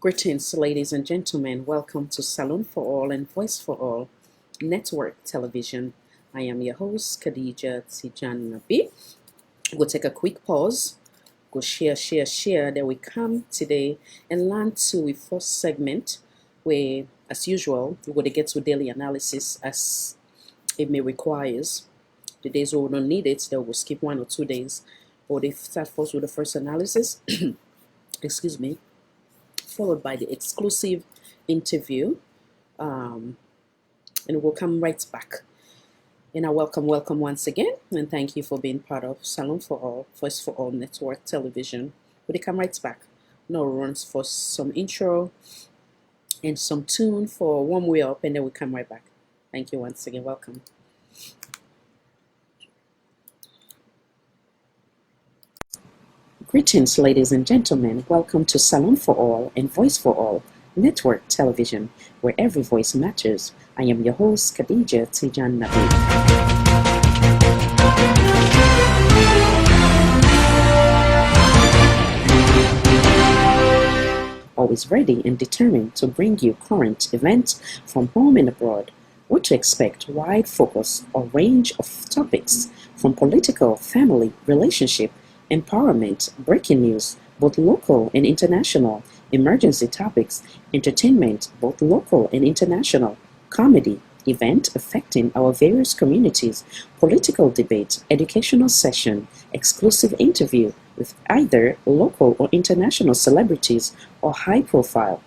Greetings, ladies and gentlemen. Welcome to Salon for All and Voice for All Network Television. I am your host, Khadija Tijan Nabi. We'll take a quick pause, go share. Then we come today and learn to a first segment where, as usual, we're going to get to daily analysis as it may requires. The days we will not need it, they will skip 1 or 2 days. But if start first with the first analysis, excuse me, followed by the exclusive interview, and we'll come right back. And I welcome once again, and thank you for being part of Salon for All, Voice for All Network Television. We'll come right back. No runs for some intro and some tune for warm way up, and then we'll come right back. Thank you once again. Welcome. Greetings, ladies and gentlemen. Welcome to Salon for All and Voice for All Network Television, where every voice matters. I am your host, Khadija Tijan Nabi. Always ready and determined to bring you current events from home and abroad. What to expect, wide focus or range of topics from political, family, relationship, empowerment, breaking news, both local and international, emergency topics, entertainment, both local and international, comedy, event affecting our various communities, political debate, educational session, exclusive interview with either local or international celebrities or high profile,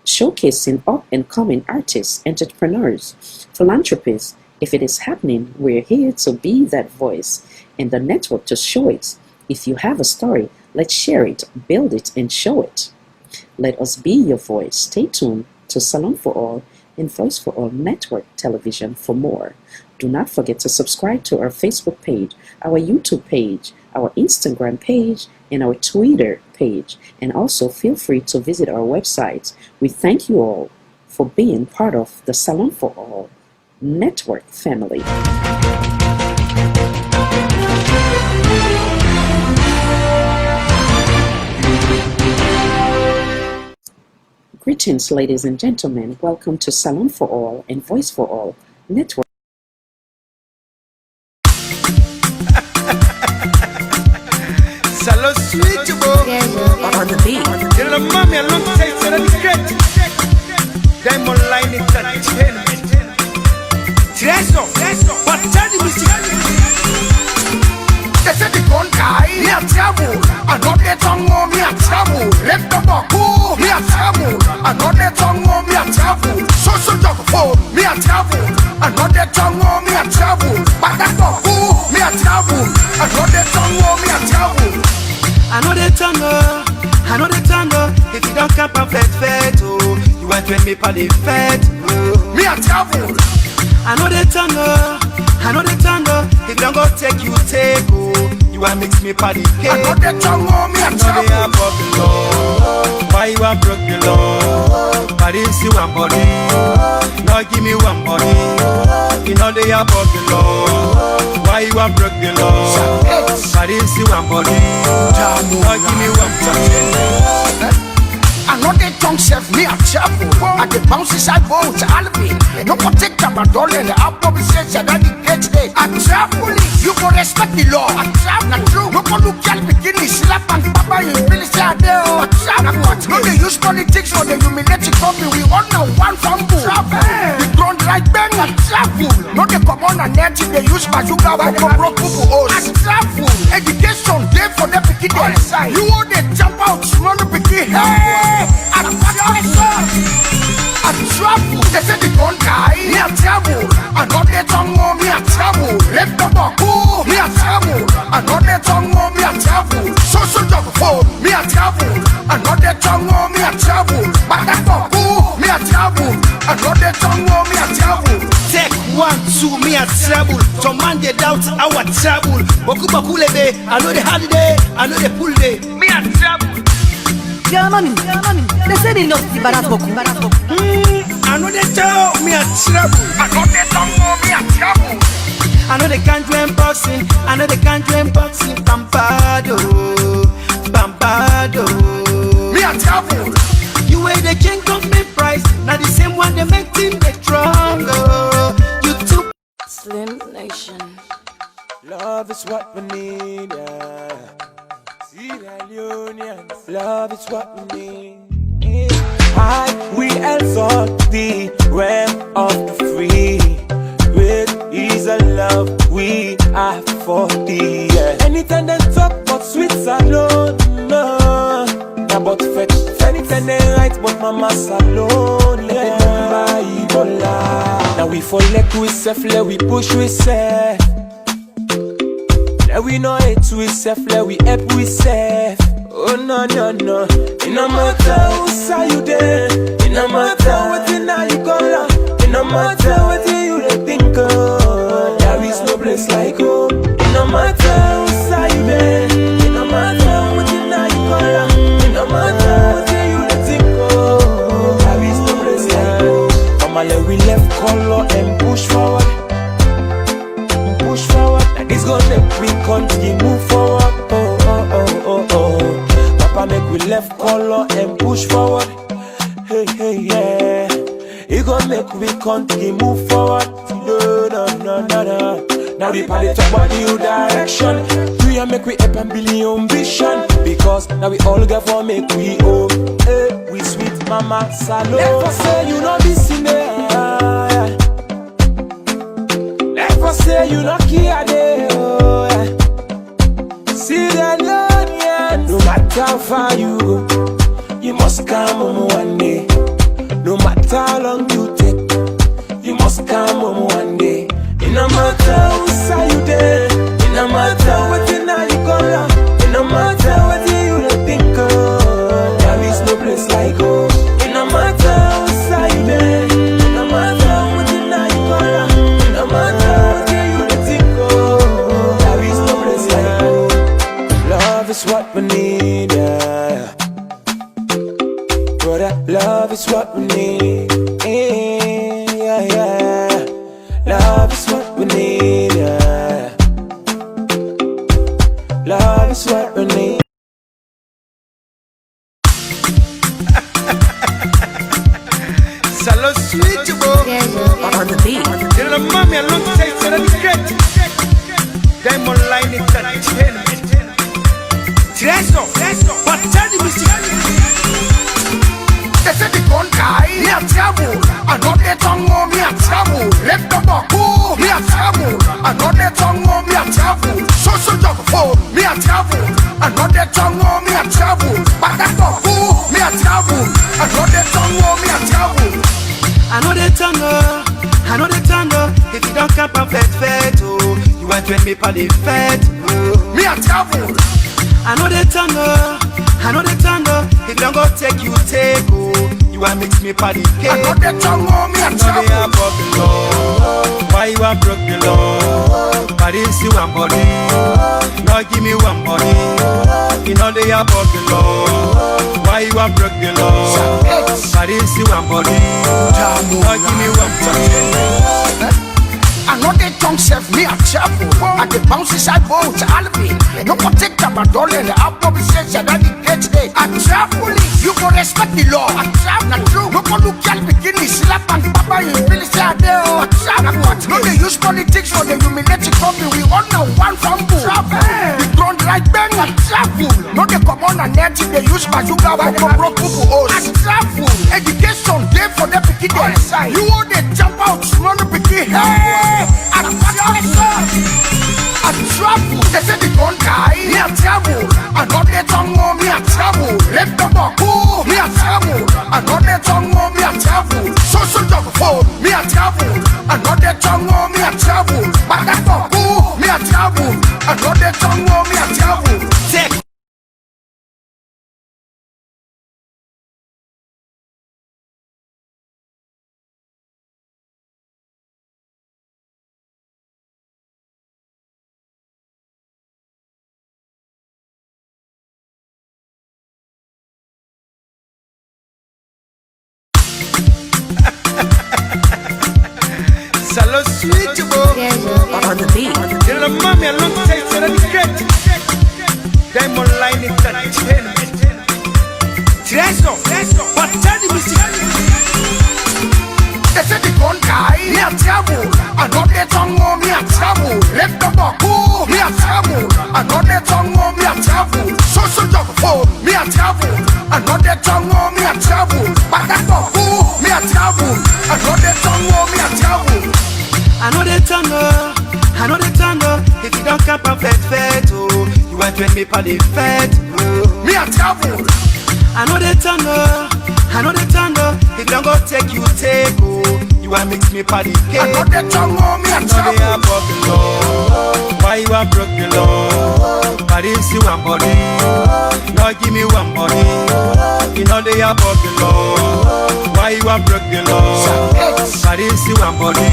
showcasing up and coming artists, entrepreneurs, philanthropists. If it is happening, we're here to be that voice and the network to show it. If you have a story, let's share it, build it, and show it. Let us be your voice. Stay tuned to Salon for All and Voice for All Network Television for more. Do not forget to subscribe to our Facebook page, our YouTube page, our Instagram page, and our Twitter page. And also feel free to visit our website. We thank you all for being part of the Salon for All Network family. Greetings, ladies and gentlemen. Welcome to Salon for All and Voice for All Network. Salon sweet, on the beat. You know, mommy, I long time said I'm great. Diamond Line Entertainment. Treso, but tell the music. They said the gun guy, me a trouble. I know they tongue on me a trouble. Let the buckle, me a trouble. I know they tongue on me a trouble. So dog for me a trouble. I know they tongue on me a trouble. But that buckle, me a trouble. I know they tongue on me a trouble. I know the tango. If you don't come and fet, oh, you want to me for the fete, oh. Me a trouble. I know the tango. If you don't go take, oh. You want mix me for the cake. I know the tango, me a trouble. I know they are popular. Why you are broke below? But if you want body, no give me one body. You know they are popular. Why you are broke below? But if you want body, no give me one body. I know they tongue chef me a trouble. I the bounces I bones Alvin. No protect them at all and the apple says that the get day. I travel. You go respect the law. I travel. Not true. No go look at beginning slap and papa you really say there. I travel. No they use politics for the humiliating company. We all know one from travel. The ground right bang. I travel. No they come on and net they use bazooka when they broke people hoes. I travel. Education day for the beginning. You want they jump out small beginning. Hey. I'm trouble. They say the gun guy, me a trouble. I know they tongue on me a trouble. Let the buckle, me a trouble. I know they tongue on me a trouble. So dog for me a trouble. I know they tongue on me a trouble. But that buckle, me a trouble. I know they tongue on me a trouble. Take 1, 2, me a trouble. Some man they doubt our trouble. Boku lebe, I know they had day, I know they pull day. Me a trouble. Yeah, mommy, they say they love the badass boku. I know they tell me a trouble. I know they tell me a trouble. I know they can't do unboxing. I know they can't do unboxing. Pampado. Me a trouble. You way they can't come me price. Now the same one they make team get stronger. You too Slim Nation. Love is what we need, yeah. Sierra Leoneans, love is what we need. I will exalt the realm of the free. Great is the love we have for thee. Yeah. Anytime they talk about sweet salon, no. About fetch, anytime they write about mama salon, yeah. Now we fall like we self, let we push we self. Let we know it we self, let we help we self. Oh no no no. It no matter who say you there. It no matter what you know you call. It no matter what you think of. There is no place like home. It no matter who say you there. It no matter what you know you call. It no matter what you think of. There is no place like home. Mama, let we left color and push forward. Push forward. That is gonna make we continue move forward. Oh oh oh oh oh. Papa make we left color and push forward. Hey hey yeah. It gonna make we continue move forward. No no no no no. Now the party talk about new direction. We are make we up and build ambition. Because now we all get for make we home. Hey, we sweet mama salon. Never say you not be sinner. Never say you not care there. Oh, yeah. See the Lord, no matter how far you go, you must come home one day. No matter how long you take, you must come home one day. It no matter who say you there. It no matter what you know you call. It no matter what you think of. There is no place like home. It no matter who say you there. It no matter what you know you call. It no matter what you think of. There is no place like home. Love is what we need, yeah. Brother, love is what we need, yeah, yeah. Love is what we need, yeah. Love is what we need. Salo sweet bo. On the beat. You know mommy alone say so that's great. Diamond line entertainment. Let's go. But tell the music. They say the gun guy, me a trouble. I know they tongue on me a trouble. Left the baku, me a trouble. I know they tongue on me a trouble. So jog for me a trouble. I know they tongue on me a trouble. But that baku, me a trouble. I know they tongue on me a trouble. I know they tango. If you don't come perfect, oh, you want to me for the fete, oh. Me a trouble. I know they tango. If you don't go take, oh. You want mix me for the cake. I know they tango, me a trouble. I know they are broken law. Why you are broke the law? But if you want body, no give me one body. You know they are broken law. Why you are broke the law? But if you want body, no give me one body. I know they tongue self me a trouble. And the bounces I bow to Alvin. No protect them at all in the apple says that the get day. I travel, you go respect the law. I travel, not true. No one look at bikini, slap and papa, you really say there. I travel, no they use politics for the humiliating company. We all know one from bull. The ground like bang, I travel. No they come on and net they use bazooka when they broke people hoes. I travel, education, day for the bikini. You all they jump out, run the bikini. Hey! I travel. They say the gun guy, me a trouble. I know they tongue on me a trouble. Left the baku, me a trouble. I know they tongue on me a trouble. So jog for me a trouble. I know they tongue on me a trouble. But that baku, me a trouble. I know they tongue on me a trouble. Take. Salo sweet bo. On the beat. You know mommy alone say so that's great. Diamond line entertainment. Let's go. But tell another tongue on me a travel. Social job for me a travel. Another tongue on me a travel. But that's for who me a travel. Another tongue on me a travel. I know the tango. If you don't come perfect, oh, you want to me for the fete. Me a travel. I know the tango. If you don't go take you take, oh, you want mix me for the cake. I know the tango, me a travel. I know they are broken, why you are broken, Lord? But if you want body, Lord give me one body. You know they are broken, Lord. Why you are broken, Lord? But if you want body,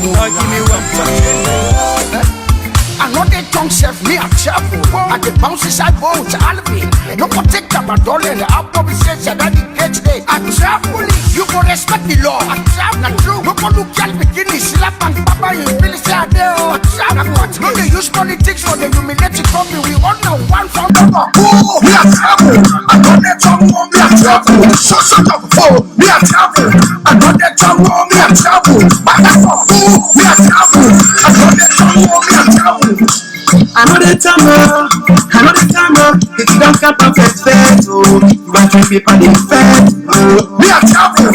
Lord give me one body. I know they tongue chef me a travel. And the bounces I go to Alvin. No protect up a dollar and the apple says that I get today. I travel, you go respect the law. I travel, not true. No one look at beginning, slap and papa, you really say there. I travel, no they use politics for the humiliating company. We all know one from the rock. Oh, me a travel. I know they tongue on me a travel. So shut up, oh, me a travel. I know they tongue on me a travel. But that's for who me a travel. I know they tongue on me a travel. I know the tango. If you don't come perfect, oh, you want to be for the fete. Me a travel.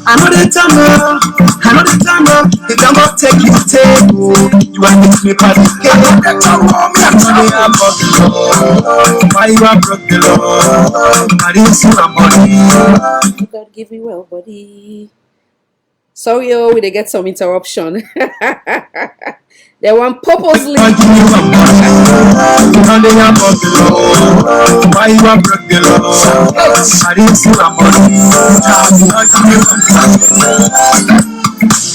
I know the tango. If you don't go take you take, oh, you want to be for the cake. I know the tango. Me a travel. Why you are broken, Lord? I didn't see my body. God give me well, buddy. Sorry, we did get some interruption. They want purposely. Why you are broken, Lord? I didn't see my body.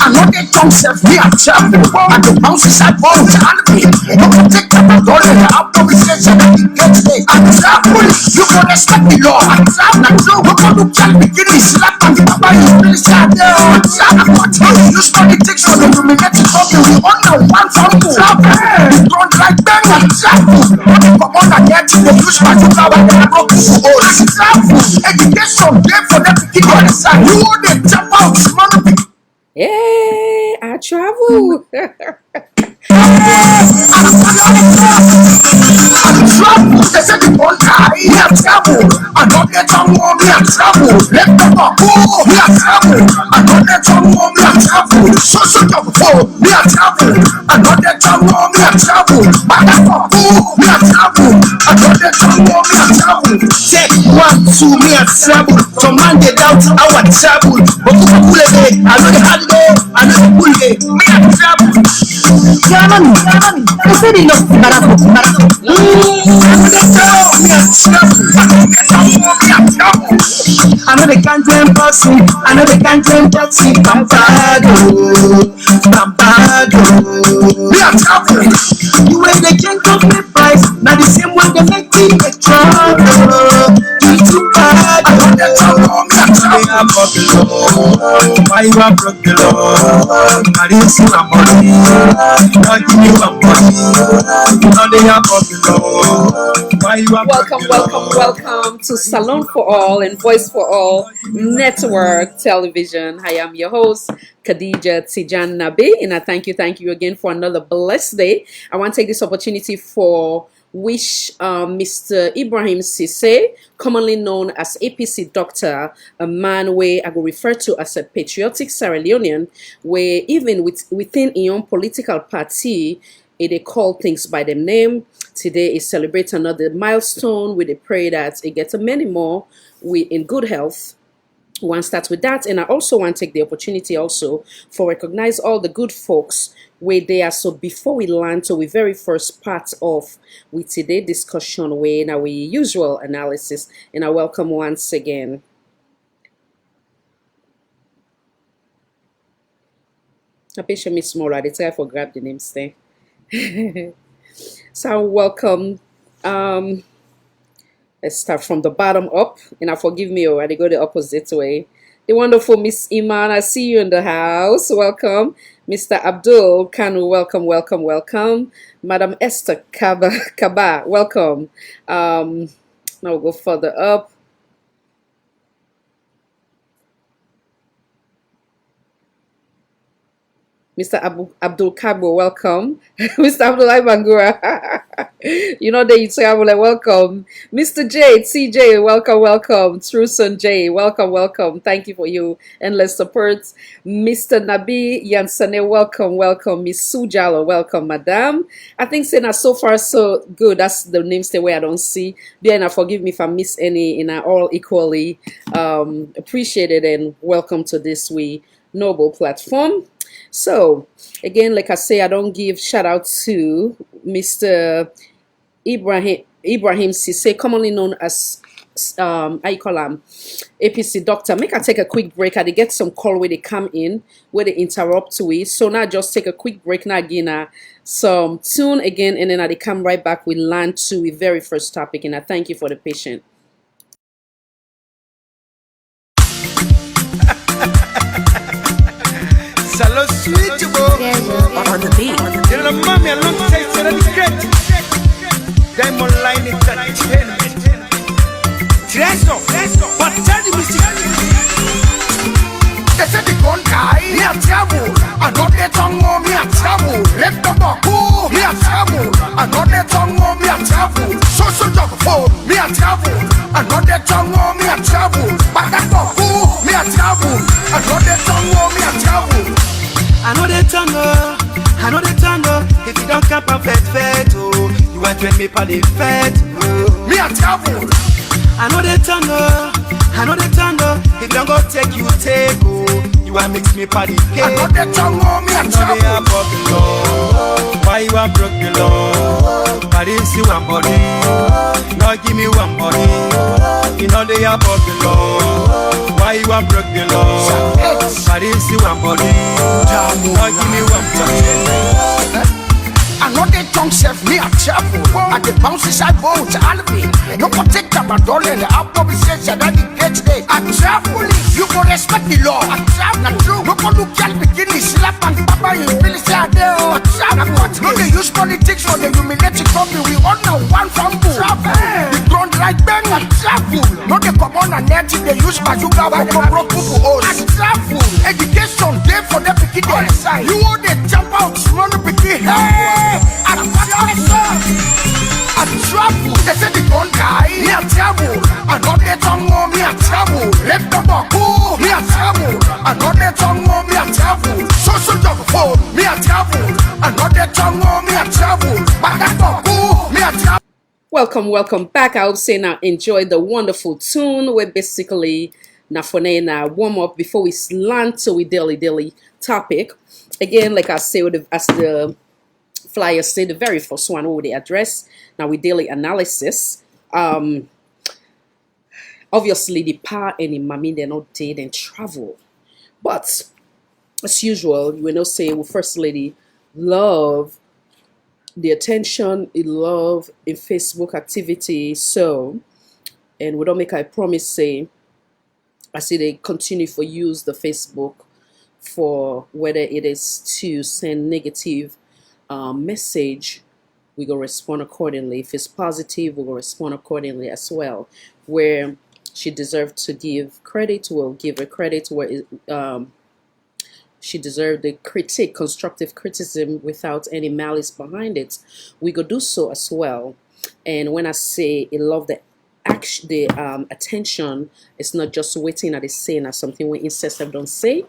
I know they tongue self me a travel. And the bounces I go to Alvin. No protect up a dollar and the apple says that I get today. I travel, you go respect the law. I travel, not true. No one look at beginning, slap and papa, you really sad there. I travel, what you use politics for the humiliating company. We all know one from two. You don't like them, I travel. Come on, I get to the use my two power and I go to school. I travel, education, there for them to keep on the side. You want to jump out, small people. Yay! I travel. Travel, they say the one guy, we have travel. I know they tongue on me and travel. Let them go, we have travel. I know they tongue on me and travel. So job for me and travel. I know they tongue on me and travel. But that's for we have travel. I know they tongue on me and travel. Check 1, 2, me and travel. From Monday down to our travel. But who pull it? I know the holiday, I know the pull it. Me and travel. Germany, they said they lost Barack. I know they can't claim bossy, I know they can't claim taxi. Pampado. We are traveling. You ain't the king of the price, not the same one they make it a trouble. You too bad. I know that trouble. We are broken. Why you are broken? I didn't see my body. Not give me one body. Now they are broken. Why you are Welcome to Salon for All and Voice for All Network Television. I am your host, Khadija Tijan Nabi, and I thank you again for another blessed day. I want to take this opportunity for wish Mr. Ibrahim Sise, commonly known as APC Doctor, a man where I will refer to as a patriotic Sierra Leonean, where even within his own political party, they call things by their name. Today is celebrate another milestone with a prayer that it gets many more in good health. One starts with that, and I also want to take the opportunity also for recognize all the good folks where they are. So before we land to the very first part of with today's discussion, where in our usual analysis, and I welcome once again. I picture Miss Mora. The time for grab the name stay. So welcome. Let's start from the bottom up. And now forgive me, I go the opposite way. The wonderful Miss Iman, I see you in the house. Welcome. Mr. Abdul Kanu, welcome. Madam Esther Kaba, welcome. Now we'll go further up. Mr. Abdul Kabo, welcome. Mr. Abdullah Bangura. You know that you say I'm like welcome. Mr. J, CJ, welcome, welcome. Truson J, welcome, welcome. Thank you for your endless support. Mr. Nabi Yansane, welcome, welcome. Miss Sujalo, welcome, madam. I think saying so far so good. That's the names the way I don't see. Bien, forgive me if I miss any, and I all equally appreciated and welcome to this noble platform. So again, like I say, I don't give shout out to Mr. Ibrahim Sise, commonly known as how you call him, APC doctor. Make I take a quick break. I get some call where they come in, where they interrupt to it. So now just take a quick break now again. Some tune again, and then I come right back. We land to the very first topic, and I thank you for the patience. Salo sweet on the beat. You know, mommy, I long time so that's great. Diamond Line Entertainment. Treso, but tell the music. They said the gun guy, me a trouble. I know they tongue on me a trouble. Let the baku, me a trouble. I know they tongue on me a trouble. So dog for me a trouble. I know they tongue on me a trouble. But that baku, me a trouble. I know they tongue on me a trouble. I know the tango. If you don't cap a fet, oh, you want to me for the fet, oh. Me a travel. I know the tango. If you don't go take, oh, you want mix me for the cake. I know the tango, me a travel. They are broken law. Why you are broken law? But if you want body, no give me one body. You know they are broken law. Why you are broken law? But if you want body, no give me one body. I know they tongue chef me a travel. And the bounces I bow to Alvin. No protect them at all, and the apple says that I get today. I travel, you go respect the law. I travel, not true. No one look at beginning, slap and papa, you really say I do. I travel, no they use politics for the humiliating company. We all know one from travel. The ground like bang, I travel. No they come on and net they use bazooka when they broke people hoes. I travel, education, day for them beginning. You all they jump out, run the beginning. Hey! I travel. They say the gun guy, me a travel. I know they tongue on me a travel. Let the baku, me a travel. I know they tongue on me a travel. So dog for me a travel. I know they tongue on me a travel. But that baku, me a travel. Welcome back. I would say now enjoy the wonderful tune. We're basically now for now warm up before we land to we daily topic. Again, like I say, as the flyer say, the very first one over the address. Now with daily analysis. Obviously the power and the mommy they're not dead and travel. But as usual, you will not say well, First Lady love the attention, love in Facebook activity. So and we don't make a promise say I say they continue for use the Facebook for whether it is to send negative message, we go respond accordingly. If it's positive, we will respond accordingly as well. Where she deserved to give credit, we'll give her credit. Where she deserved the constructive criticism without any malice behind it, we go do so as well. And when I say I love the action, the attention, it's not just waiting at the saying as something we insist I don't say.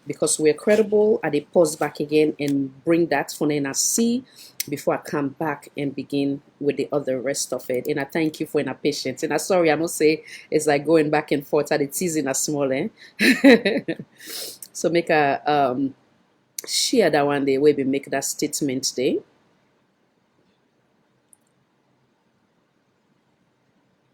Because we're credible, I pause back again and bring that for and I see before I come back and begin with the other rest of it. And I thank you for your patience. And I'm sorry, I must say it's like going back and forth at the teasing a small, eh? So make a share that one day where we make that statement today.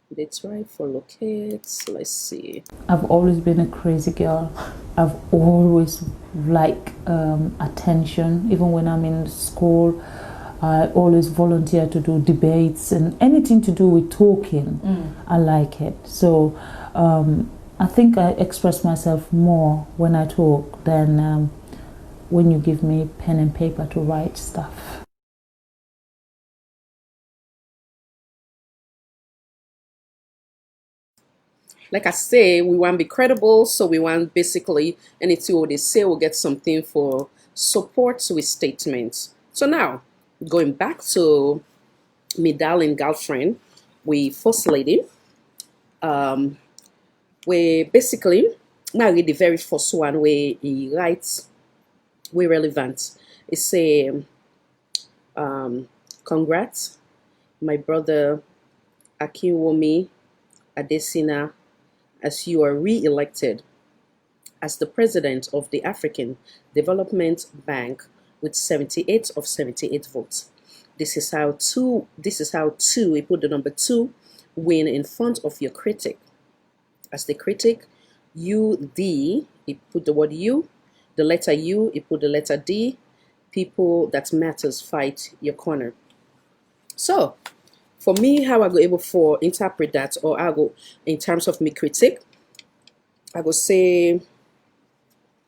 They try for locate. Let's see. I've always been a crazy girl. I've always liked attention. Even when I'm in school, I always volunteer to do debates and anything to do with talking. I like it. So I think I express myself more when I talk than when you give me pen and paper to write stuff. Like I say, we want to be credible, so we want basically anything what they say, we'll get something for supports with statements. So now, going back to my darling girlfriend, we first lady, we basically now read the very first one where he writes, we relevant. It say, congrats, my brother Akinwumi Adesina, as you are re-elected as the president of the African Development Bank with 78 of 78 votes. This is how two, we put the number 2, win in front of your critic. As the critic, you, D, he put the word U, the letter U, he put the letter D, people that matters fight your corner. So, for me, how I go able for interpret that, or I go in terms of me critic, I go say,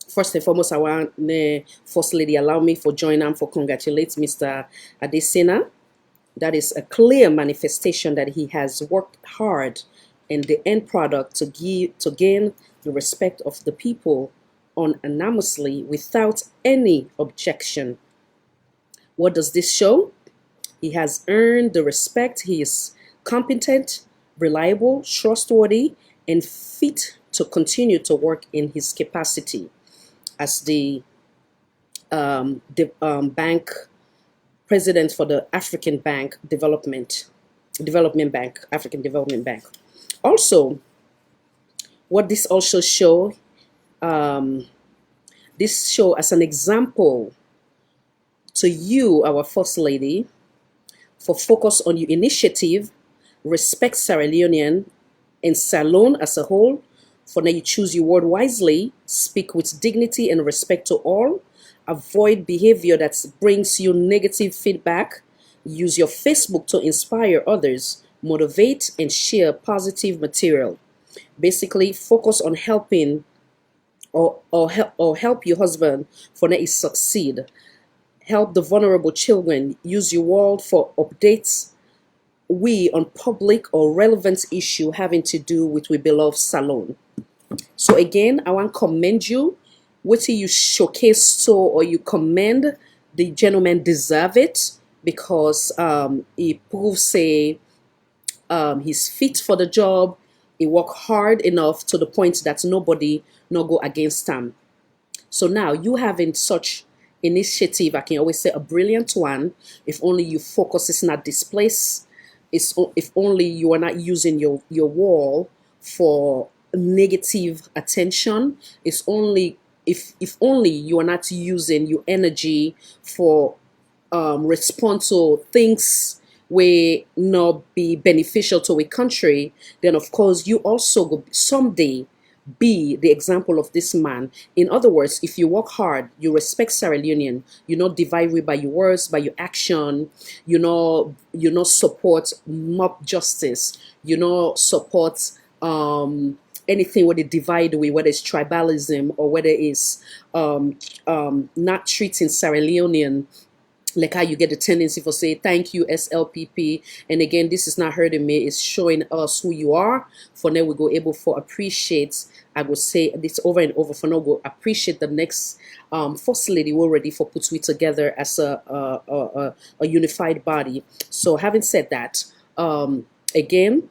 first and foremost, I want the First Lady allow me for join them for congratulate Mr. Adesina. That is a clear manifestation that he has worked hard in the end product to gain the respect of the people unanimously without any objection. What does this show? He has earned the respect. He is competent, reliable, trustworthy, and fit to continue to work in his capacity as the bank president for the African Development Bank, African Development Bank. Also, what this also show, this show as an example to you, our First Lady, for focus on your initiative, respect Sierra Leonean and Salone as a whole, for now you choose your word wisely, speak with dignity and respect to all, avoid behavior that brings you negative feedback, use your Facebook to inspire others, motivate and share positive material. Basically, focus on helping or help your husband for that he succeed. Help the vulnerable children. Use your word for updates on public or relevant issue having to do with we beloved Salone. So again, I want to commend you. What you showcase or you commend, the gentleman deserve it because he proves he's fit for the job. He work hard enough to the point that nobody no go against him. So now you having such initiative, I can always say a brilliant one. If only you focus is not displaced. If only you are not using your wall for negative attention. It's only if only you are not using your energy for respond to things will not be beneficial to a country, then of course you also go someday be the example of this man. In other words, if you work hard, you respect Sierra Leonean, you not divide by your words, by your action, you know support mob justice, you know support anything where they divide away, whether it's tribalism or whether it's not treating Sierra Leonean like how you get the tendency for say thank you SLPP, and again this is not hurting me, it's showing us who you are. For now we go able for appreciate, I would say this over and over, for now go appreciate the next First Lady we're ready for put we together as a unified body. So having said that, again,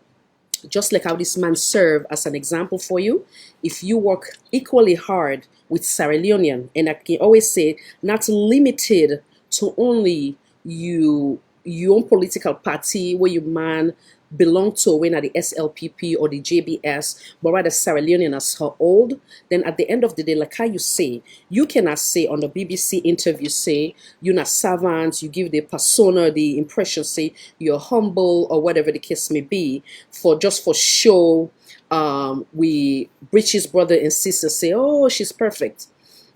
just like how this man served as an example for you, if you work equally hard with Sierra Leonean, and I can always say not limited to only your own political party where you man belong to, when at the SLPP or the JBS, but rather Sierra Leonean as her old, then at the end of the day, like how you say, you cannot say on the BBC interview, say you're not savant, you give the persona, the impression, say you're humble or whatever the case may be, for just for show. We British brother and sister say, oh, she's perfect.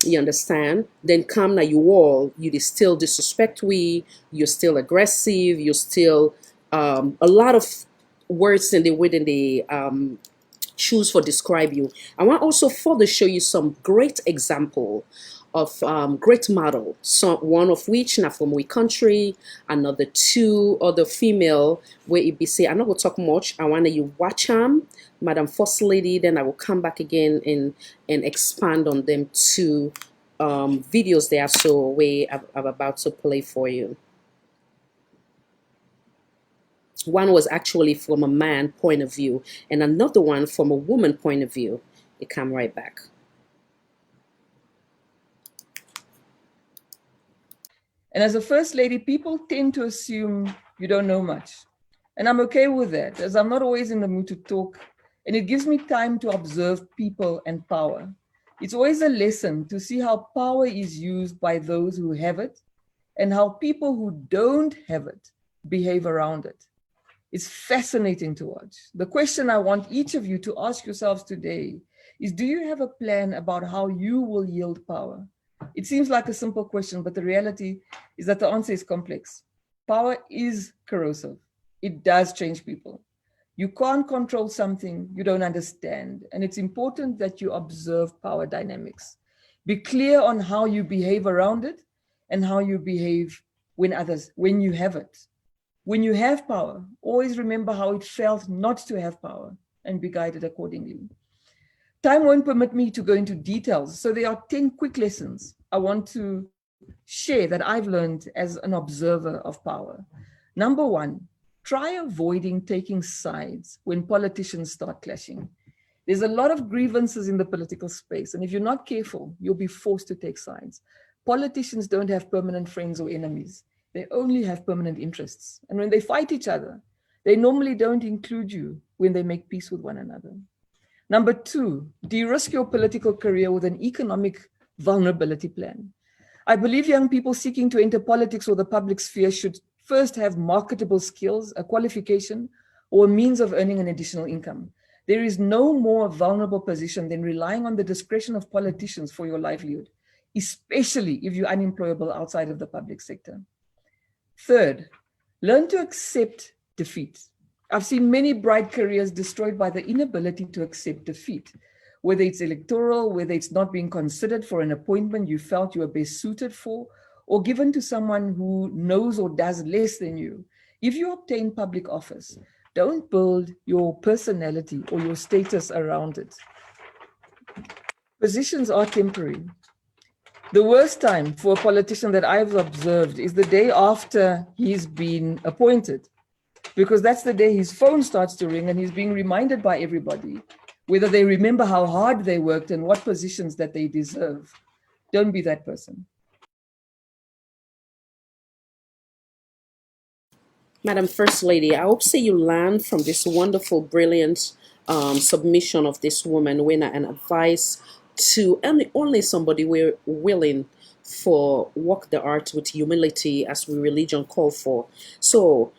You understand? Then come now you all, you still disrespect you're still aggressive, you're still a lot of words in the way that they choose for describe you. I want also further show you some great example of great model. So one of which now from we country, another two other female where it be say I'm not gonna talk much. I want you watch them, Madam First Lady, then I will come back again and expand on them too videos there, so I'm about to play for you. One was actually from a man point of view, and another one from a woman point of view. It come right back. And as a first lady, people tend to assume you don't know much. And I'm okay with that, as I'm not always in the mood to talk, and it gives me time to observe people and power. It's always a lesson to see how power is used by those who have it and how people who don't have it behave around it. It's fascinating to watch. The question I want each of you to ask yourselves today is, do you have a plan about how you will yield power? It seems like a simple question, but the reality is that the answer is complex. Power is corrosive. It does change people. You can't control something you don't understand, and it's important that you observe power dynamics. Be clear on how you behave around it and how you behave when you have it. When you have power, always remember how it felt not to have power and be guided accordingly. Time won't permit me to go into details, so there are 10 quick lessons I want to share that I've learned as an observer of power. Number one, try avoiding taking sides when politicians start clashing. There's a lot of grievances in the political space, and if you're not careful, you'll be forced to take sides. Politicians don't have permanent friends or enemies. They only have permanent interests. And when they fight each other, they normally don't include you when they make peace with one another. Number two, de-risk your political career with an economic vulnerability plan. I believe young people seeking to enter politics or the public sphere should first have marketable skills, a qualification, or a means of earning an additional income. There is no more vulnerable position than relying on the discretion of politicians for your livelihood, especially if you're unemployable outside of the public sector. Third, learn to accept defeat. I've seen many bright careers destroyed by the inability to accept defeat, whether it's electoral, whether it's not being considered for an appointment you felt you were best suited for, or given to someone who knows or does less than you. If you obtain public office, don't build your personality or your status around it. Positions are temporary. The worst time for a politician that I've observed is the day after he's been appointed, because that's the day his phone starts to ring and he's being reminded by everybody whether they remember how hard they worked and what positions that they deserve. Don't be that person. Madam First Lady, I hope say you learned from this wonderful, brilliant submission of this woman, winner, and advice to only somebody we're willing for walk the art with humility as we religion call for. So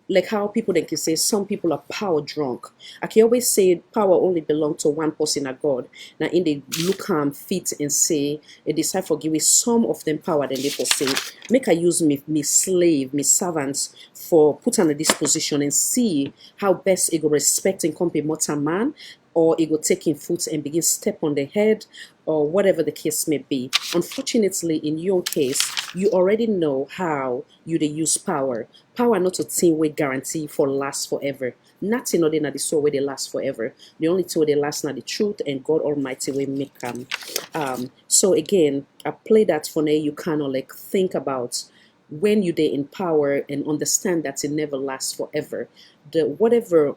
like how people then can say some people are power drunk. I can always say power only belongs to one person, a God. Now in the look fit and say a decide for giving some of them power, then they for say make I use me slave, me servants for put on a disposition and see how best it go respect and compare mortal man, or it go take in foot and begin step on the head, or whatever the case may be. Unfortunately, in your case, you already know how you they use power. Power not a thing we guarantee for last forever. Nothing other than the soul where they last forever. The only two they last now the truth and God Almighty will make them. So again, I play that for now. You kind of like think about when you they in power and understand that it never lasts forever. The whatever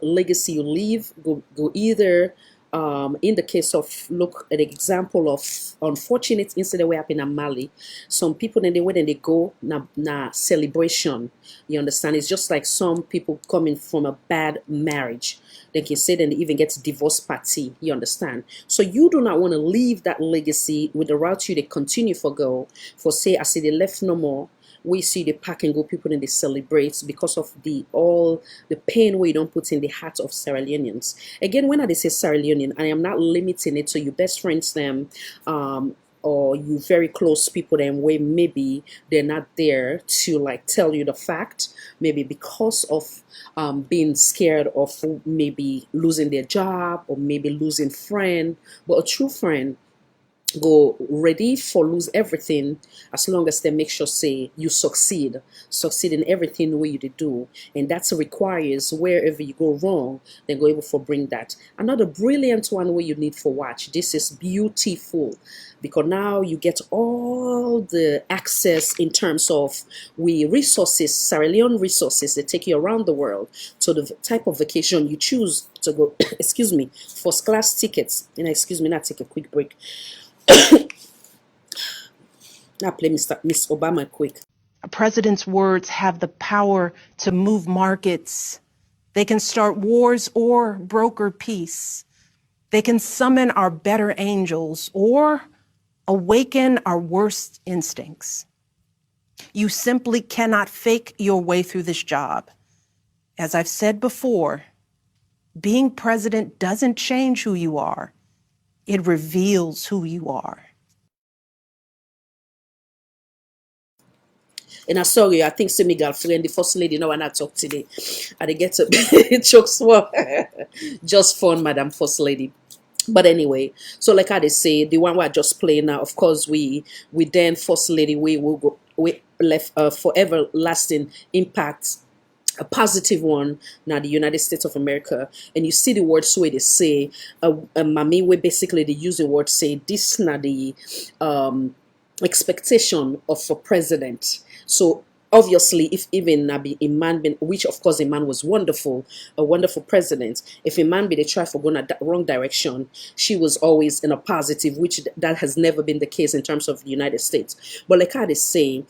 legacy you leave go either in the case of look at the example of unfortunate incident where happened in Mali. Some people then they when they go na celebration. You understand? It's just like some people coming from a bad marriage. They can say then they even get divorce party. You understand? So you do not want to leave that legacy with the route you they continue for go for say I say they left no more. We see the pack and go people and they celebrate because of all the pain we don't put in the heart of Sierra Leoneans. Again, when I say Sierra Leonean, I am not limiting it to your best friends them or you very close people them where maybe they're not there to like tell you the fact, maybe because of being scared of maybe losing their job or maybe losing friend, but a true friend go ready for lose everything as long as they make sure say you succeed in everything where you do, and that requires wherever you go wrong then go able for bring that. Another brilliant one where you need for watch, this is beautiful because now you get all the access in terms of we resources, Sierra Leone resources, they take you around the world to the type of vacation you choose to go excuse me, first class tickets, excuse me, not take a quick break. Now play Miss Obama quick. A president's words have the power to move markets. They can start wars or broker peace. They can summon our better angels or awaken our worst instincts. You simply cannot fake your way through this job. As I've said before, being president doesn't change who you are. It reveals who you are. And I saw you, I think see me girlfriend, the first lady, now when I talk today. And they get to jokes for just fun, Madam First Lady. But anyway, so like I say, the one we're just playing now, of course, we then First Lady, we will go, we left forever lasting impact, a positive one now the United States of America. And you see the words where they say mommy where basically they use the word say this now the expectation of a president. So obviously if even a man been, which of course a man was wonderful, a wonderful president, if a man be they try for going a wrong direction, she was always in a positive, which that has never been the case in terms of the United States. But like I is saying,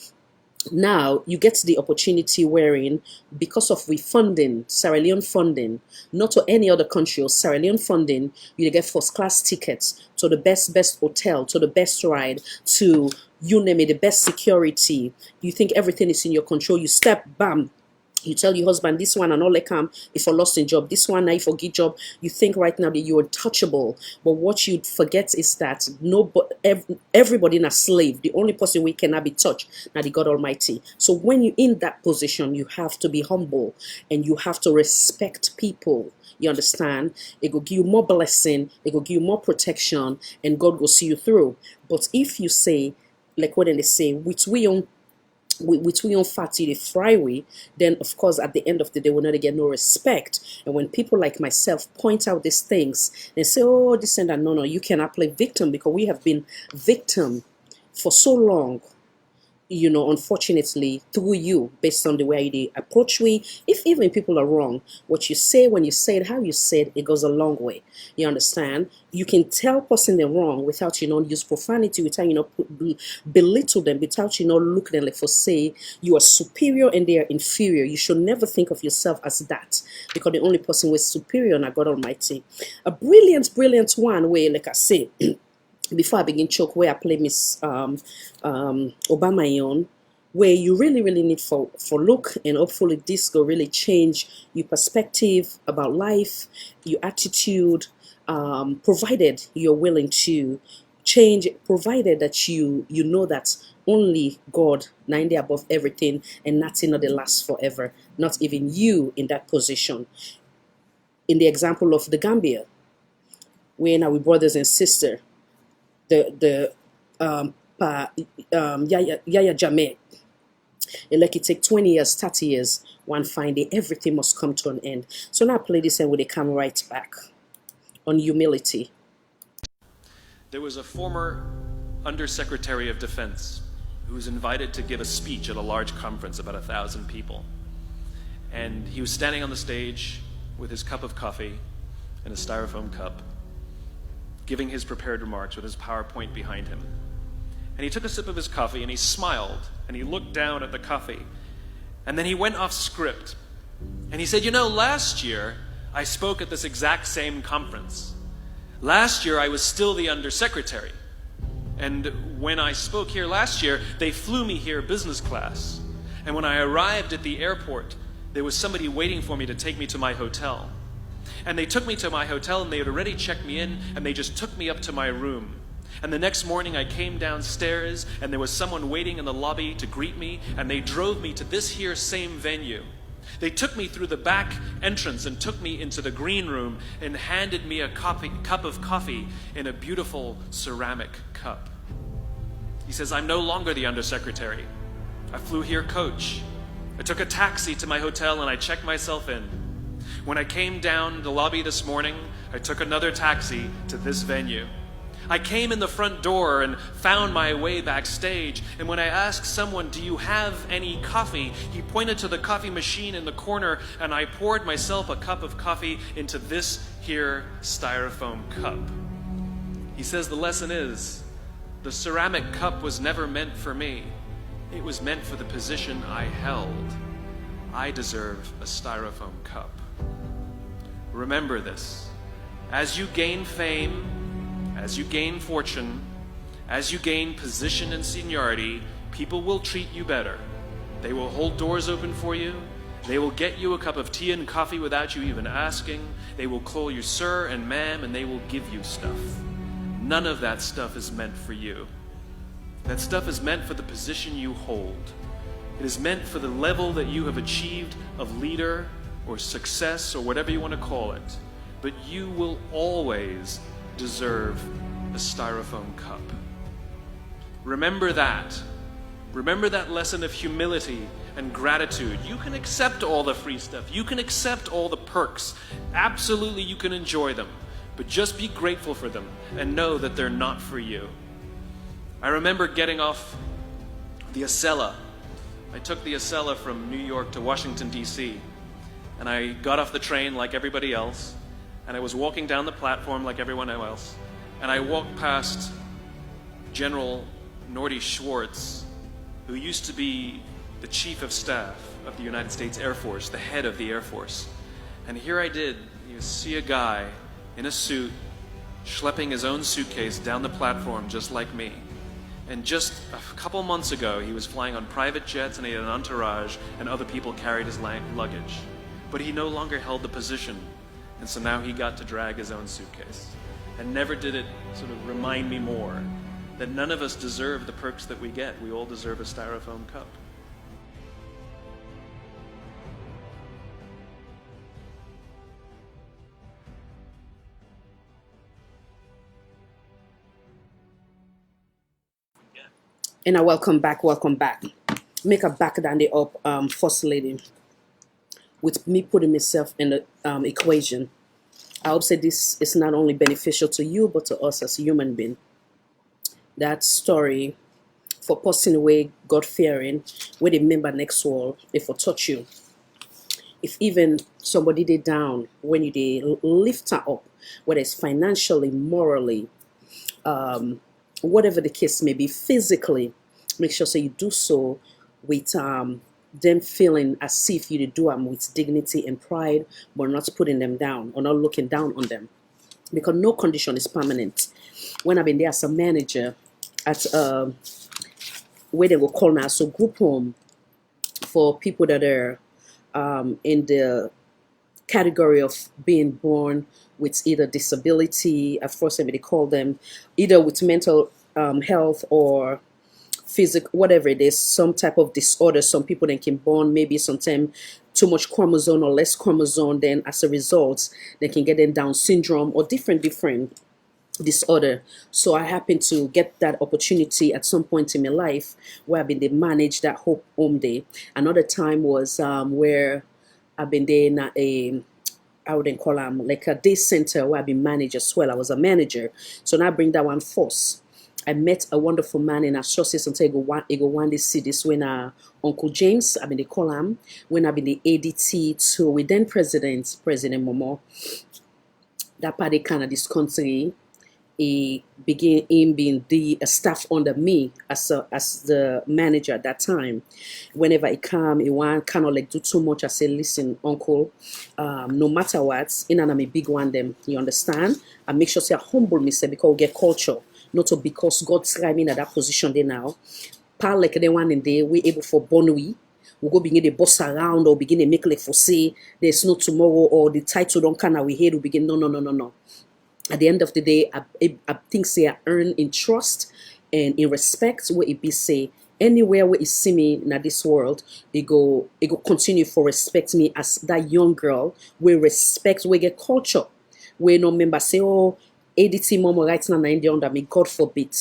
now you get the opportunity wherein because of refunding, Sierra Leone funding, not to any other country or Sierra Leone funding, you get first class tickets to the best hotel, to the best ride, to you name it, the best security. You think everything is in your control, you step, bam, you tell your husband this one and all they come if you lost a job, this one now if you get job, you think right now that you're untouchable. But what you forget is that everybody in a slave, the only person we cannot be touched now the God Almighty. So when you're in that position, you have to be humble and you have to respect people. You understand? It will give you more blessing, it will give you more protection, and God will see you through. But if you say, like what they say, which we own fatty the fry way, then of course at the end of the day we're not get no respect. And when people like myself point out these things, they say, oh, this and that, no, you cannot play victim, because we have been victim for so long, you know, unfortunately through you, based on the way you approach we. If even people are wrong, what you say, when you say it, how you say it goes a long way. You understand? You can tell person they're wrong without, you know, use profanity, without, you know, belittle them, without, you know, look at them like for say you are superior and they are inferior. You should never think of yourself as that, because the only person who is superior is God Almighty. A brilliant one where, like I say, before I begin choke, where I play Miss Obama on, where you really need for look, and hopefully this will really change your perspective about life, your attitude, provided you're willing to change, provided that you know that only God, 90 above everything, and nothing not the last forever, not even you in that position. In the example of the Gambia, where now we brothers and sisters, Yaya Jammeh, like it take 20 years, 30 years, one fine day, everything must come to an end. So now I play this and with a come right back on humility. There was a former Undersecretary of Defense who was invited to give a speech at a large conference, about 1,000 people. And he was standing on the stage with his cup of coffee and a styrofoam cup, giving his prepared remarks with his PowerPoint behind him. And he took a sip of his coffee and he smiled and he looked down at the coffee, and then he went off script and he said, you know, last year I spoke at this exact same conference. Last year I was still the undersecretary, and when I spoke here last year they flew me here business class, and when I arrived at the airport there was somebody waiting for me to take me to my hotel. And they took me to my hotel and they had already checked me in, and they just took me up to my room. And the next morning I came downstairs and there was someone waiting in the lobby to greet me, and they drove me to this here same venue. They took me through the back entrance and took me into the green room and handed me a cup of coffee in a beautiful ceramic cup. He says, I'm no longer the undersecretary. I flew here coach. I took a taxi to my hotel and I checked myself in. When I came down the lobby this morning, I took another taxi to this venue. I came in the front door and found my way backstage, and when I asked someone, do you have any coffee? He pointed to the coffee machine in the corner, and I poured myself a cup of coffee into this here styrofoam cup. He says the lesson is, the ceramic cup was never meant for me. It was meant for the position I held. I deserve a styrofoam cup. Remember this. As you gain fame, as you gain fortune, as you gain position and seniority, people will treat you better. They will hold doors open for you. They will get you a cup of tea and coffee without you even asking. They will call you sir and ma'am, and they will give you stuff. None of that stuff is meant for you. That stuff is meant for the position you hold. It is meant for the level that you have achieved of leader or success or whatever you want to call it. But you will always deserve a styrofoam cup. Remember that. Remember that lesson of humility and gratitude. You can accept all the free stuff. You can accept all the perks. Absolutely, you can enjoy them. But just be grateful for them and know that they're not for you. I remember getting off the Acela. I took the Acela from New York to Washington, D.C. And I got off the train like everybody else. And I was walking down the platform like everyone else. And I walked past General Norty Schwartz, who used to be the Chief of Staff of the United States Air Force, the head of the Air Force. And here I did, you see a guy in a suit, schlepping his own suitcase down the platform just like me. And just a couple months ago, he was flying on private jets and he had an entourage, and other people carried his luggage. But he no longer held the position. And so now he got to drag his own suitcase. And never did it sort of remind me more that none of us deserve the perks that we get. We all deserve a styrofoam cup. And I welcome back. Make a back down the up, First Lady. With me putting myself in the equation, I hope that this is not only beneficial to you, but to us as a human being. That story for passing away, God-fearing, where the member next wall, if I touch you, if even somebody they down, when you they lift her up, whether it's financially, morally, whatever the case may be, physically, make sure you do so with them feeling as if you do them with dignity and pride, but not putting them down or not looking down on them, because no condition is permanent. When I've been there as a manager at where they will call me as a group home for people that are in the category of being born with either disability, at first they call them, either with mental health or physical, whatever it is, some type of disorder. Some people then can born maybe sometimes too much chromosome or less chromosome, then as a result they can get in Down syndrome or different disorder. So I happened to get that opportunity at some point in my life where I've been to manage that home day. Another time was where I've been there in I wouldn't call them like a day center where I've been managed as well. I was a manager. So now I bring that one first. I met a wonderful man in Associates until I go one day see this when Uncle James, I mean they call him, when I've been the ADT to with then President Momo. That party kind of this country, he began him being the staff under me as the manager at that time. Whenever he come, he want kind of like do too much. I say, listen, uncle, no matter what, in and I'm a big one them, you understand? I make sure say I humble me say because we get culture. Not to because God try me in that position there now. Part like the one in there, we able for Bonui. We go begin the boss around or begin to make like for say there's no tomorrow or the title don't kind of we hear to begin. No. At the end of the day, I think say I earn in trust and in respect where it be say anywhere where you see me in this world, it go continue for respect me as that young girl. We respect, we get culture. We no member say, oh, ADT mom right now in the under me, God forbid.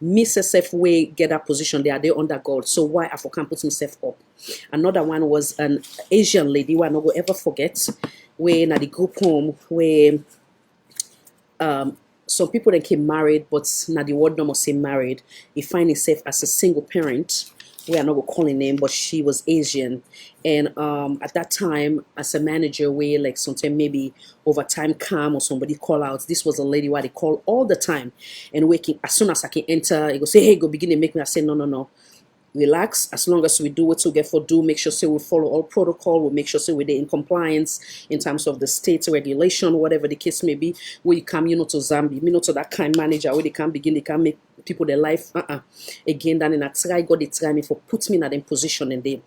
Me self way get that position there, they under God. So why I can't put myself up? Another one was an Asian lady who I not go ever forget. When at the group home where some people that came married, but now the word no more say married. He find himself as a single parent. We are not going to call her name, but she was Asian. And at that time, as a manager, we like sometimes maybe over time come or somebody call out. This was a lady who they call all the time. And waking as soon as I can enter, he go say, hey, go begin to make me. I say, no. Relax. As long as we do what we get for do, make sure say we follow all protocol. We'll make sure say we're in compliance in terms of the state regulation, whatever the case may be. Where you come, to Zambia, to that kind manager where they can begin, they can make people their life. Again, then in a try, God, they try me for put me in that position and they.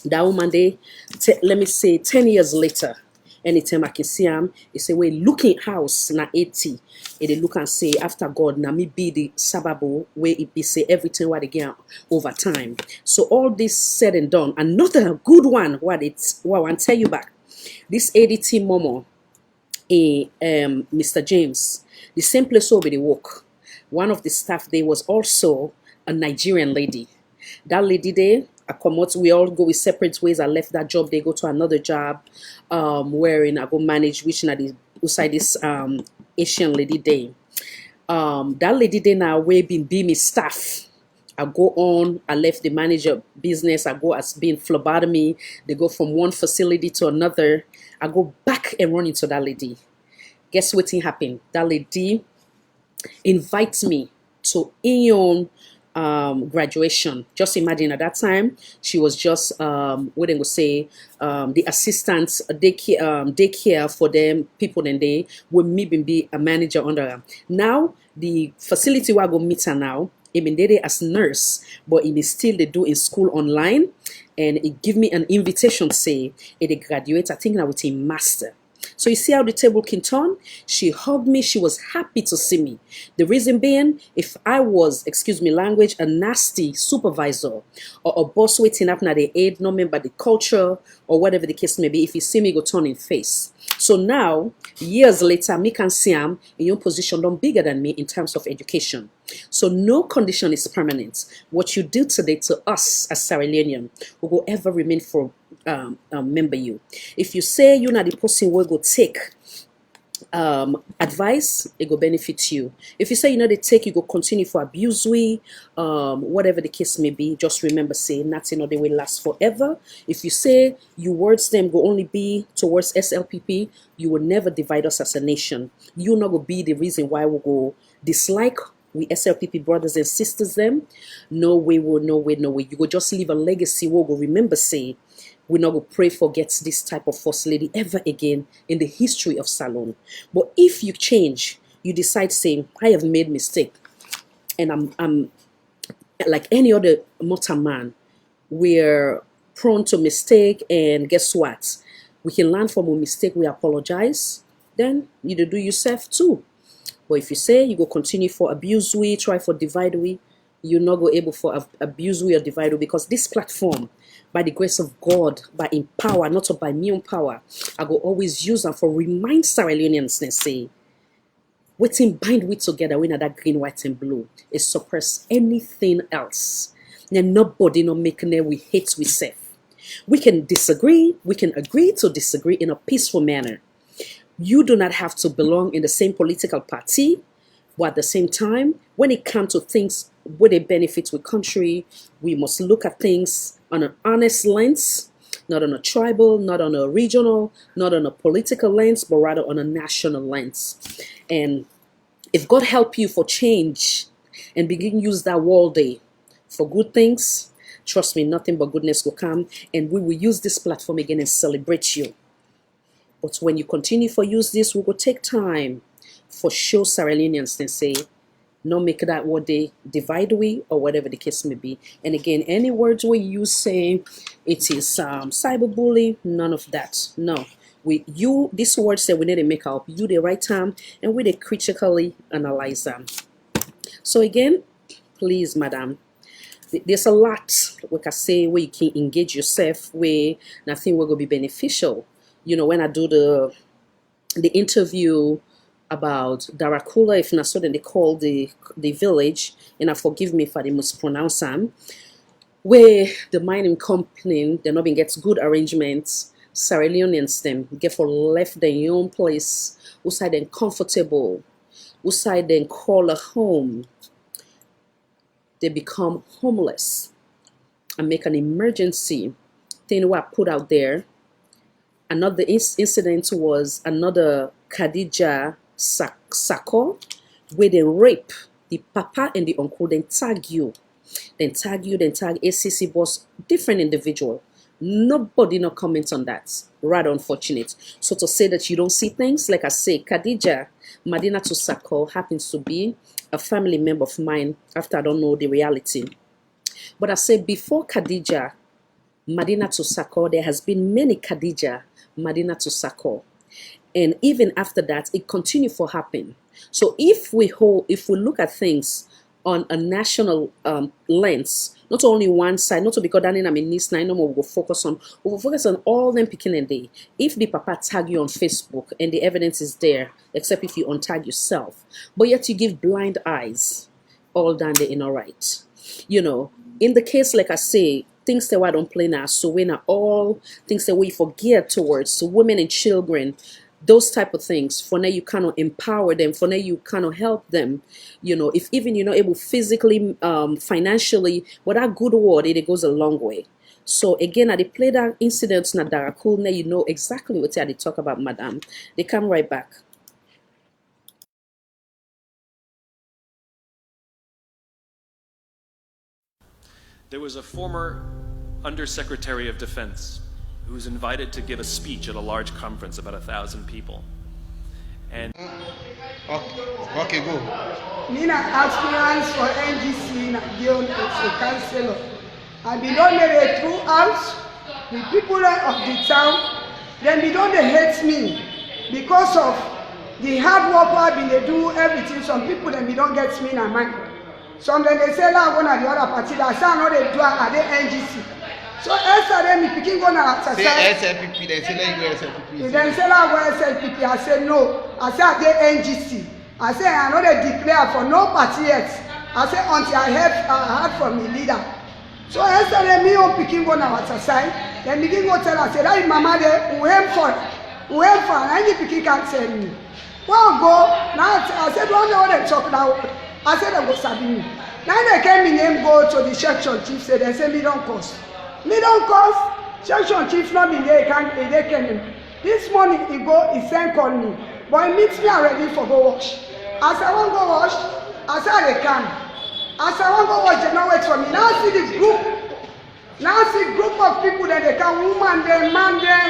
That woman, let me say, 10 years later, anytime I can see him, he say, we looking house na 80. And they look and say, after God, na me be the sababu where it be say everything what again over time. So all this said and done, another good one, what I want to tell you back. This ADT Momo, Mr. James, the same place where they work. One of the staff there was also a Nigerian lady. That lady there, I come out, we all go with separate ways. I left that job, they go to another job, wherein I go manage which na the beside this Asian lady there. That lady there now we been be me staff. I go on, I left the manager business, I go as being phlebotomy, they go from one facility to another. I go back and run into that lady. Guess what happened? That lady invites me to Ion graduation. Just imagine at that time she was just what they would say the assistant daycare for them people, and they would me be a manager under her. Now the facility where I go meet her now, I mean they as nurse, but it is still they do in school online, and it give me an invitation say they graduate. I think now with a master. So you see how the table can turn? She hugged me. She was happy to see me. The reason being, if I was, excuse me language, a nasty supervisor or a boss waiting up now the aid, no member the culture or whatever the case may be, if you see me go turn in face. So now, years later, me can see I'm in your position done bigger than me in terms of education. So no condition is permanent. What you do today to us as Sierra Leonean will ever remain for member you. If you say you're not the person who go take advice, it go benefit you. If you say you know they take, you go continue for abuse we, whatever the case may be, just remember say nothing or they will last forever. If you say you words them go only be towards SLPP, you will never divide us as a nation. You not go be the reason why we go dislike we SLPP brothers and sisters them. No way, no way. You go just leave a legacy we'll go remember say we're not going to pray forget this type of first lady ever again in the history of Salon. But if you change, you decide saying, I have made mistake, and I'm like any other mortal man, we're prone to mistake, and guess what? We can learn from a mistake, we apologize, then you do yourself too. But if you say you go continue for abuse we, try for divide we, you're not go able for abuse we or divide we, because this platform, by the grace of God, by in power, not by me own power, I go always use them for remind Sierra Leoneans and say, waiting bind we together, when that green, white, and blue, is suppress anything else. And nobody no making it we hate we self. We can disagree, we can agree to disagree in a peaceful manner. You do not have to belong in the same political party, but at the same time, when it comes to things where they benefit with country, we must look at things on an honest lens, not on a tribal, not on a regional, not on a political lens, but rather on a national lens. And if God help you for change and begin use that world day for good things, trust me, nothing but goodness will come, and we will use this platform again and celebrate you. But when you continue for use this, we will take time for show Sierra Leoneans and say, no make that what they divide we or whatever the case may be. And again, any words we use saying it is cyberbullying, none of that. No. This word say we need to make up you the right time and we they critically analyze them. So again, please, madam, there's a lot we can say where you can engage yourself where nothing will go be beneficial. When I do the interview about Darakula, if not so, then they call the village, and I forgive me if I mispronounce them, where the mining company, they're not being gets good arrangements. Sierra Leoneans them get for left their own place, who side them comfortable, who side them call a home. They become homeless and make an emergency thing what I put out there. Another incident was another Khadija Sako, where they rape the papa and the uncle, then tag you, then tag ACC boss, different individual. Nobody no comments on that. Rather unfortunate. So to say that you don't see things, like I say, Khadija Madina Tusako happens to be a family member of mine after I don't know the reality. But I say before Khadija Madina Tusako, there has been many Khadija Madina Tusako. And even after that, it continued to happen. So if we look at things on a national lens, not only one side, not to because that I mean this no more we'll focus on all them picking a day. If the papa tag you on Facebook and the evidence is there, except if you untag yourself, but yet you give blind eyes, all done there in all right. In the case, like I say, things that we don't play now, so we are all things that we forget towards so women and children, those type of things. For now, you cannot empower them. For now, you cannot help them. If even you're not able physically, financially, with that good word, it goes a long way. So again, at the play that incidents na Darakul, now you know exactly what they talk about, madam. They come right back. There was a former Undersecretary of Defense who was invited to give a speech at a large conference, about 1,000 people. And okay, go. Nina aspirants for NGC Nagion as a councillor. I be done it throughout the people of the town. Then be done they hate me because of the hard work I've been they do everything. Some people then be don't get me in a mind. Some then they say la one at the other party that say no they do at the NGC. So yesterday me picking go na exercise. Say SLPP, they say like you SLPP. Then say la go SLPP. I say no. I say at the NGC. I say I know they declare for no party yet. I say until I heard from the leader. So yesterday me on picking go na exercise. Then begin go tell her say that mama there we aim for, and the picking can't tell me. Well go now I said don't know what they talk now. I said I go sabi me. Now they came in name go to the section chief say they say me don't cost. Me don't cost. Section chief not in there they came. This morning he go he send call me. But he meets me already for go wash. As I want go wash, I say they can. As I want go wash, they not wait for me. Now see the group. Now see group of people that they can woman them, man them,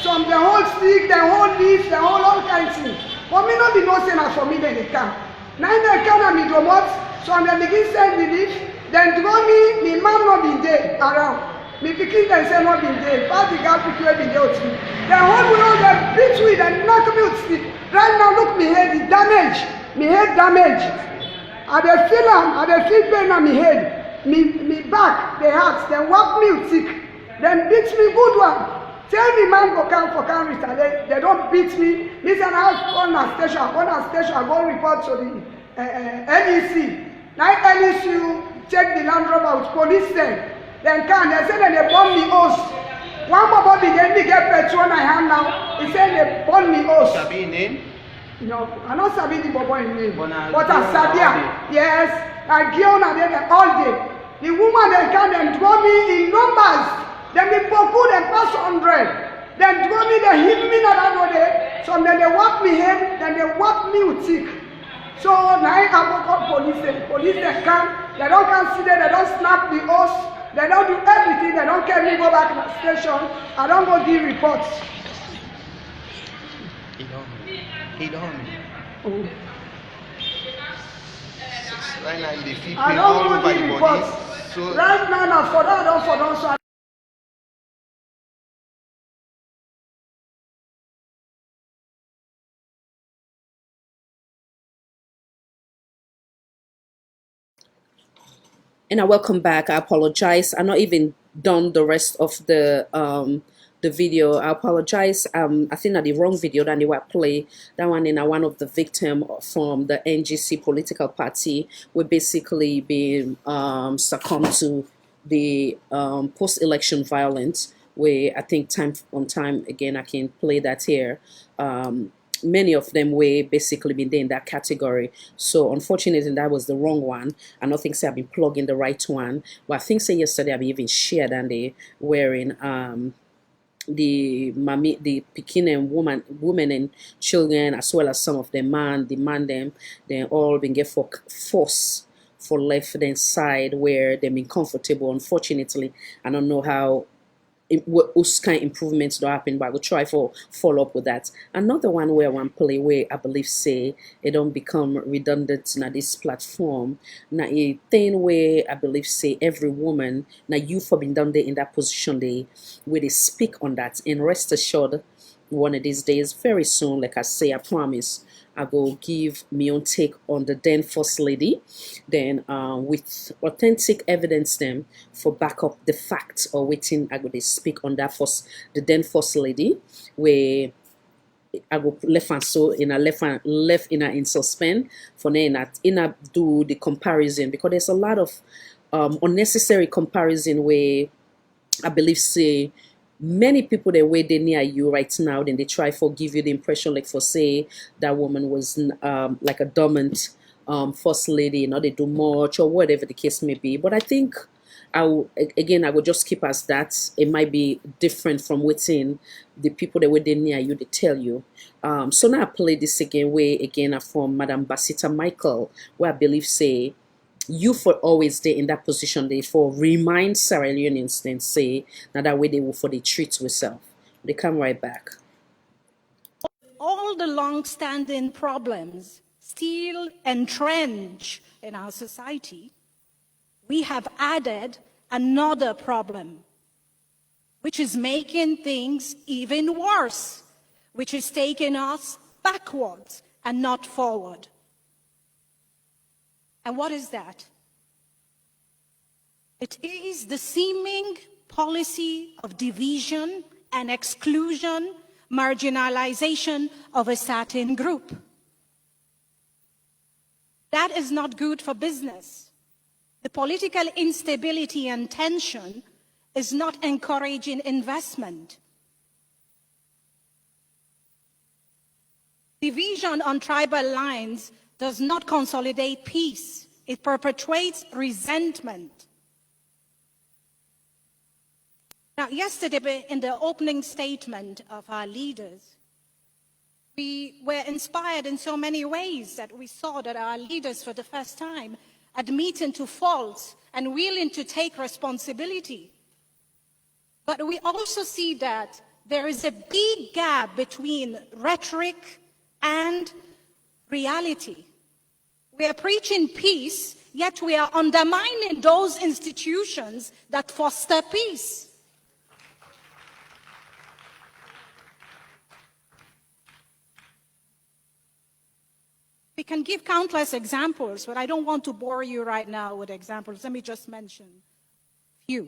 some they hold stick, they hold leaf, they hold all kinds of things. But me not be no saying for me then they can. Now they can and me do what? So they begin send the leaf, then draw me man not be there around. Me picking them say not be there. But the girl pick you be there with me. They hold me on the beat with and knock me with stick. Right now look me head the damage. Me head damage. I dey feel am, I dey feel pain on me head. Me back, the heart, then whap me with stick. Then beat me good one. Tell me man go come for can retaliate. They don't beat me. Me say now on a station, I go report to the NEC. Now NEC check the land robber with police there. Then they say that they burn me house. One more be then me get petrol in my hand now. He said they burn me house. Sabi name? No, I not sabi the bobo in name. But I sabi yes, I give on there all day. The woman they can then draw me in numbers. Then me poku them pass 100. Then draw me they hit me that day. So then they whap me head, then they whap me with tick. So now I go call police. Police they come, they don't consider, they don't snap the horse. They don't do everything. They don't carry me go back to the station. I don't go give reports. He don't. Oh. Right now, they feel I pain don't all go over give the reports. body. So Right now, for that, I don't for don't. So And I welcome back. I apologize. I'm not even done the rest of the video. I apologize. I think that the wrong video than the one play. That one in one of the victim from the NGC political party we basically been succumbed to the post-election violence. Where I think time on time again I can play that here. Many of them were basically been there in that category. So unfortunately, that was the wrong one. I don't think say I've been plugging the right one. But I think say yesterday I've even shared and they wearing the mommy, the Pekin and women and children, as well as some of the man them, they all been get for force for left hand side where they've been comfortable. Unfortunately, I don't know how what kind of improvements do happen, but I will try for follow up with that. Another one where one play where I believe say it don't become redundant na this platform. Na a thing where I believe say every woman na you for being down there in that position where they speak on that and rest assured one of these days, very soon, like I say, I promise, I will give my own take on the then First Lady, then with authentic evidence them for back up the facts or waiting I go speak on that the then First Lady, where I go left and so in a left in a in suspend for then in a do the comparison because there's a lot of unnecessary comparison where I believe say many people that wait they near you right now, then they try for give you the impression like for say that woman was like a dominant first lady, you know, they do much or whatever the case may be. But I think I will, again I will just keep as that. It might be different from within the people that were there near you, they tell you. So now I play this again way again from Madam Basita Michael, where I believe say you for always stay in that position they for remind Sierra Leoneans then say now that way they will for the treat yourself. They come right back. All the long-standing problems still entrenched in our society, we have added another problem, which is making things even worse, which is taking us backwards and not forward. And what is that? It is the seeming policy of division and exclusion, marginalization of a certain group. That is not good for business. The political instability and tension is not encouraging investment. Division on tribal lines does not consolidate peace. It perpetuates resentment. Now, yesterday, in the opening statement of our leaders, we were inspired in so many ways that we saw that our leaders, for the first time, admitting to faults and willing to take responsibility. But we also see that there is a big gap between rhetoric and reality. We are preaching peace, yet we are undermining those institutions that foster peace. We can give countless examples, but I don't want to bore you right now with examples. Let me just mention a few.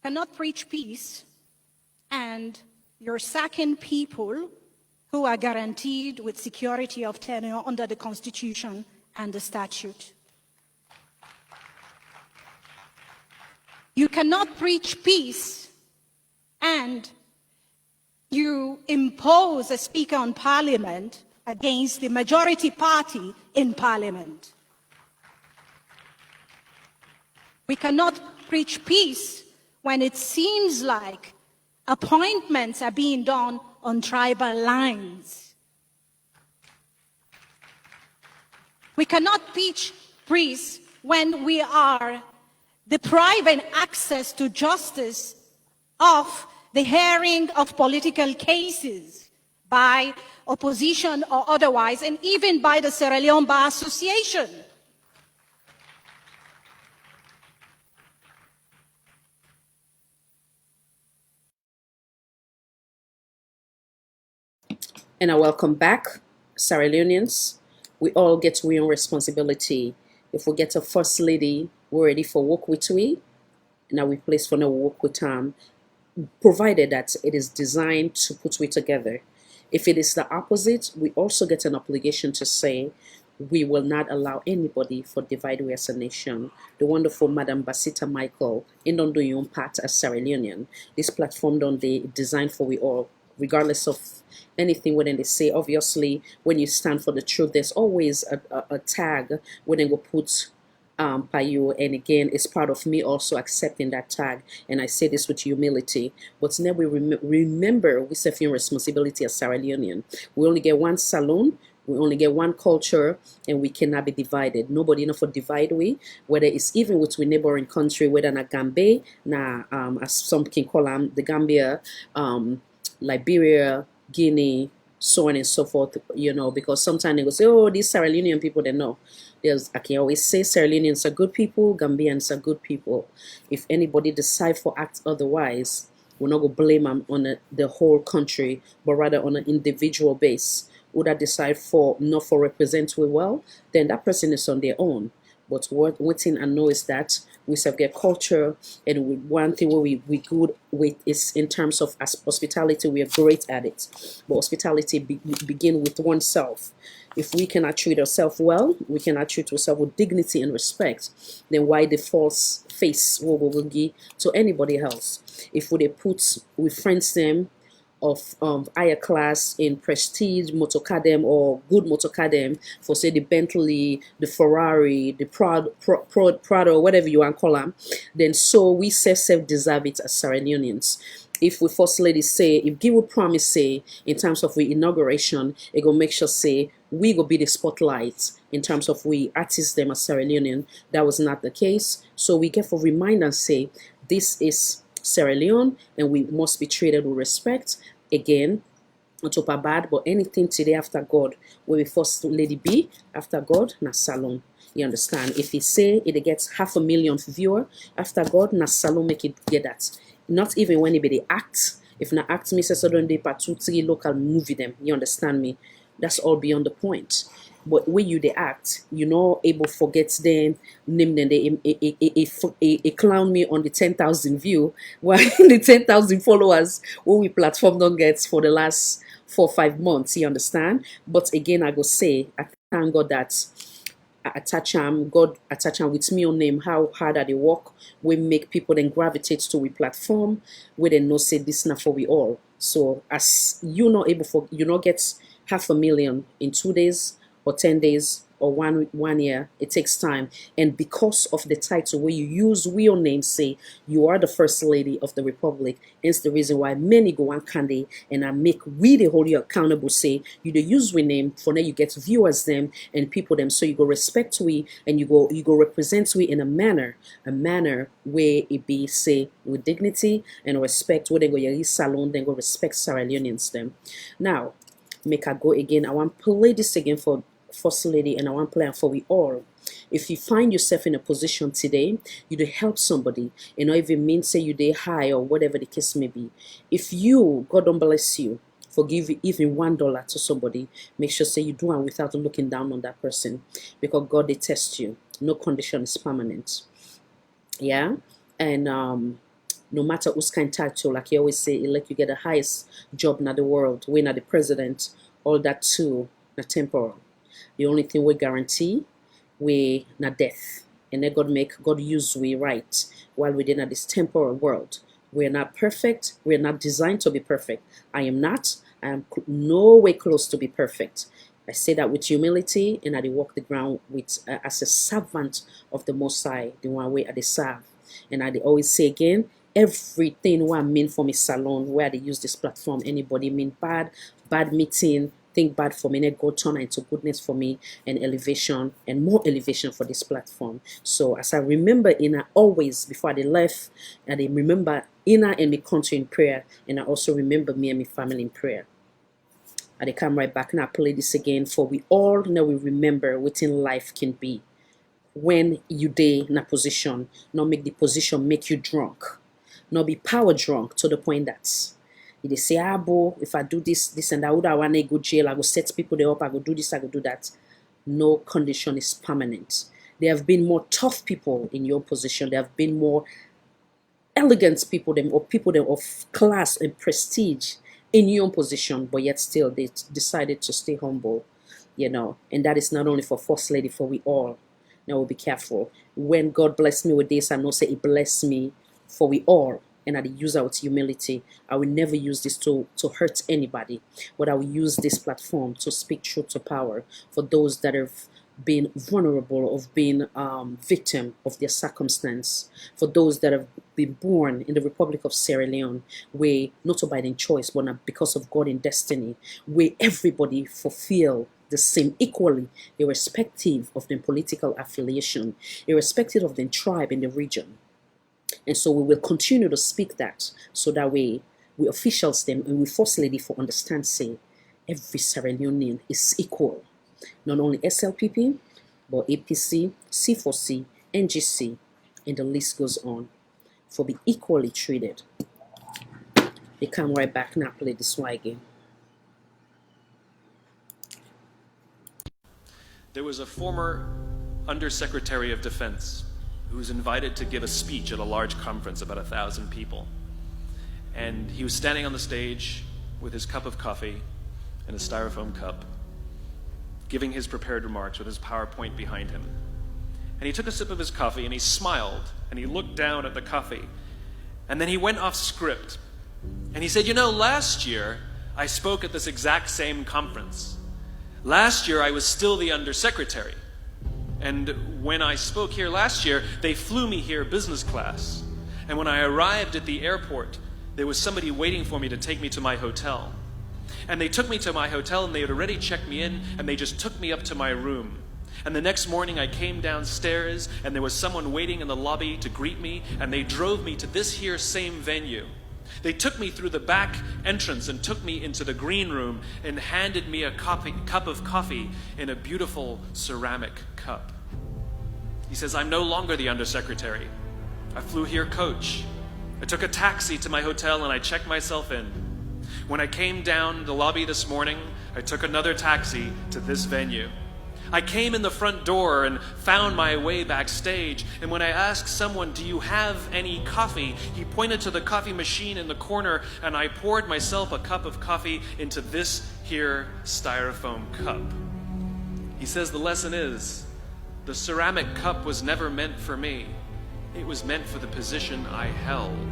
You cannot preach peace and you're sacking people who are guaranteed with security of tenure under the Constitution and the statute. You cannot preach peace and you impose a speaker on parliament against the majority party in parliament. We cannot preach peace when it seems like appointments are being done on tribal lines. We cannot preach peace when we are depriving access to justice of the hearing of political cases by opposition or otherwise, and even by the Sierra Leone Bar Association. And I welcome back, Sierra Leoneans. We all get we own responsibility. If we get a first lady, we're ready for work with we. Now we place for no work with provided that it is designed to put we together. If it is the opposite, we also get an obligation to say we will not allow anybody for divide we as a nation. The wonderful Madam Basita Michael in don't do your own part as Sierra Leonean. This platform don't they designed for we all, regardless of anything when they say. Obviously, when you stand for the truth, there's always a tag when they go put by you, and again it's part of me also accepting that tag, and I say this with humility. But now we remember we have a responsibility as Sierra Leonean. We only get one salon, we only get one culture, and we cannot be divided. Nobody enough for divide we, whether it's even with neighboring country, whether na Gambia, na as some can call them the Gambia, Liberia, Guinea, so on and so forth, because sometimes they go say, oh, these Sierra Leonean people, they know. I can always say Sierra Leoneans are good people, Gambians are good people. If anybody decide for act otherwise, we're not going to blame them on the whole country, but rather on an individual base. Would I decide for not for represent we well, then that person is on their own. But what thing I know is that we have get culture, and one thing where we good with is in terms of as hospitality, we are great at it. But hospitality begin with oneself. If we cannot treat ourselves well, we cannot treat ourselves with dignity and respect, then why the false face what we will give to anybody else? If we put we friends them of higher class in prestige motocadem or good motocadem for say the Bentley, the Ferrari, the Prado, whatever you want to call them, then so we self deserve it as Sierra Leoneans. If we first lady say, if give a promise say in terms of we inauguration, it go make sure say we go be the spotlight in terms of we artists them as Sierra Leonean. That was not the case. So we get for remind and say this is Sierra Leone, and we must be treated with respect. Again, not top of bad, but anything today after God, where we first lady be after God, na salon. You understand? If he say it gets 500,000 viewer after God, na salon make it get that. Not even when anybody acts. If na act me say so don't they part 2-3 local movie them. You understand me? That's all beyond the point. But when you they act, you know, able forget them, name them, they clown me on the 10,000 view, while the 10,000 followers, what we platform don't get for the last 4-5 months, you understand? But again, I go say, I thank God that God attach him with me on name, how hard are they work, we make people then gravitate to we platform, where they know say this not for we all. So as you not able for, you not get 500,000 in 2 days, or 10 days, or one year, it takes time. And because of the title where you use real name, say you are the first lady of the republic, it's the reason why many go on candy and I make we the hold you accountable, say you the use we name for now you get viewers them and people them, so you go respect we and you go represent we in a manner where it be say with dignity and respect, where they go your salon, then go respect Sierra Leoneans them. Now make I go again. I want to play this again for First Lady, and I want to play it for we all. If you find yourself in a position today, you to help somebody, you know, if it means say you they high or whatever the case may be. If you, God don't bless you, for give even $1 to somebody, make sure say you do it without looking down on that person, because God they test you. No condition is permanent. Yeah, and no matter who's kind title, like you always say, it let you get the highest job in the world, win at the president, all that too, not temporal. The only thing we guarantee, we not death. And then God use we right while we're in this temporal world. We're not perfect. We're not designed to be perfect. I am not. I am no way close to be perfect. I say that with humility, and I walk the ground with as a servant of the Most High, the one way I serve. And I always say again, everything what I mean for me salon, where they use this platform, anybody mean bad meeting, think bad for me, and God turn into goodness for me and elevation and more elevation for this platform. So as I remember Ina always before they left, and I remember Ina and my country in prayer, and I also remember me and my family in prayer. And I come right back and I play this again, for we all know we remember what in life can be. When you day in a position, not make the position make you drunk, not be power drunk to the point that They say, ah, bo, if I do this and that, would I want to go jail? I go set people there up. I go do this. I go do that. No condition is permanent. There have been more tough people in your position. There have been more elegant people them or people them of class and prestige in your position, but yet still they decided to stay humble, and that is not only for First Lady, for we all. Now we'll be careful. When God bless me with this, I know say He bless me for we all. And I use it with humility. I will never use this to hurt anybody, but I will use this platform to speak truth to power for those that have been vulnerable, of being victim of their circumstance, for those that have been born in the Republic of Sierra Leone, where not by their choice, but not because of God in destiny, where everybody fulfill the same equally, irrespective of their political affiliation, irrespective of their tribe in the region. And so we will continue to speak that, so that way we officials them and we First Lady for understand, say, every Sierra Leonean is equal. Not only SLPP, but APC, C4C, NGC, and the list goes on, for be equally treated. They come right back now, play this one again. There was a former Undersecretary of Defense who was invited to give a speech at a large conference, about 1,000 people. And he was standing on the stage with his cup of coffee and a styrofoam cup, giving his prepared remarks with his PowerPoint behind him. And he took a sip of his coffee and he smiled and he looked down at the coffee. And then he went off script and he said, last year I spoke at this exact same conference. Last year I was still the Undersecretary. And when I spoke here last year, they flew me here business class. And when I arrived at the airport, there was somebody waiting for me to take me to my hotel. And they took me to my hotel and they had already checked me in and they just took me up to my room. And the next morning I came downstairs and there was someone waiting in the lobby to greet me and they drove me to this here same venue. They took me through the back entrance and took me into the green room and handed me a cup of coffee in a beautiful ceramic cup. He says, I'm no longer the Undersecretary. I flew here coach. I took a taxi to my hotel and I checked myself in. When I came down the lobby this morning, I took another taxi to this venue. I came in the front door and found my way backstage, and when I asked someone, do you have any coffee? He pointed to the coffee machine in the corner, and I poured myself a cup of coffee into this here styrofoam cup. He says the lesson is, the ceramic cup was never meant for me. It was meant for the position I held.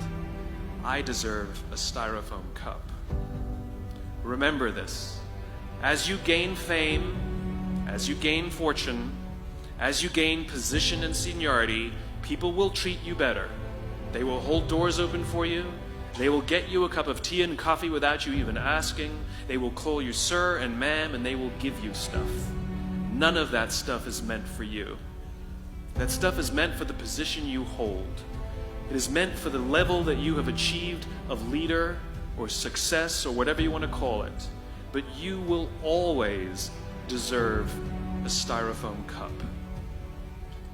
I deserve a styrofoam cup. Remember this. As you gain fame, as you gain fortune, as you gain position and seniority, people will treat you better. They will hold doors open for you. They will get you a cup of tea and coffee without you even asking. They will call you sir and ma'am, and they will give you stuff. None of that stuff is meant for you. That stuff is meant for the position you hold. It is meant for the level that you have achieved of leader or success or whatever you want to call it. But you will always deserve a styrofoam cup.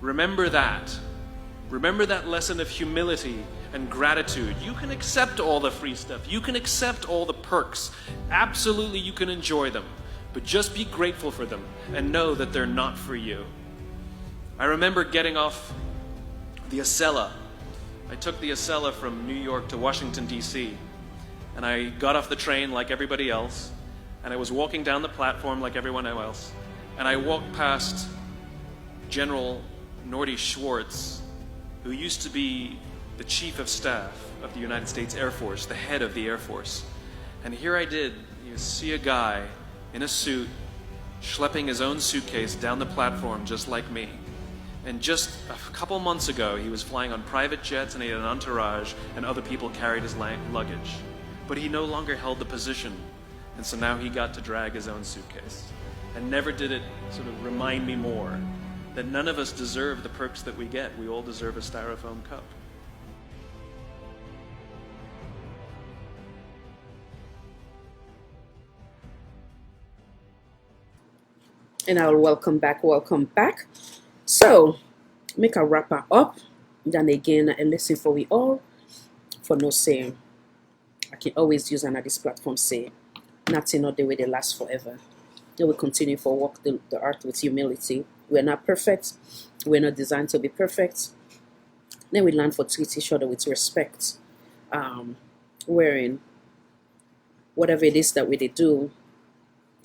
Remember that. Remember that lesson of humility and gratitude. You can accept all the free stuff. You can accept all the perks. Absolutely, you can enjoy them. But just be grateful for them and know that they're not for you. I remember getting off the Acela. I took the Acela from New York to Washington, D.C. And I got off the train like everybody else. And I was walking down the platform like everyone else. And I walked past General Norty Schwartz, who used to be the Chief of Staff of the United States Air Force, the head of the Air Force. And here I did, see a guy in a suit schlepping his own suitcase down the platform just like me. And just a couple months ago, he was flying on private jets and he had an entourage and other people carried his luggage. But he no longer held the position. And so now he got to drag his own suitcase. And never did it sort of remind me more that none of us deserve the perks that we get. We all deserve a styrofoam cup. And I'll welcome back. So, make a wrapper up. Then again, a lesson for we all. For no saying, I can always use another this platform say, nothing not the way they last forever. They will continue for walk the earth with humility. We're not perfect. We're not designed to be perfect. Then we learn for treat each other with respect. Wherein whatever it is that we do,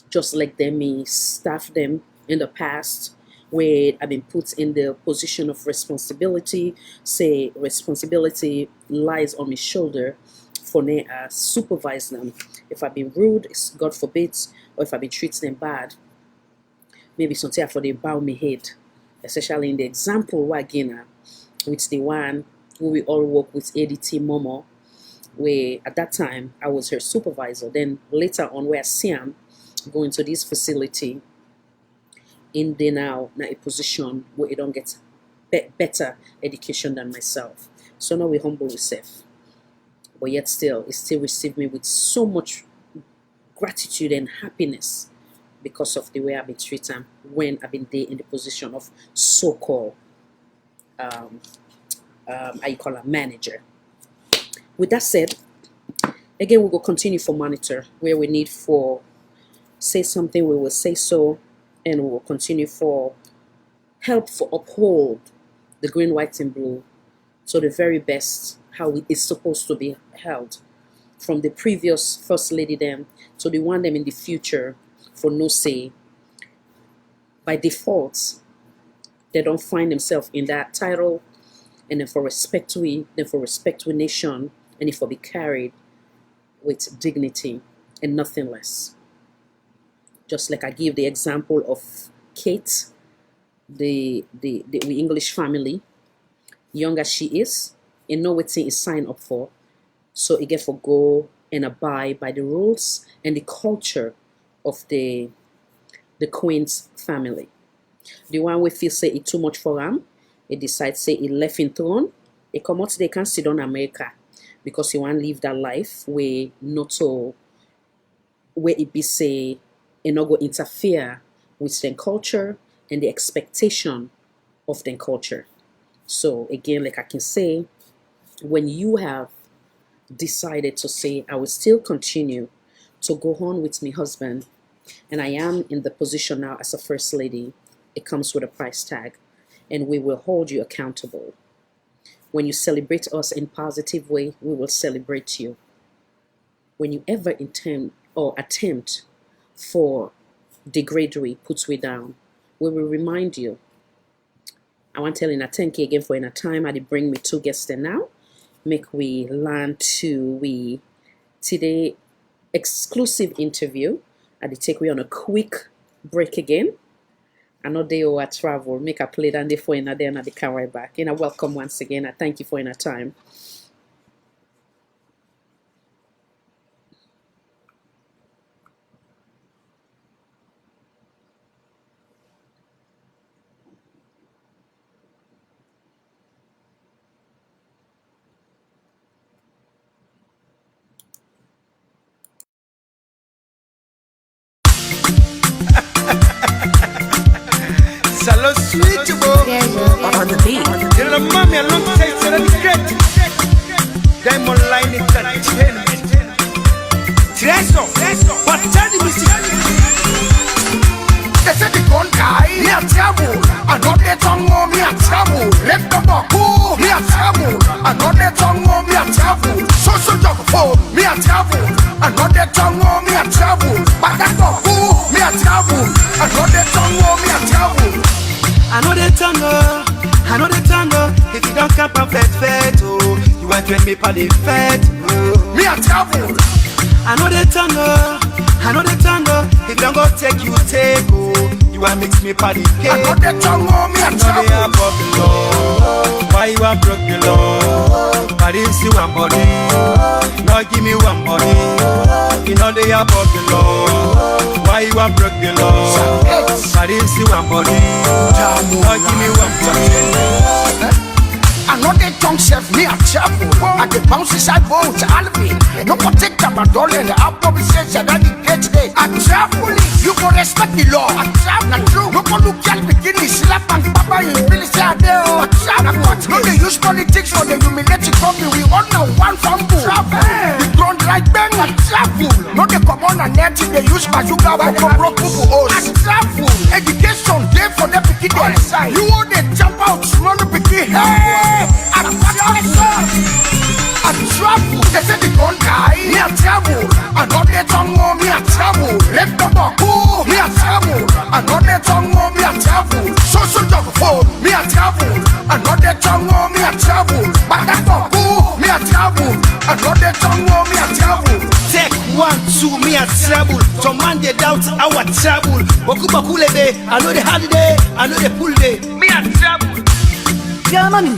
just like them me staff them in the past where I've been put in the position of responsibility, say responsibility lies on my shoulder for me supervise them. If I've been rude, God forbid, or if I've been treating them bad, maybe something for they bow me head, especially in the example wagina with the one who we all work with ADT Momo, where at that time I was her supervisor. Then later on where I see him going to this facility in the now a position where you don't get better education than myself. So now we humble yourself. But yet still, it still received me with so much gratitude and happiness because of the way I've been treated when I've been there in the position of so-called I call a manager. With that said, again, we will continue for monitor where we need for say something, we will say so, and we will continue for help for uphold the green, white, and blue to the very best how it is supposed to be held, from the previous first lady them to the one them in the future for no say. By default, they don't find themselves in that title, and then for respect we nation, and if we be carried with dignity and nothing less. Just like I give the example of Kate, the English family, young as she is, and know what thing is signed up for. So it get for go and abide by the rules and the culture of the Queen's family. The one we feel say it too much for him, he decides say he left in throne, he come out they can sit on America because he want to live that life where not so where it be say it not go interfere with their culture and the expectation of their culture. So again, like I can say, when you have decided to say, I will still continue to go on with my husband, and I am in the position now as a first lady, it comes with a price tag, and we will hold you accountable. When you celebrate us in positive way, we will celebrate you. When you ever intend or attempt for degradery, puts we down, we will remind you. I want to tell you, I thank you again for in a time I did bring me two guests there now. Make we learn to we today exclusive interview. I did take we on a quick break again. I know they all travel, make a play and they for in a day and they come right back. And I welcome once again. I thank you for in a time. Salo sweet on the beat. You know, mommy, I long time to the great. Diamond Line Entertainment. Treso, but tell the music. They said the gun guy, me a trouble. I got the tongue on me a trouble. Let the buckle, me a trouble. I got the tongue on me a trouble. So jog for me a trouble. I got the tongue on me a trouble. But that buckle, me a trouble. I got the tongue on me a trouble. I know the tango, if you don't come from fat, oh, you want to me for the fat, oh. Me a travel. I know the tango, if you don't go take you take, oh, you want mix me for the cake. I know the tango, me a travel. They are broken law, why you are broken law? I didn't see one body, now give me one body. You know they are broken law, why you are broken law? I didn't see one body, now give me one body. I know they don't serve me a chapel. I can bounce inside boat, Alvin. No protect my dollar, the apple says that I get today. I travel, you go respect the law. I travel, not true. No one look at begin the slap and papa in Billy say there. I travel, no they use politics for the humiliating company. We all know one fumble. The ground right till they use bazooka for broke people hoes. I travel, education, day for the picky day. You want to jump out, run the picky. Hey, I travel, they say they don't die. Me a travel, I know they don't know me a travel. Let the buck go, me a travel. I know they don't know me a travel. Social job for me a travel. I know they don't know me a travel. But that buck go, me a travel. I know they don't know me a travel. Take 1, 2, me a travel. Some man they doubt our travel. Bokuba kule day, I know the hard day, I know the pull day. Me a travel. Germany,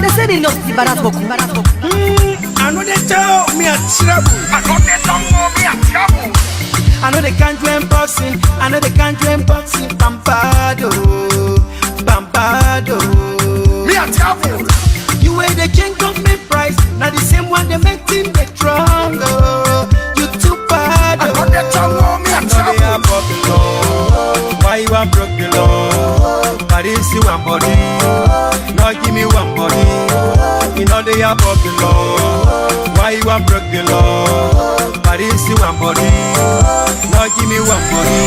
they say they lost the Barat Boku. I know they tell me a trouble. I know they don't know me a trouble. I know they can't do boxing. I know they can't do boxing. Pampado, Pampado. Me a trouble. You weigh the king of me price. Now the same one they make him get stronger. You too bad. I know they don't know me a trouble. They are popular. Why you are broke the law? I didn't see one body. Now give me one body. You know they are popular. Why you are broke the law? I didn't see one body. Now give me one body.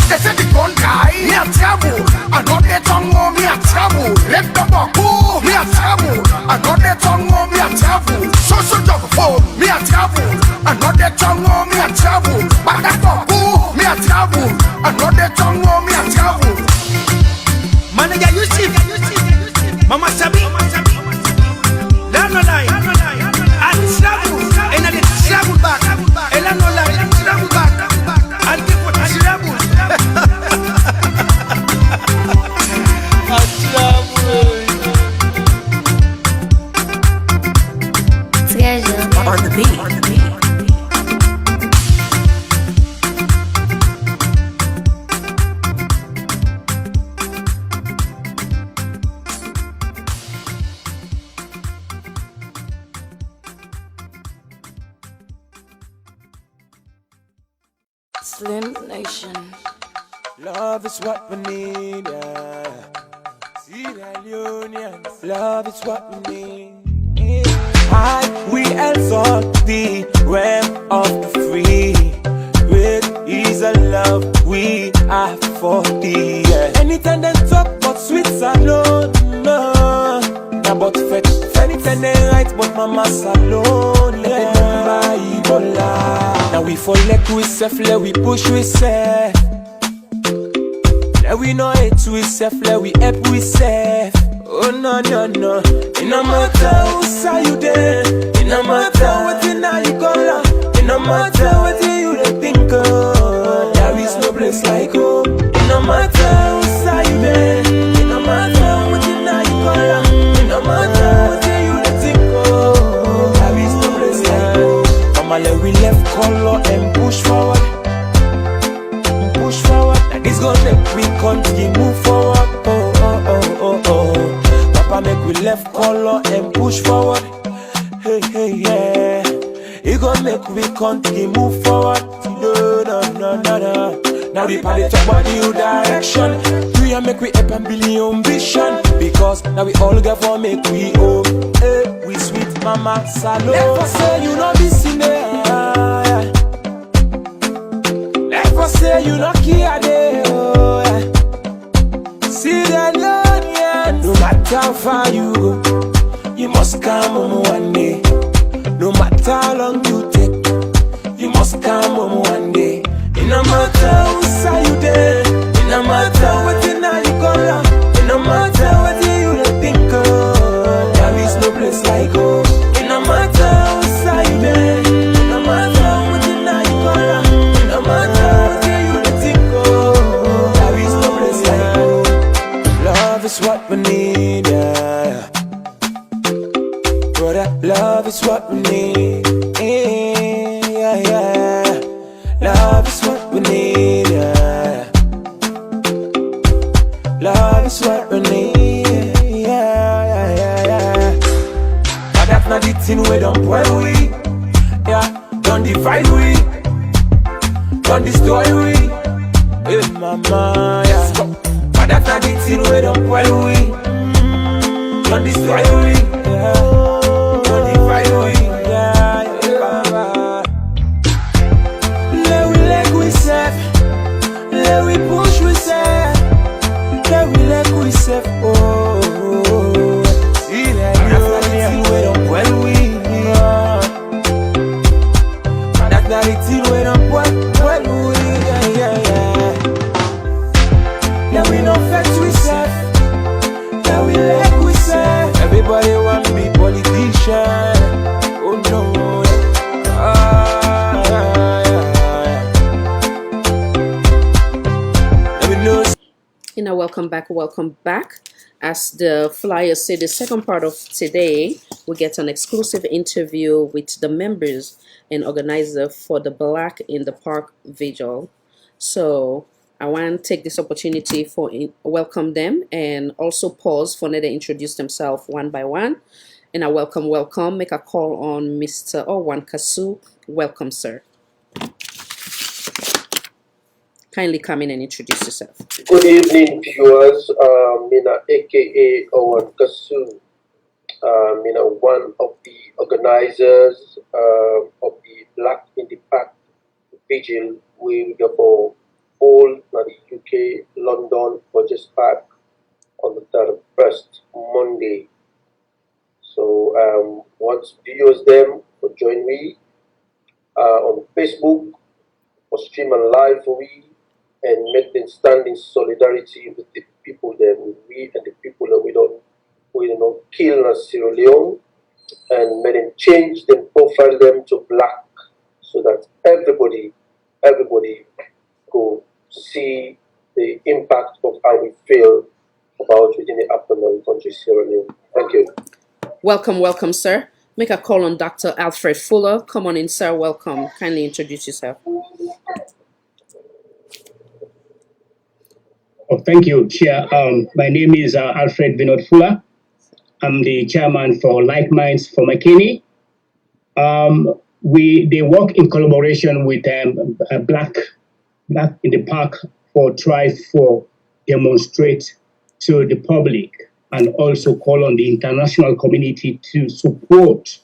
They say they don't die. Me a trouble. I know they don't know me a trouble. Let the buck go. Me a trouble. I know they don't know me a trouble. Social job for me a trouble. I know they don't know me a trouble. But that buck go. Me a trouble. I know they don't know me a trouble. Manager, you see, Mama Sabi, that's no lie. I travel, and I travel back. And I no lie, travel back. And people travel. I travel. On the beat. Slim Nation. Love is what we need, yeah. Sierra Leoneans. Love is what we need. I, we exalt the realm of the free. Great is a love we have for thee, yeah. Anytime they talk about sweets alone, no. About fetch, anytime they write but mama's alone, yeah. Now we fall like we self, let we push we self. Let we know it we self, let we help we self. Oh no no no. It no matter who say you there. It no matter what you know you gonna. It no matter what you think of. There is no place like home. It no matter who say you there. It no matter what you know you gonna. It no matter what you think of. There is no place like home. Mama, let we left color and push forward. Push forward. Now this gonna make we continue move forward. Oh oh oh oh oh. Papa make we left color and push forward. Hey hey yeah. It gonna make we continue move forward. No no no no no. Now the party talk about new direction. We are make we up and build ambition. Because now we all get for make we home. Hey, we sweet mama salon. Never say you not be seen there. Never say you not care there. Oh, yeah. See the Lord, no matter how far you go, you must come home one day. No matter how long you take, you must come home one day. It no matter who say you there. It no matter what you know you gonna. It no matter what you think of. There is no place like home. It no matter who say you there. It no matter what you know you gonna. It no matter what you think of. There is no place like home. Love is what we need, yeah. Brother, love is what we need, yeah, yeah. Love is what we need, yeah. Love is what we need, yeah, yeah, yeah, yeah. But that's not the thing we don't boil we, yeah. Don't divide we, don't destroy we, hey mama, yeah. But that's not the thing we don't boil we, don't destroy we, yeah. Don't divide we, yeah, yeah. welcome back, welcome back. As the flyer said, the second part of today, we get an exclusive interview with the members and organizer for the Black in the Park Vigil. So I want to take this opportunity for welcome them and also pause for them to introduce themselves one by one. And I welcome, make a call on Mr. Owan Kasu. Welcome, sir. Kindly come in and introduce yourself. Good evening, viewers. Mina, aka Owen Kasu. Mina, one of the organizers of the Black in the Park Vigil. We go all the UK, London, Burgess Park on the 31st Monday. So, once viewers them will join me on Facebook or stream and live for me, and make them stand in solidarity with the people that we and the people that we don't kill in Sierra Leone, and make them change them, profile them to black, so that everybody go see the impact of how we feel about within the upper country Sierra Leone. Thank you. Welcome, sir. Make a call on Dr. Alfred Fuller. Come on in, sir. Welcome. Kindly introduce yourself. Oh, thank you, Chair. My name is Alfred Vinod Fuller. I'm the chairman for Like Minds for McKinney. They work in collaboration with Black in the Park for try for demonstrate to the public and also call on the international community to support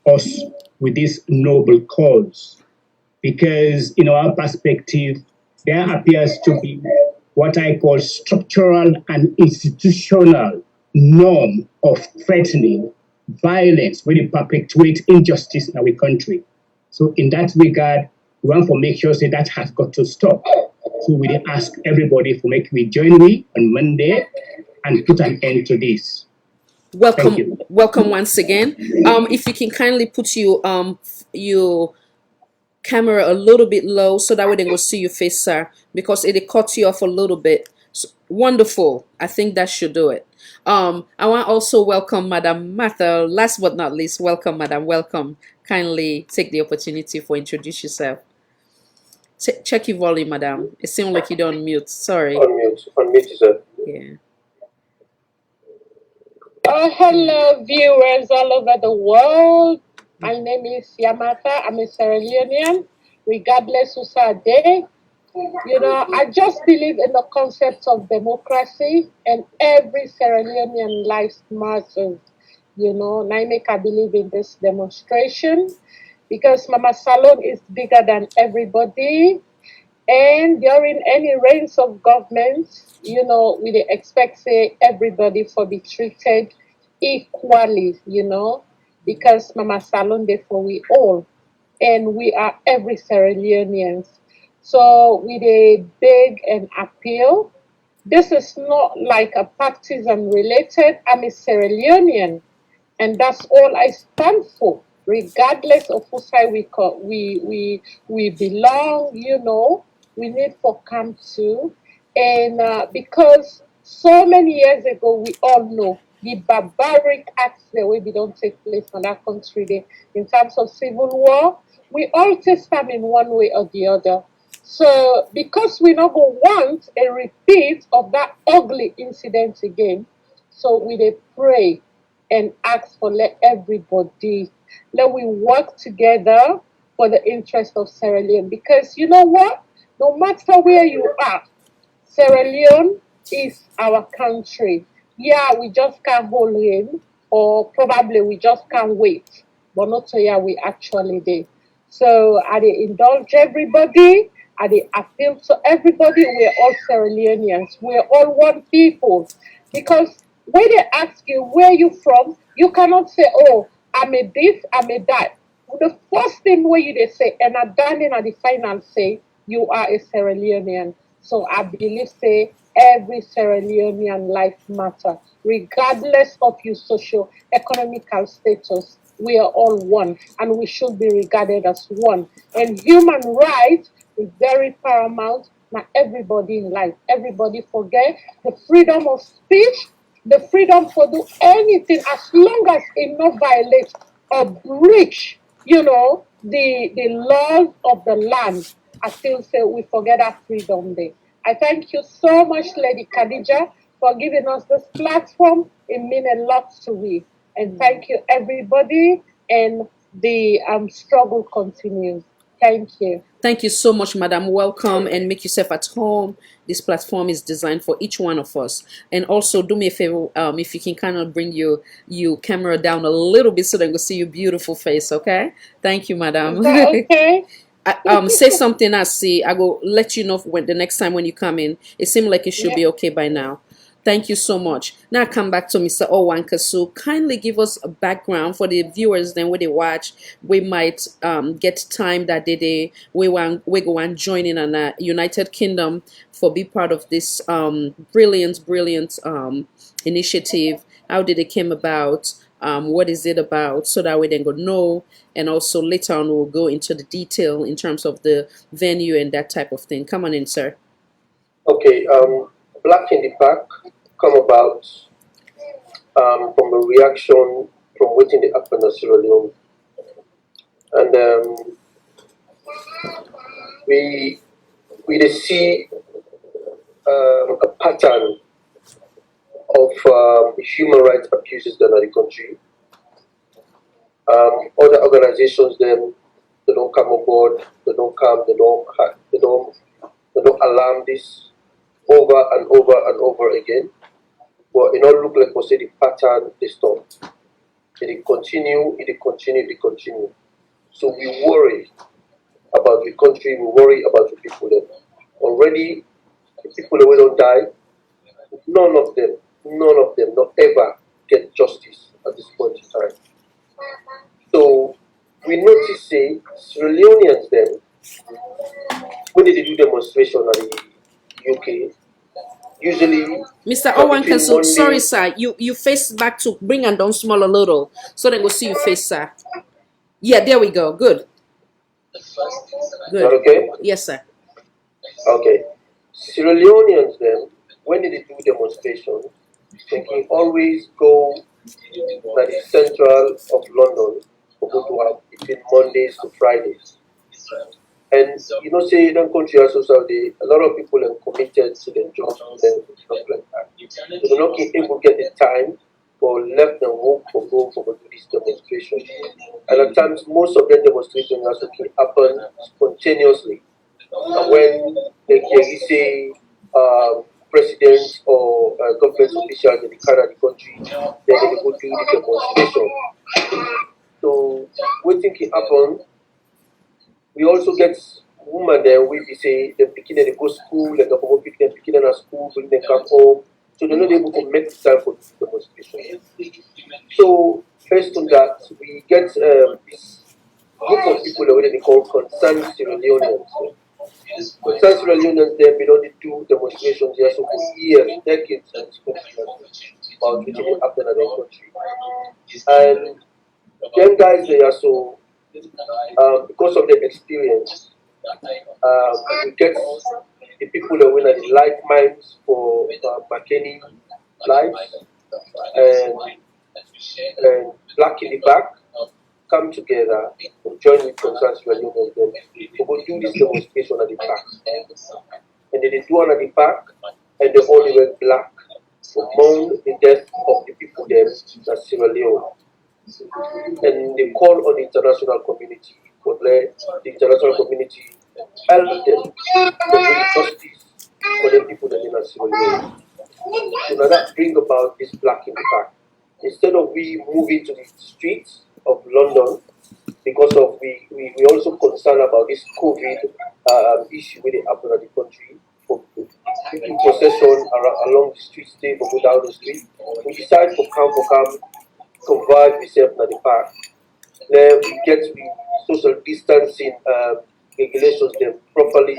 us with this noble cause. Because in our perspective, there appears to be what I call structural and institutional norm of threatening violence when it perpetuates injustice in our country. So in that regard, we want to make sure that has got to stop. So we ask everybody to make me join me on Monday and put an end to this. Welcome once again. If you can kindly put your camera a little bit low so that way they will see your face, sir, because it cuts you off a little bit. So, wonderful. I think that should do it. I want to also welcome Madam Martha. Last but not least, welcome, Madam. Welcome. Kindly take the opportunity for introduce yourself. Check your volume, Madam. It seems like you don't mute. Sorry. Unmute, sir. Yeah. Oh, hello, viewers all over the world. My name is Yamata. I'm a Sierra Leonean, regardless who's our day. I just believe in the concept of democracy, and every Sierra Leonean life matters. I believe in this demonstration because Mama Salon is bigger than everybody. And during any reigns of government, we expect everybody for be treated equally, because Mama Salon there for we all, and we are every Sierra Leoneans. So we beg and appeal. This is not like a partisan related. I'm a Sierra Leonean, and that's all I stand for, regardless of whose side we belong. We need for come to, and because so many years ago, we all know the barbaric acts that we don't take place in that country there, in terms of civil war, we all test them in one way or the other. So because we not go want a repeat of that ugly incident again, so we pray and ask for let we work together for the interest of Sierra Leone, because you know what? No matter where you are, Sierra Leone is our country. Yeah, we just can't hold in, or probably we just can't wait. But not so yeah, we actually did. So I indulge everybody, I appeal to everybody. We're all Sierra Leoneans. We're all one people. Because when they ask you where you from, you cannot say, oh, I'm a this, I'm a that. The first thing where they say, and I done in at the final say, you are a Sierra Leonean. So I believe every Sierra Leonean life matter, regardless of your socio-economical status. We are all one, and we should be regarded as one. And human rights is very paramount Now everybody in life, everybody forget the freedom of speech, the freedom for do anything as long as it not violate or breach, the laws of the land. I still say we forget that freedom day. I thank you so much, Lady Khadija, for giving us this platform. It means a lot to me. And thank you, everybody. And the struggle continues. Thank you. Thank you so much, Madam. Welcome and make yourself at home. This platform is designed for each one of us. And also, do me a favor, if you can kind of bring your camera down a little bit so that we see your beautiful face, okay? Thank you, Madam. Is that okay? Say something I see. I will let you know when the next time when you come in. It seems like it should be okay by now. Thank you so much. Now I come back to Mr. Owanka. So kindly give us a background for the viewers. Then when they watch, we might get time that we go and join in an United Kingdom for be part of this brilliant initiative. How did it came about? What is it about? So that we then go know, and also later on we'll go into the detail in terms of the venue and that type of thing. Come on in, sir. Okay. Black in the Park come about from a reaction from waiting the happen in Sierra Leone, and we dey see a pattern of human rights abuses in the country. Other organizations they don't come on board, they don't come, they don't alarm this over and over and over again. But it don't look like we say the pattern they stop. It continue. So we worry about the country, we worry about the people there. Already the people that don't die, none of them not ever get justice at this point in time. So we notice say Sierra Leoneans then when they do demonstration at the UK, usually Mr. Owen Cancel, sorry sir, you face back to bring and down small a little so they go see your face, sir. Yeah, there we go. Good. Good. Okay? Yes, sir. Okay. Sierra Leoneans then, when they do demonstrations, they can always go to the central of London for go to have between Mondays to Fridays. And say in country also a lot of people are committed to their jobs and stuff like that. So they're not able to get the time for left and work for go for do this demonstration. And at times most of the demonstrations also can happen spontaneously. And when they say presidents or government officials in the country, then they go do the demonstration. So what think it happen? We also get women there we be say them picking them go school, like go pick them picking them at school, bring them come home. So they're not able to make time for this demonstration. So based on that, we get this group of people that they call concerned Sierra Leoneans. Concerned Sierra Leoneans then we don't do demonstrations here so for years, decades in this country about which will happen in our country. And them guys they are so because of their experience, we get the people that win at the like minds for McKinney life and Black in the Back come together and join with Concerned Sierra Leoneans then to go do this demonstration at the back. And then they do one at the back and they all wear black to mourn the death of the people there at Sierra Leone. And they call on the international community for the international community help them to bring justice for the people that are in Sierra Leone. So now that bring about this Black in the Back. Instead of we moving to the streets of London, because of we also concerned about this COVID issue where they happen at the country, for people procession along the street, stay for go down the street. We decide to come converge ourselves in the park. Then we get the social distancing regulations then properly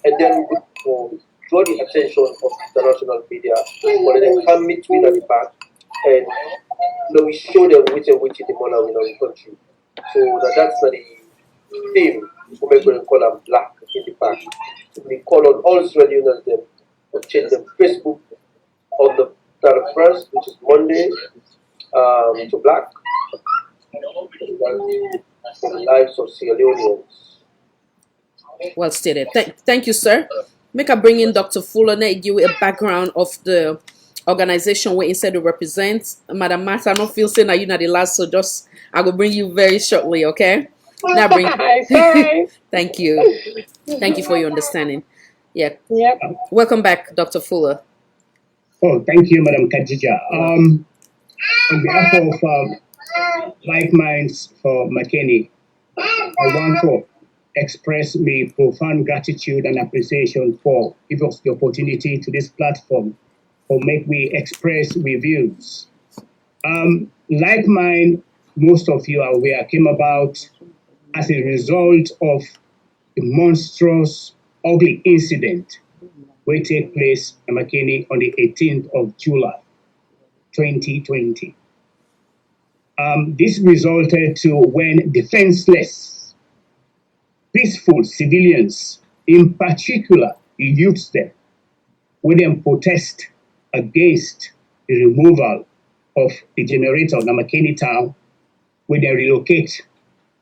and then we draw the attention of international media when they come meet me at the park and we show them which the money in our country. So that's the theme we're going to call them black in the back. We call on all Sierra Leoneans them to change them Facebook on the 31st, which is Monday, to black for the lives of Sierra Leoneans. Well stated. Thank you, sir. Make I bring in Dr. Fuller, give you a background of the organization where instead to represent. Madam Martha, I don't feel saying that you're not the last, so just I will bring you very shortly, okay? Now bring. Thank you. Thank you for your understanding. Yeah. Yep. Welcome back, Dr. Fuller. Oh, thank you, Madam Khadija. On behalf of Like Minds for McKinney, I want to express my profound gratitude and appreciation for giving us the opportunity to this platform for make we express reviews. Like mine, most of you are aware, came about as a result of the monstrous, ugly incident which take place in McKinney on the 18th of July, 2020. This resulted to when defenseless, peaceful civilians, in particular the youths there, would then protest against the removal of the generator in McKinney town, would then relocate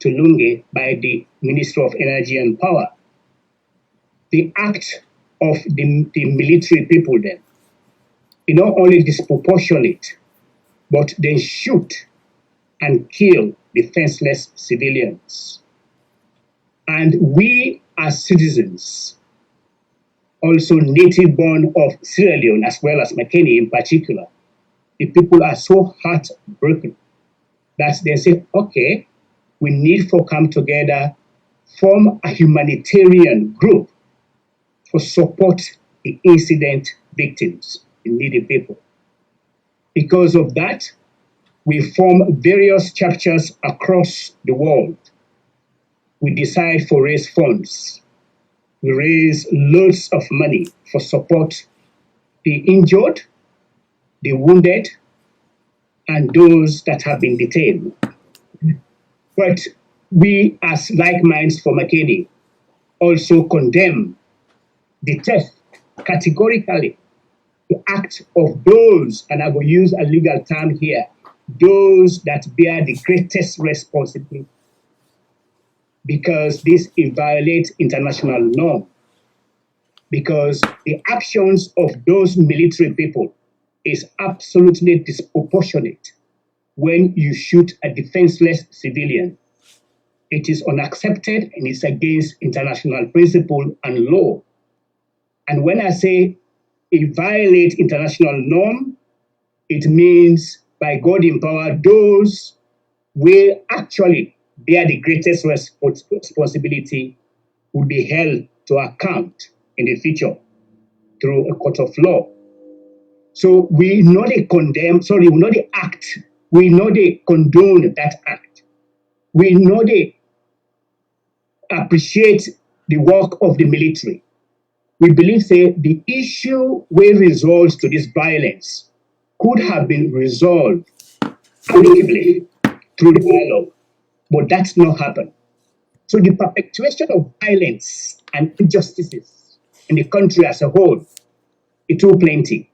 to Lunge by the Minister of Energy and Power. The act of the military people then, not only disproportionate, but then shoot and kill defenseless civilians. And we as citizens, also native born of Sierra Leone, as well as McKinney in particular, the people are so heartbroken that they say, okay, we need to come together, form a humanitarian group for support the incident victims, the needy people. Because of that, we form various chapters across the world. We decide to raise funds. We raise loads of money for support the injured, the wounded, and those that have been detained. But we, as Like Minds for McKinney, also condemn, detest categorically the act of those, and I will use a legal term here, those that bear the greatest responsibility, because this violates international law. Because the actions of those military people is absolutely disproportionate when you shoot a defenseless civilian. It is unaccepted and it's against international principle and law. And when I say it violates international norm, it means by God in power, those will actually bear the greatest responsibility will be held to account in the future through a court of law. So we know they condemn, we know they act, we know they condone that act. We know they appreciate the work of the military. We believe that the issue where results to this violence could have been resolved amicably through the dialogue, but that's not happened. So the perpetuation of violence and injustices in the country as a whole, it too plenty.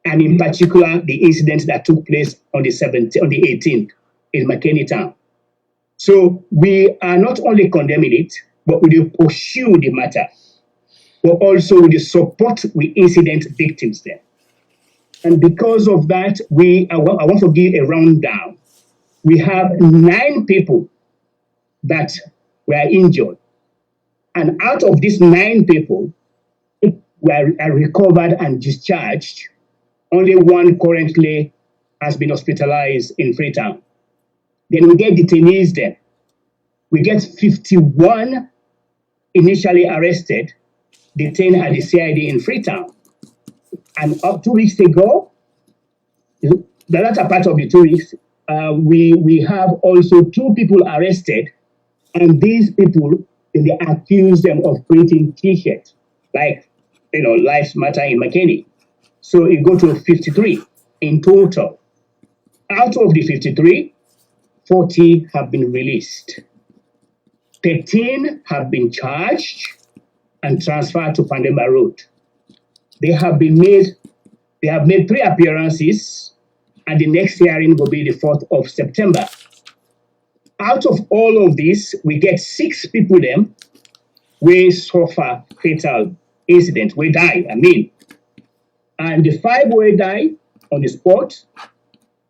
And in particular, the incident that took place on the 18th in McKinney town. So we are not only condemning it, but we will pursue the matter, but also with the support with incident victims there. And because of that, I want to give a rundown. We have 9 people that were injured. And out of these 9 people were recovered and discharged, only 1 currently has been hospitalized in Freetown. Then we get detainees there. We get 51 initially arrested, detained at the CID in Freetown. And up 2 weeks ago, the latter part of the 2 weeks, we have also 2 people arrested, and these people, they accuse them of printing T-shirts, like, Lives Matter in McKinney. So it goes to 53 in total. Out of the 53, 40 have been released. 13 have been charged and transferred to Pandema Road. They have made 3 appearances, and the next hearing will be the 4th of September. Out of all of this, we get 6 people them we suffer fatal incident, we die, and the 5 will die on the spot.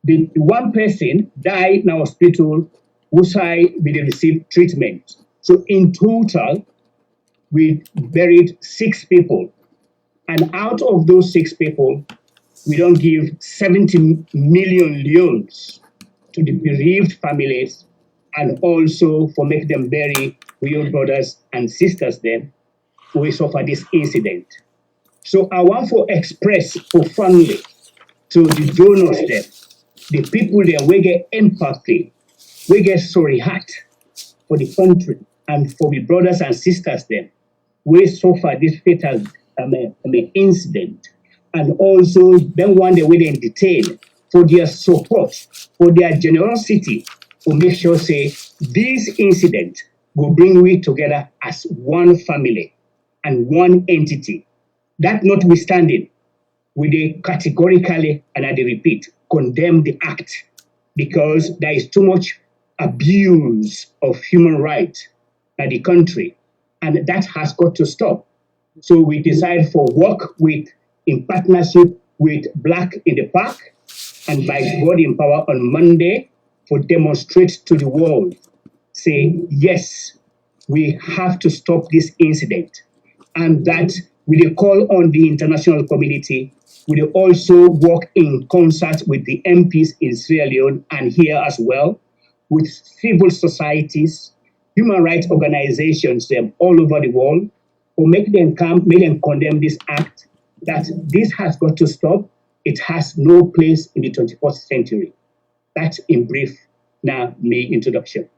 The 1 person died in our hospital who side we received treatment. So in total, we buried 6 people. And out of those 6 people, we don't give 70 million loans to the bereaved families, and also for make them bury real brothers and sisters them who suffer this incident. So I want to express profoundly to the donors them, the people there, we get empathy, we get sorry heart for the country and for the brothers and sisters them, we suffer this fatal incident, and also then one day we then detain for their support, for their generosity, to make sure say this incident will bring we together as one family and one entity. That notwithstanding, we categorically, and I repeat, condemn the act, because there is too much abuse of human rights in the country, and that has got to stop. So we decide for work in partnership with Black in the Park and by God in Power on Monday for demonstrate to the world, say, yes, we have to stop this incident, and that we will call on the international community. We will also work in concert with the MPs in Sierra Leone and here as well, with civil societies, human rights organizations all over the world, or make them condemn this act, that this has got to stop. It has no place in the 21st century. That's in brief now my introduction.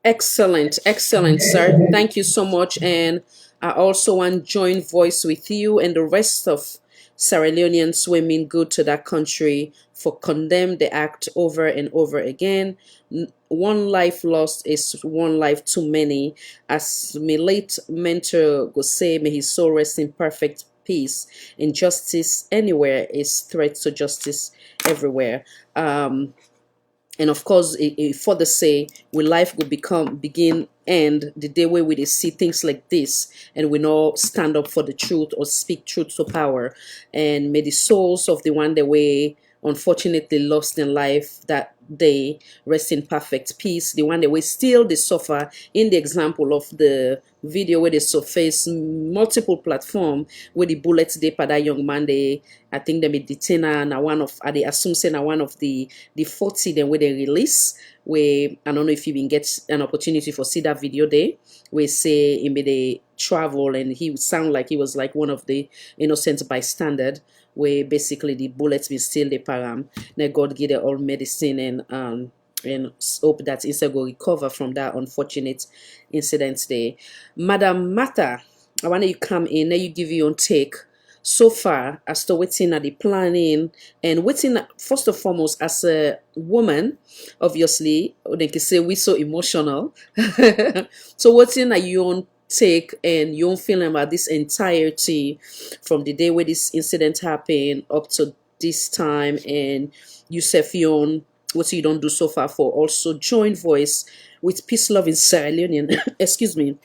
Excellent, excellent, sir. Thank you so much. And I also want to join voice with you and the rest of Sierra Leoneans who mean good to that country for condemn the act over and over again. One life lost is one life too many. As my late mentor would say, may his soul rest in perfect peace. Injustice anywhere is threat to justice everywhere. And of course, for the say, will life will begin end the day where we see things like this, and we not stand up for the truth or speak truth to power. And may the souls of the one that we unfortunately lost in life that day rest in perfect peace. The one that we still they suffer, in the example of the video where they surface multiple platform where the bullets they per that young man, they I think they may detain and one of they assume say now one of the 40 then where they release, where I don't know if you been get an opportunity for see that video there, where say he made a travel and he would sound like he was like one of the innocent bystander, where basically the bullets been still the param. Now God give them all medicine and hope that Isa will recover from that unfortunate incident there. Madam Mata, I want you come in, now you give your own take so far as to waiting at the planning and waiting first and foremost as a woman, obviously they can say we so emotional. So what's in your own take and your own feeling about this entirety from the day where this incident happened up to this time, and yourself your own what you don't do so far for also join voice with peace loving Sierra Leonean excuse me,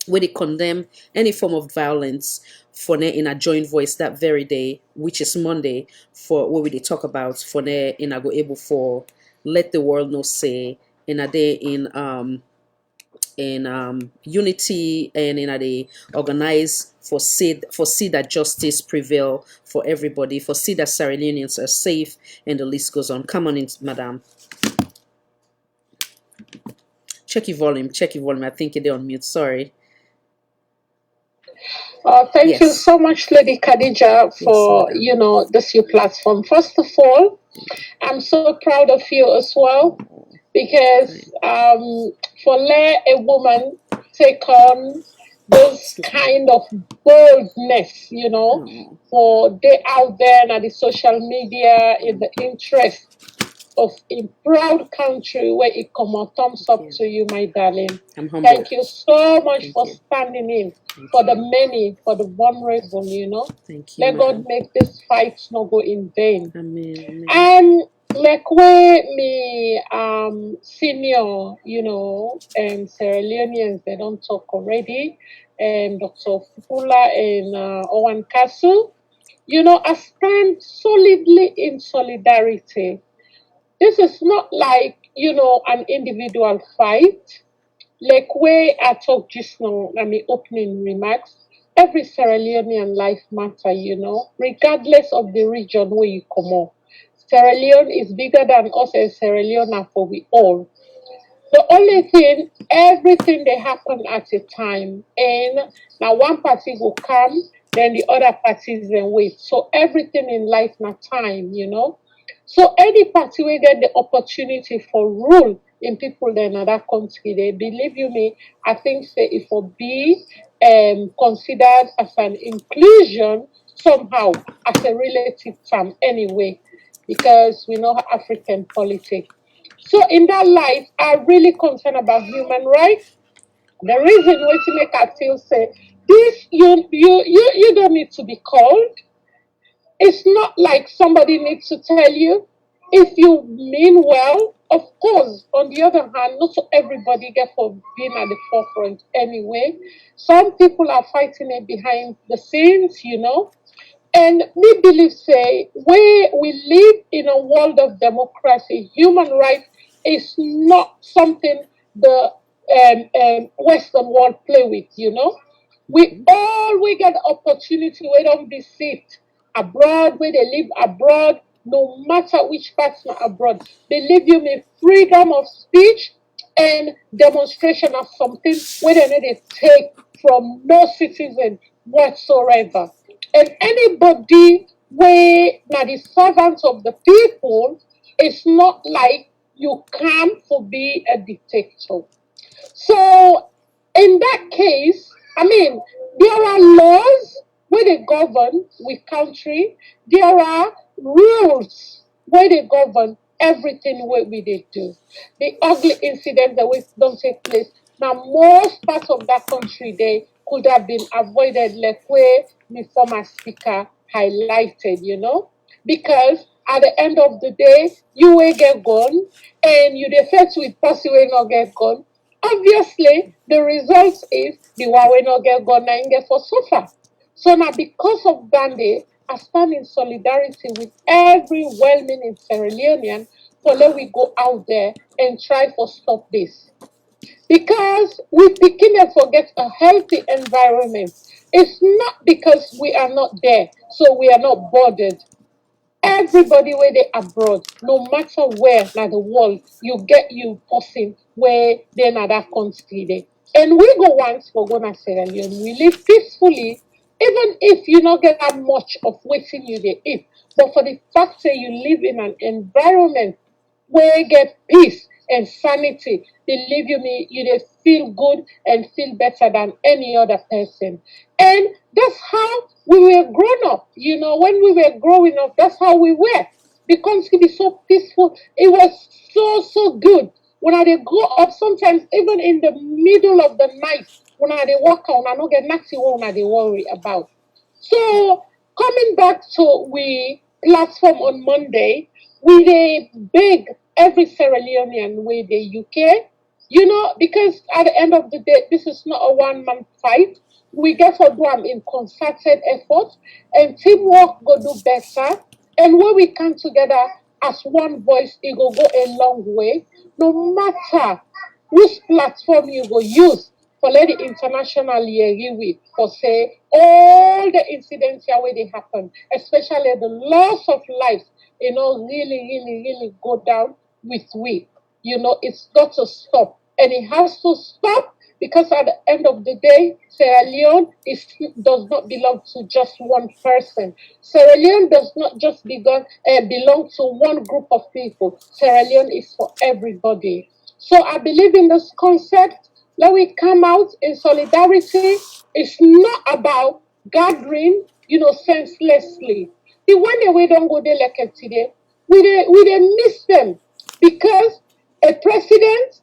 where they condemn any form of violence for in a joint voice that very day, which is Monday, for what we talk about for in a go able for let the world know say in a day in unity, and in a day organize for see that justice prevail for everybody, for see that Sierra Leoneans are safe, and the list goes on. Come on in, madam. Check your volume. I think you're on mute. Sorry. Thank you so much, Lady Khadija, for this your platform. First of all, I'm so proud of you as well, because for let a woman take on this kind of boldness, for they out there and the social media in the interest of a proud country where it come out. Thumbs up to you, my darling. I'm humbled. Thank you so much Thank for you. standing in Thank for you. the many, for the vulnerable, you know. Thank you, Let God madam. make this fight not go in vain. Amen. Amen. And like where me senior, you know, and Sierra Leoneans, they don't talk already, and Dr. Fufula and Owen Castle, you know, I stand solidly in solidarity. This is not like, you know, an individual fight. Like where I talk just now, I mean, opening remarks, every Sierra Leonean life matter, you know, regardless of the region where you come from. Sierra Leone is bigger than us, and Sierra Leone are for we all. The only thing, everything they happen at a time, and now one party will come, then the other parties then wait. So everything in life na time, you know. So any party will get the opportunity for rule in people in another country, they believe you me, I think say it will be considered as an inclusion somehow as a relative term anyway, because we know African politics. So in that light, I'm really concerned about human rights. The reason why to make I feel say this you don't need to be called. It's not like somebody needs to tell you. If you mean well, of course. On the other hand, not so everybody get for being at the forefront anyway. Some people are fighting it behind the scenes, you know. And we believe, say, we live in a world of democracy. Human rights is not something the Western world play with, you know. We get the opportunity, we don't be sit abroad, where they live abroad, no matter which partner abroad. Believe you me, freedom of speech and demonstration of something where they need to take from no citizen whatsoever. And anybody where now the servants of the people, it's not like you come to be a dictator. So in that case, I mean, there are laws where they govern with country. There are rules where they govern everything where we they do. The ugly incidents that we don't take place. Now, most parts of that country they could have been avoided, like where the former speaker highlighted, you know, because at the end of the day, you will get gone, and you defect with person will not get gone. Obviously, the result is the one will not get gone and get for suffer. So now, because of Gandhi, I stand in solidarity with every well-meaning Sierra Leonean for let we go out there and try to stop this. Because we begin to forget a healthy environment. It's not because we are not there, so we are not bothered. Everybody where they abroad, no matter where na the world, you get you person where they na that country there. And we go once for go na Sierra Leone. We live peacefully, even if you not get that much of waiting you they eat. But for the fact that you live in an environment where you get peace and sanity, believe you me, you they feel good and feel better than any other person. And that's how we were grown up. You know, when we were growing up, that's how we were. The country be so peaceful. It was so good. When I they go up, sometimes even in the middle of the night, when I they walk out, I don't get nothing when I they worry about. So coming back to we platform on Monday, we they beg every Sierra Leonean with the UK, you know, because at the end of the day, this is not a one-man fight. We get for them in concerted effort, and teamwork go do better. And when we come together as one voice, it will go a long way. No matter which platform you go use for let the international hear with for say all the incidents here where they happen, especially the loss of lives, you know, really go down with we. You know, it's got to stop. And it has to stop because at the end of the day, Sierra Leone does not belong to just one person. Sierra Leone does not just belong to one group of people. Sierra Leone is for everybody. So I believe in this concept. Let we come out in solidarity. It's not about gathering, you know, senselessly. The one way we don't go there like today, we miss them because a president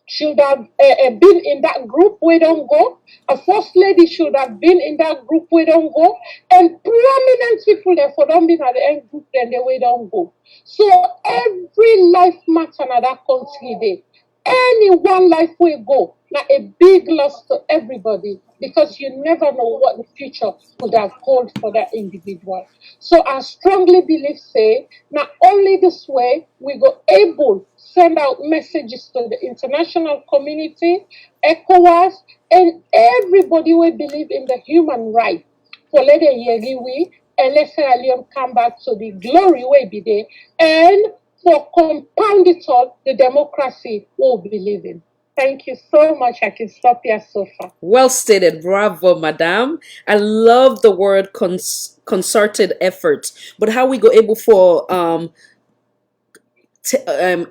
should have been in that group, we don't go. A first lady should have been in that group, we don't go. And prominent people therefore don't be in the end group, then they we don't go. So every life matter in that country day. Any one life we go, now a big loss to everybody because you never know what the future could have hold for that individual. So I strongly believe, say, not only this way we go able send out messages to the international community, ECOWAS, and everybody who believe in the human right for let the Yeriwi and let Sierra Leone come back to the glory way be there and for compound it all, the democracy will be living. Thank you so much. I can stop here so far. Well stated. Bravo, madam. I love the word concerted effort. But how we go able for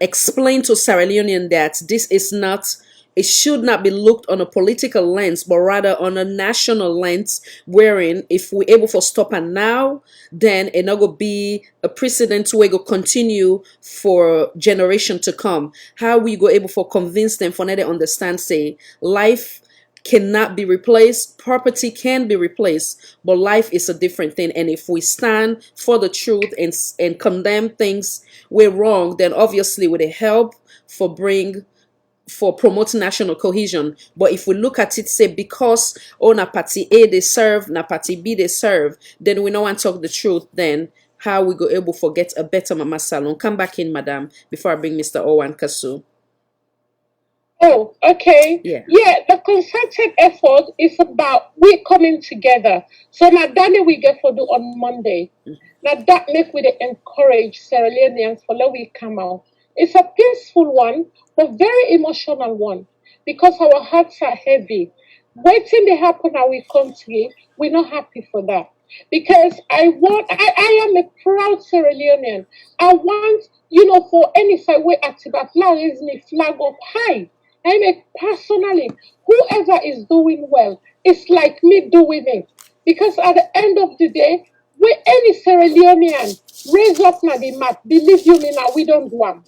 explain to Sierra Leonean that this is not, it should not be looked on a political lens, but rather on a national lens, wherein if we're able to stop it now, then it not going be a precedent where go continue for generation to come. How we go able for convince them for them to understand, say, life cannot be replaced, property can be replaced, but life is a different thing. And if we stand for the truth and condemn things we're wrong, then obviously with the help for promoting national cohesion. But if we look at it, say, because na party A they serve, na party B they serve, then we don't want to talk the truth. Then how we go able to get a better Mama Salon? Come back in, madam, before I bring Mr. Owan Kasu. Oh, okay. Yeah. Yeah, the concerted effort is about we coming together. So now that we get for do on Monday. Now that make we dey encourage Sierra Leoneans for let we come out. It's a peaceful one, but very emotional one because our hearts are heavy. Waiting to happen in our country, we're not happy for that. Because I am a proud Sierra Leonean. I want, for any side way Atiba flag is me flag up high. I mean, personally, whoever is doing well, it's like me doing it. Because at the end of the day, we any Sierra Leonean raise up na the map, believe you me now, we don't do one.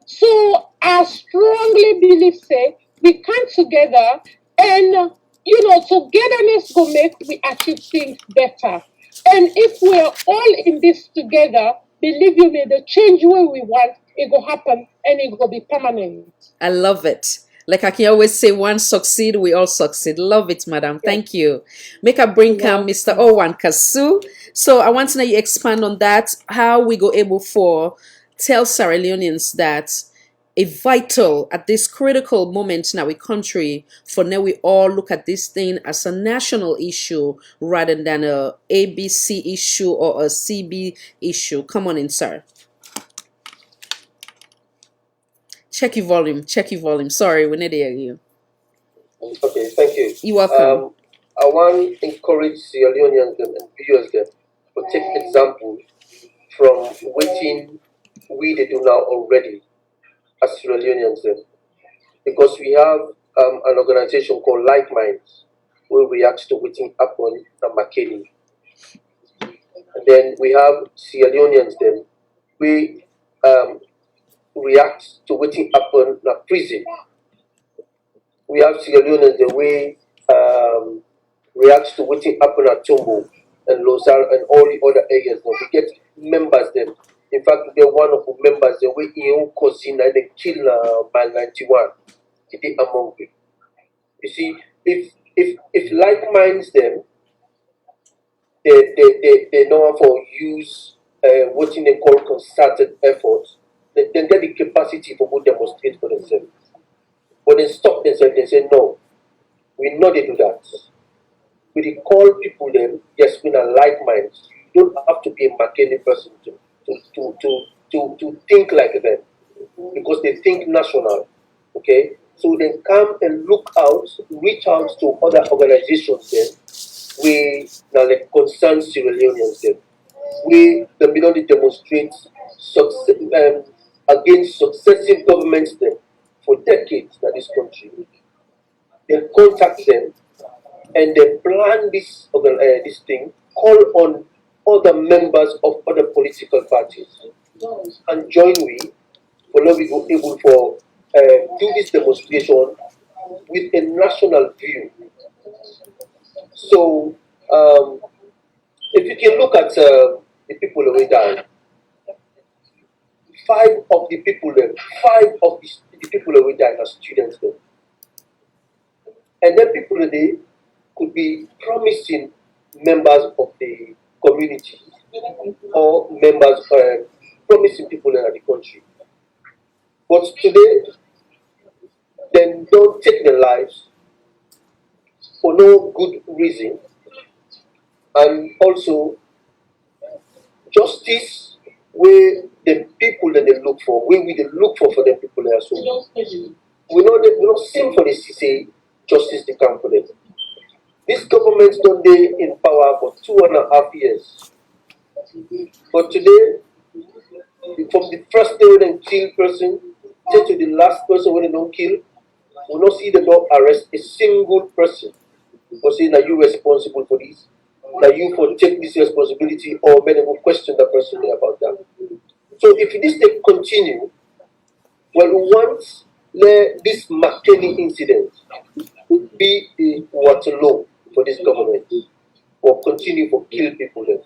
So I strongly believe, say, we come together and, togetherness will make we achieve things better. And if we are all in this together, believe you me, the change where we want, it will happen and it will be permanent. I love it. Like I can always say, one succeed, we all succeed. Love it, madam. Thank you. Make a bring come Mr. Owan Kasu. So I want to know you expand on that. How we go able for tell Sierra Leoneans that a vital at this critical moment in our country for now we all look at this thing as a national issue rather than a ABC issue or a CB issue. Come on in, sir. Check your volume. Sorry, we need to hear you. Okay, thank you. You're welcome. I want to encourage Sierra Leoneans and viewers them to take example from waiting we they do now already as Sierra Leoneans them. Because we have an organization called Like Minds where we react to waiting upon the Makeni. And then we have Sierra Leoneans them. We react to waiting upon the prison. We have Sierra Leoneans the way reacts to waiting upon at Tombo and Lozar and all the other areas. Now we get members them. In fact, they're one of the members the way in cousin and they kill by 91. It among them. You see, if like minds them, they know how to use what they call concerted efforts, then get the capacity for go demonstrate for themselves. But they stop themselves, they say, no, we know they do that. We call people them, yes, we are like minds. You don't have to be a McKinney person to think like them because they think national. Okay? So they come and look out, reach out to other organizations then, we now like concerned Sierra Leoneans then. We the middle demonstrate against successive governments then for decades in this country. They contact them and they plan this thing, call on other members of other political parties and join we for now we go able for do this demonstration with a national view. So if you can look at the people who died, five of the people who died are students then. And then people today could be promising members of the community or members promising people in the country. But today, they don't take their lives for no good reason. And also, justice where the people that they look for, where we they look for the people there. So we not same for the say justice they come for them. This government don't they in power for 2.5 years. But today, from the first day when they kill person, till to the last person when they don't kill, we not see them not arrest a single person. For saying that you responsible for this, that you for take this responsibility, or many will question the person about that. So if this they continue, well, once this McKinney incident be the Waterloo for this government, or continue for kill people then.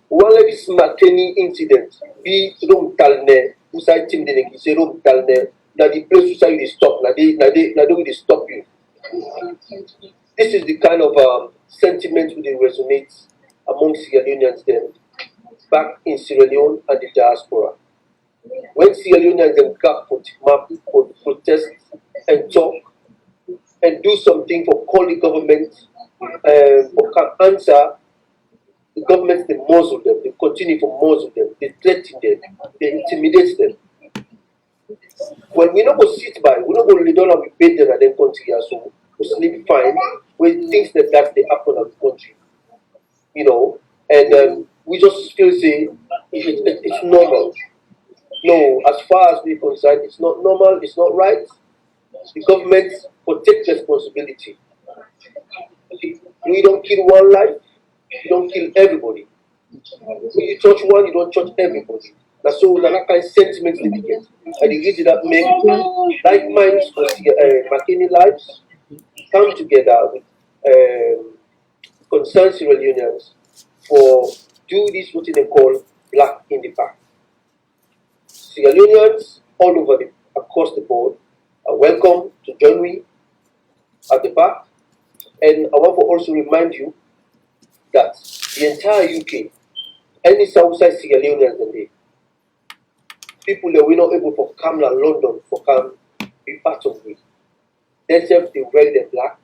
While this McKinney incident be Rum Talne, who say Tim Deneki, say Rum Talne, that the place who say they stop, that they stop you. This is the kind of sentiment that resonates among Sierra Leoneans then, back in Sierra Leone and the diaspora. When Sierra Leoneans then got for protest and talk and do something for call the government for can answer, the government they muzzle them, they continue to muzzle them, they threaten them, they intimidate them. Well, we not go sit by, we not go lay down and we bait them and then continue so we sleep fine with things that they happen in the country. You know, and we just feel say it's normal. No, as far as we're concerned, it's not normal, it's not right. The government will take responsibility. You don't kill one life, you don't kill everybody. When you touch one, you don't touch everybody. That's so that kind of sentiment that we get. And the reason that make like minds for McKinney lives come together with concerned Sierra Leoneans for do this what they call Black in the Park. Sierra Leoneans all over across the board are welcome to join me at the back. And I want to also remind you that the entire UK, any Southside Sierra Leoneans in there, people that we're not able to come to London for come be part of it. They self they wear the black,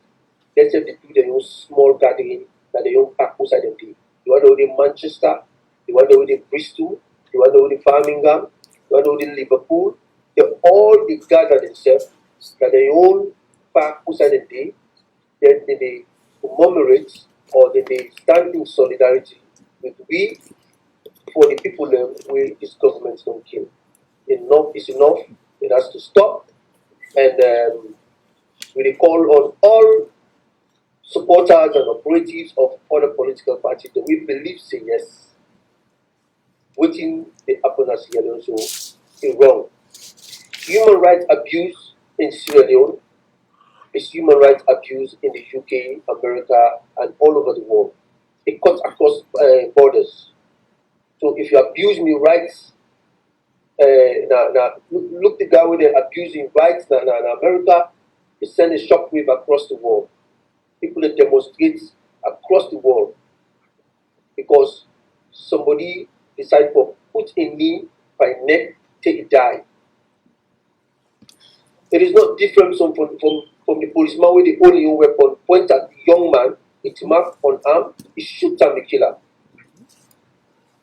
they self they do their own small gathering that they own pack outside them. The one over in Manchester, the one over in Bristol, the one over in Birmingham, the one over in Liverpool, they all they gather themselves that they own pack outside the day, then they commemorate or then they stand in solidarity with we for the people where this government don't kill. Enough is enough. It has to stop. And we call on all supporters and operatives of other political parties that we believe say yes. Waiting the happen as Sierra Leone so is wrong. Human rights abuse in Sierra Leone is human rights abuse in the UK, America, and all over the world. It cuts across borders. So if you abuse me rights, look the guy with the abusing rights in America, it send a shockwave across the world. People that demonstrate across the world because somebody decide to put a knee by neck, take a die. It is not different from the policeman with the only weapon, point at the young man, it's marked on arm, he shoots at the killer.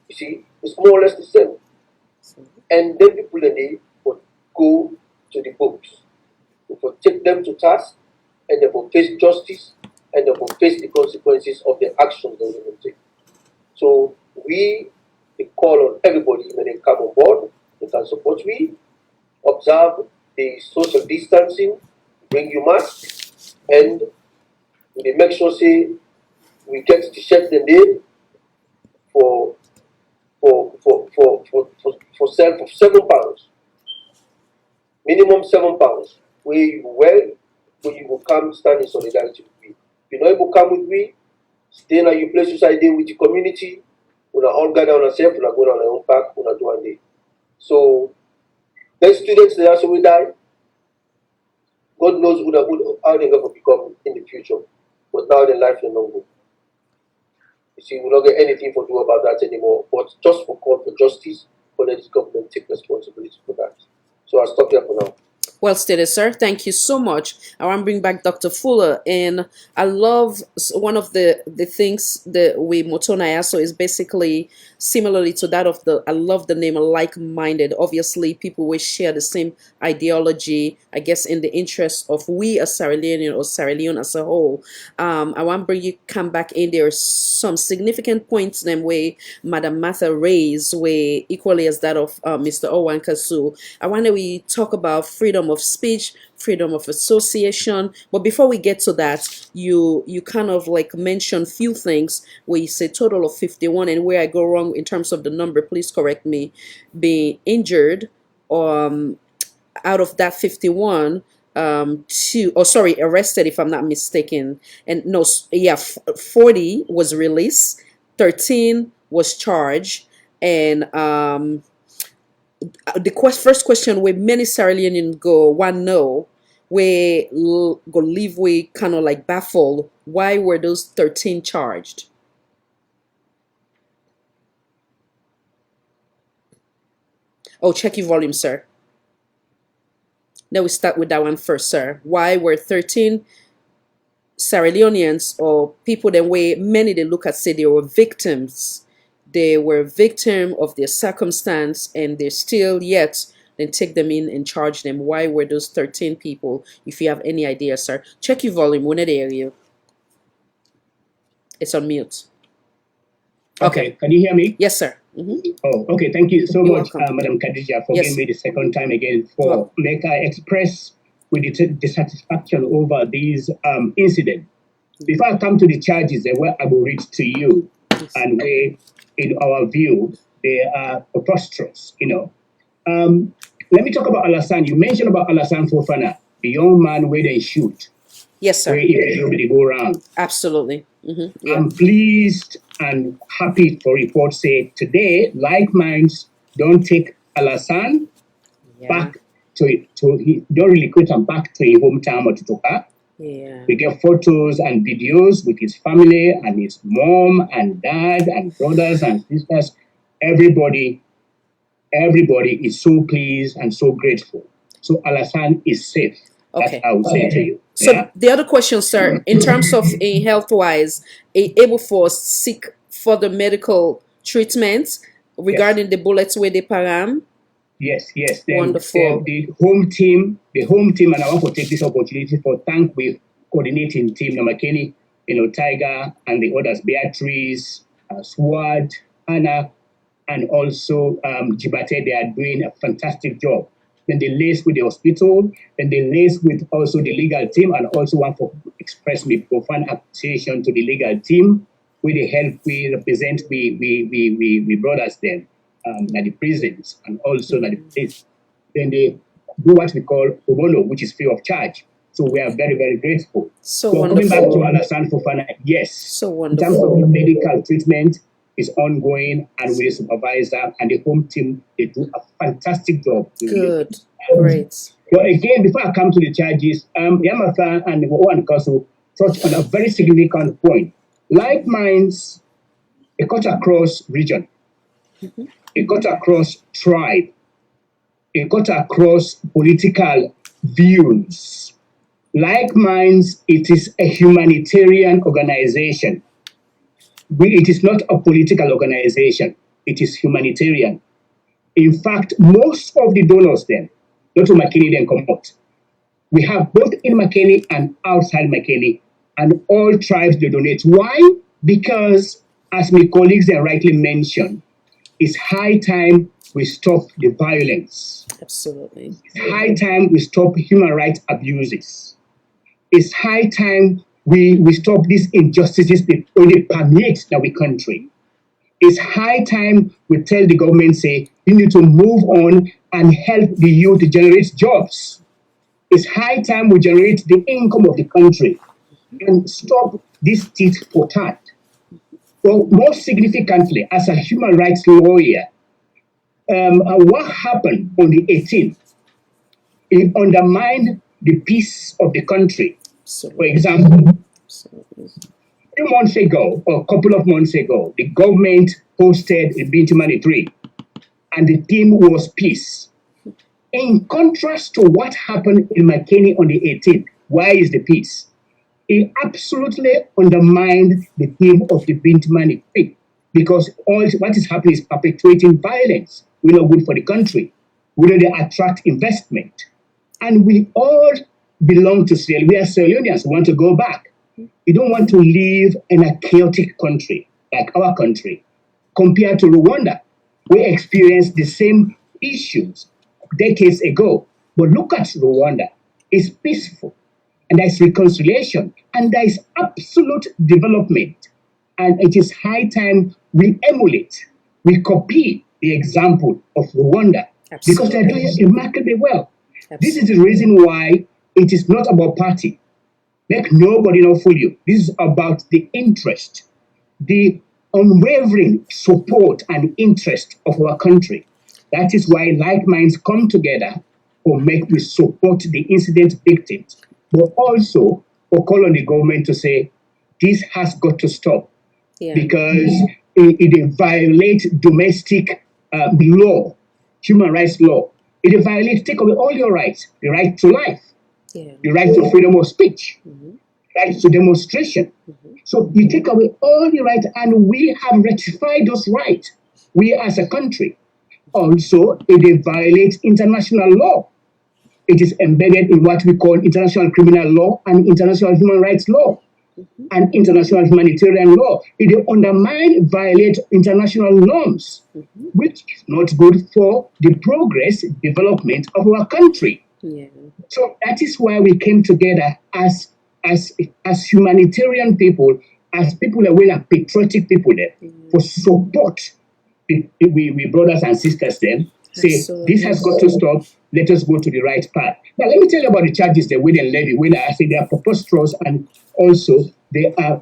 You see, it's more or less the same. And then people in there will go to the books. We will take them to task and they will face justice and they will face the consequences of the actions that they will take. So we call on everybody when they come on board, they can support me, observe the social distancing, bring you masks, and we make sure say we get t-shirts the name for £7. Minimum £7. Where you will come stand in solidarity with me. If you know able to come with me, stay in your place inside there with your community, we all gather on ourselves, we go on our own pack, we do one day. So then students they also will die. God knows how they're going to become in the future. But now their life is not good. You see, we don't get anything to do about that anymore. But just for call for justice, for let this government take responsibility for that. So I'll stop here for now. Well stated, sir. Thank you so much. I want to bring back Dr. Fuller, and I love one of the things that we Motonayaso is basically similarly to that of the. I love the name like-minded. Obviously, people will share the same ideology. I guess in the interest of we as Sierra Leonean or Sierra Leone as a whole. I want to bring you come back in. There are some significant points them way Madam Martha raised, way equally as that of Mr. Owan Kasu. I want to talk about freedom of speech, freedom of association. But before we get to that, you kind of like mention few things where you say total of 51, and where I go wrong in terms of the number, please correct me, being injured out of that 51, arrested if I'm not mistaken, and no, yeah, 40 was released, 13 was charged, and the first question where many Sierra Leoneans go one no, we go leave we kind of like baffled. Why were those 13 charged? Oh, check your volume, sir. Now we start with that one first, sir. Why were 13 Sierra Leoneans or people that way many they look at say they were victims? They were victim of their circumstance, and they're still yet then take them in and charge them. Why were those 13 people? If you have any idea, sir, check your volume. When they hear you, it's on mute. Okay, can you hear me? Yes, sir. Oh, okay. Thank you so You're much, welcome. Madam Khadija, for giving me the second time again for make I express with the dissatisfaction over these incident. Before I come to the charges, where I will read to you, and where, in our view, they are preposterous. Let me talk about Alassane. You mentioned about Alassane Fofana, the young man where they shoot. Yes, sir. Where everybody go around. Absolutely. Yeah. I'm pleased and happy to report say today, like minds don't take Alassane back to don't really quit him back to his hometown or to Toka. Yeah. We get photos and videos with his family and his mom and dad and brothers and sisters. Everybody is so pleased and so grateful. So Alassane is safe. Okay. That I would say to you. So the other question, sir, in terms of health-wise, able for seek further medical treatment regarding the bullets where they param? Yes. Wonderful. The home team, and I want to take this opportunity for thank the coordinating team, Namakeni, Tiger, and the others, Beatrice, Swad, Anna, and also Jibate. They are doing a fantastic job. Then they lace with the hospital, then they lace with also the legal team, and also want to express my profound appreciation to the legal team with the help we represent, we brothers them at the prisons and also at the police. Then they do what we call Obolo, which is free of charge. So we are very, very grateful. So coming back to wonderful. Alassane Fofana, yes. So In terms wonderful. of medical treatment, is ongoing, and with the supervisor and the home team, they do a fantastic job. Good. Great. But again, before I come to the charges, Yamata and Owan Kasu touched on a very significant point. Like minds, it cut across region, it cut across tribe, it cut across political views. Like minds, it is a humanitarian organization. It is not a political organization. It is humanitarian. In fact, most of the donors then, not to McKinney then come out. We have both in McKinney and outside McKinney, and all tribes they donate. Why? Because, as my colleagues have rightly mentioned, it's high time we stop the violence. Absolutely. It's high time we stop human rights abuses. It's high time we stop these injustices that only permeate our country. It's high time we tell the government, say, you need to move on and help the youth to generate jobs. It's high time we generate the income of the country and stop this tit for tat. Well, more significantly, as a human rights lawyer, what happened on the 18th, it undermined the peace of the country. For example, a few months ago, or a couple of months ago, the government hosted a Bintimani 3, and the theme was peace. In contrast to what happened in McKinney on the 18th, why is the peace? It absolutely undermined the theme of the Bintimani 3, because all what is happening is perpetuating violence. We're not good for the country. We don't attract investment. And we all belong to Sierra Leone. We are Sierra Leoneans. We want to go back. We don't want to live in a chaotic country like our country. Compared to Rwanda, we experienced the same issues decades ago. But look at Rwanda. It's peaceful, and there's reconciliation, and there is absolute development. And it is high time we emulate, we copy the example of Rwanda, because they're doing it remarkably well. This is the reason why it is not about party. Make nobody not fool you. This is about the interest, the unwavering support and interest of our country. That is why like minds come together to make we support the incident victims, but also to call on the government to say, this has got to stop, because it violates domestic law, human rights law. It violates, take away all your rights, the right to life, the right to freedom of speech, right to demonstration. So you take away all the rights, and we have ratified those rights, we as a country. Also, it violates international law. It is embedded in what we call international criminal law and international human rights law and international humanitarian law. It undermines, violates international norms, which is not good for the progress, development of our country. So that is why we came together as humanitarian people, as people that were patriotic people there, for support. We brothers and sisters then say, this has got to stop. Let us go to the right path. Now, let me tell you about the charges that we then levy. I say they are preposterous, and also they are,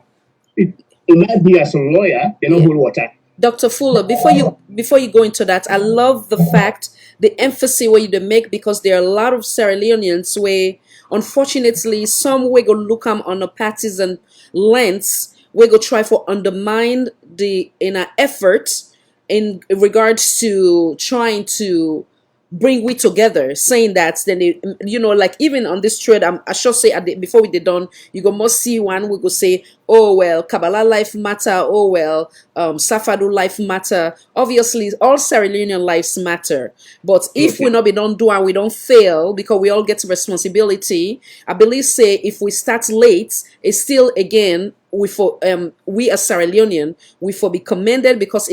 it might be as a lawyer, they don't hold water. Dr. Fuller, before you go into that, I love the fact, the emphasis where you make, because there are a lot of Sierra Leoneans where, unfortunately, some way go look on a partisan lens, we go try for undermine the inner effort in regards to trying to bring we together, saying that then they, like even on this thread, I should say before we did done, you go must see one, we go say, oh well, Kabbalah life matter, oh well, Safadu life matter. Obviously all Sierra Leonean lives matter, but if we not be don't do and we don't fail, because we all get responsibility, I believe say if we start late, it's still again we as Sierra Leonean, we for be commended, because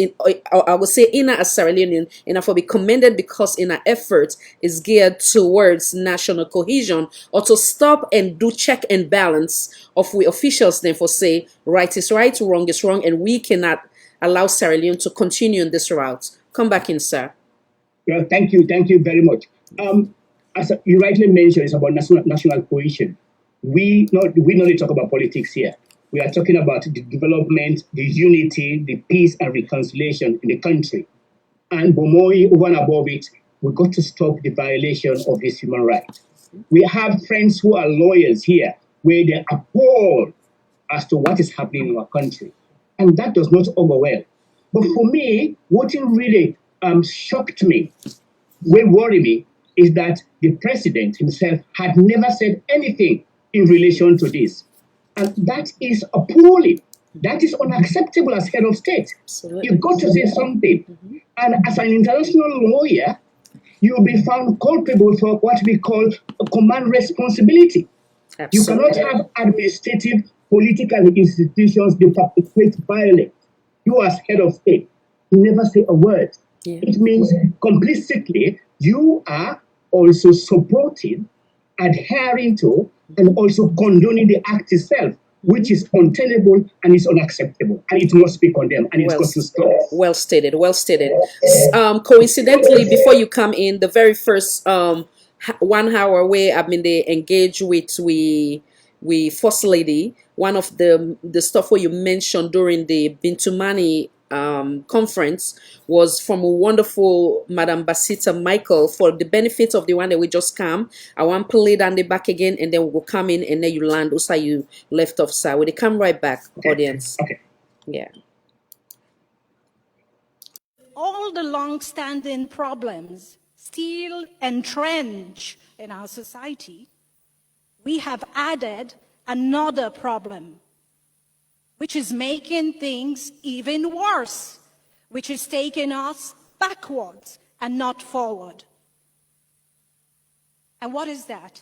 I would say in as Sierra Leonean, and I for be commended because in our effort is geared towards national cohesion, or to stop and do check and balance of we officials then for say right is right, wrong is wrong, and we cannot allow Sierra Leone to continue in this route. Come back in, sir. Well, thank you very much. As you rightly mentioned, it's about national cohesion. We not only talk about politics here. We are talking about the development, the unity, the peace and reconciliation in the country. And Bomoi, over and above it, we've got to stop the violation of this human right. We have friends who are lawyers here, where they are appalled as to what is happening in our country. And that does not augur well. But for me, what really shocked me, what worried me, is that the president himself had never said anything in relation to this. And that is appalling. That is unacceptable as head of state. Absolutely. You've got to say something. And as an international lawyer, you'll be found culpable for what we call a command responsibility. Absolutely. You cannot have administrative, political institutions that perpetuate violence. You as head of state, you never say a word. It means complicitly you are also supporting, adhering to, and also condoning the act itself, which is untenable and is unacceptable, and it must be condemned, and it's got to stop. Well stated. Well stated. Coincidentally, before you come in, the very first 1 hour where I've been there engaged with we First Lady. One of the stuff where you mentioned during the Bintumani conference was from a wonderful Madam Basita Michael. For the benefit of the one that we just come, I want to play it on the back again, and then we'll come in and then you land. Also, you left off side. Will they come right back, audience? Okay. Yeah. All the long-standing problems still entrenched in our society, we have added another problem, which is making things even worse, which is taking us backwards and not forward. And what is that?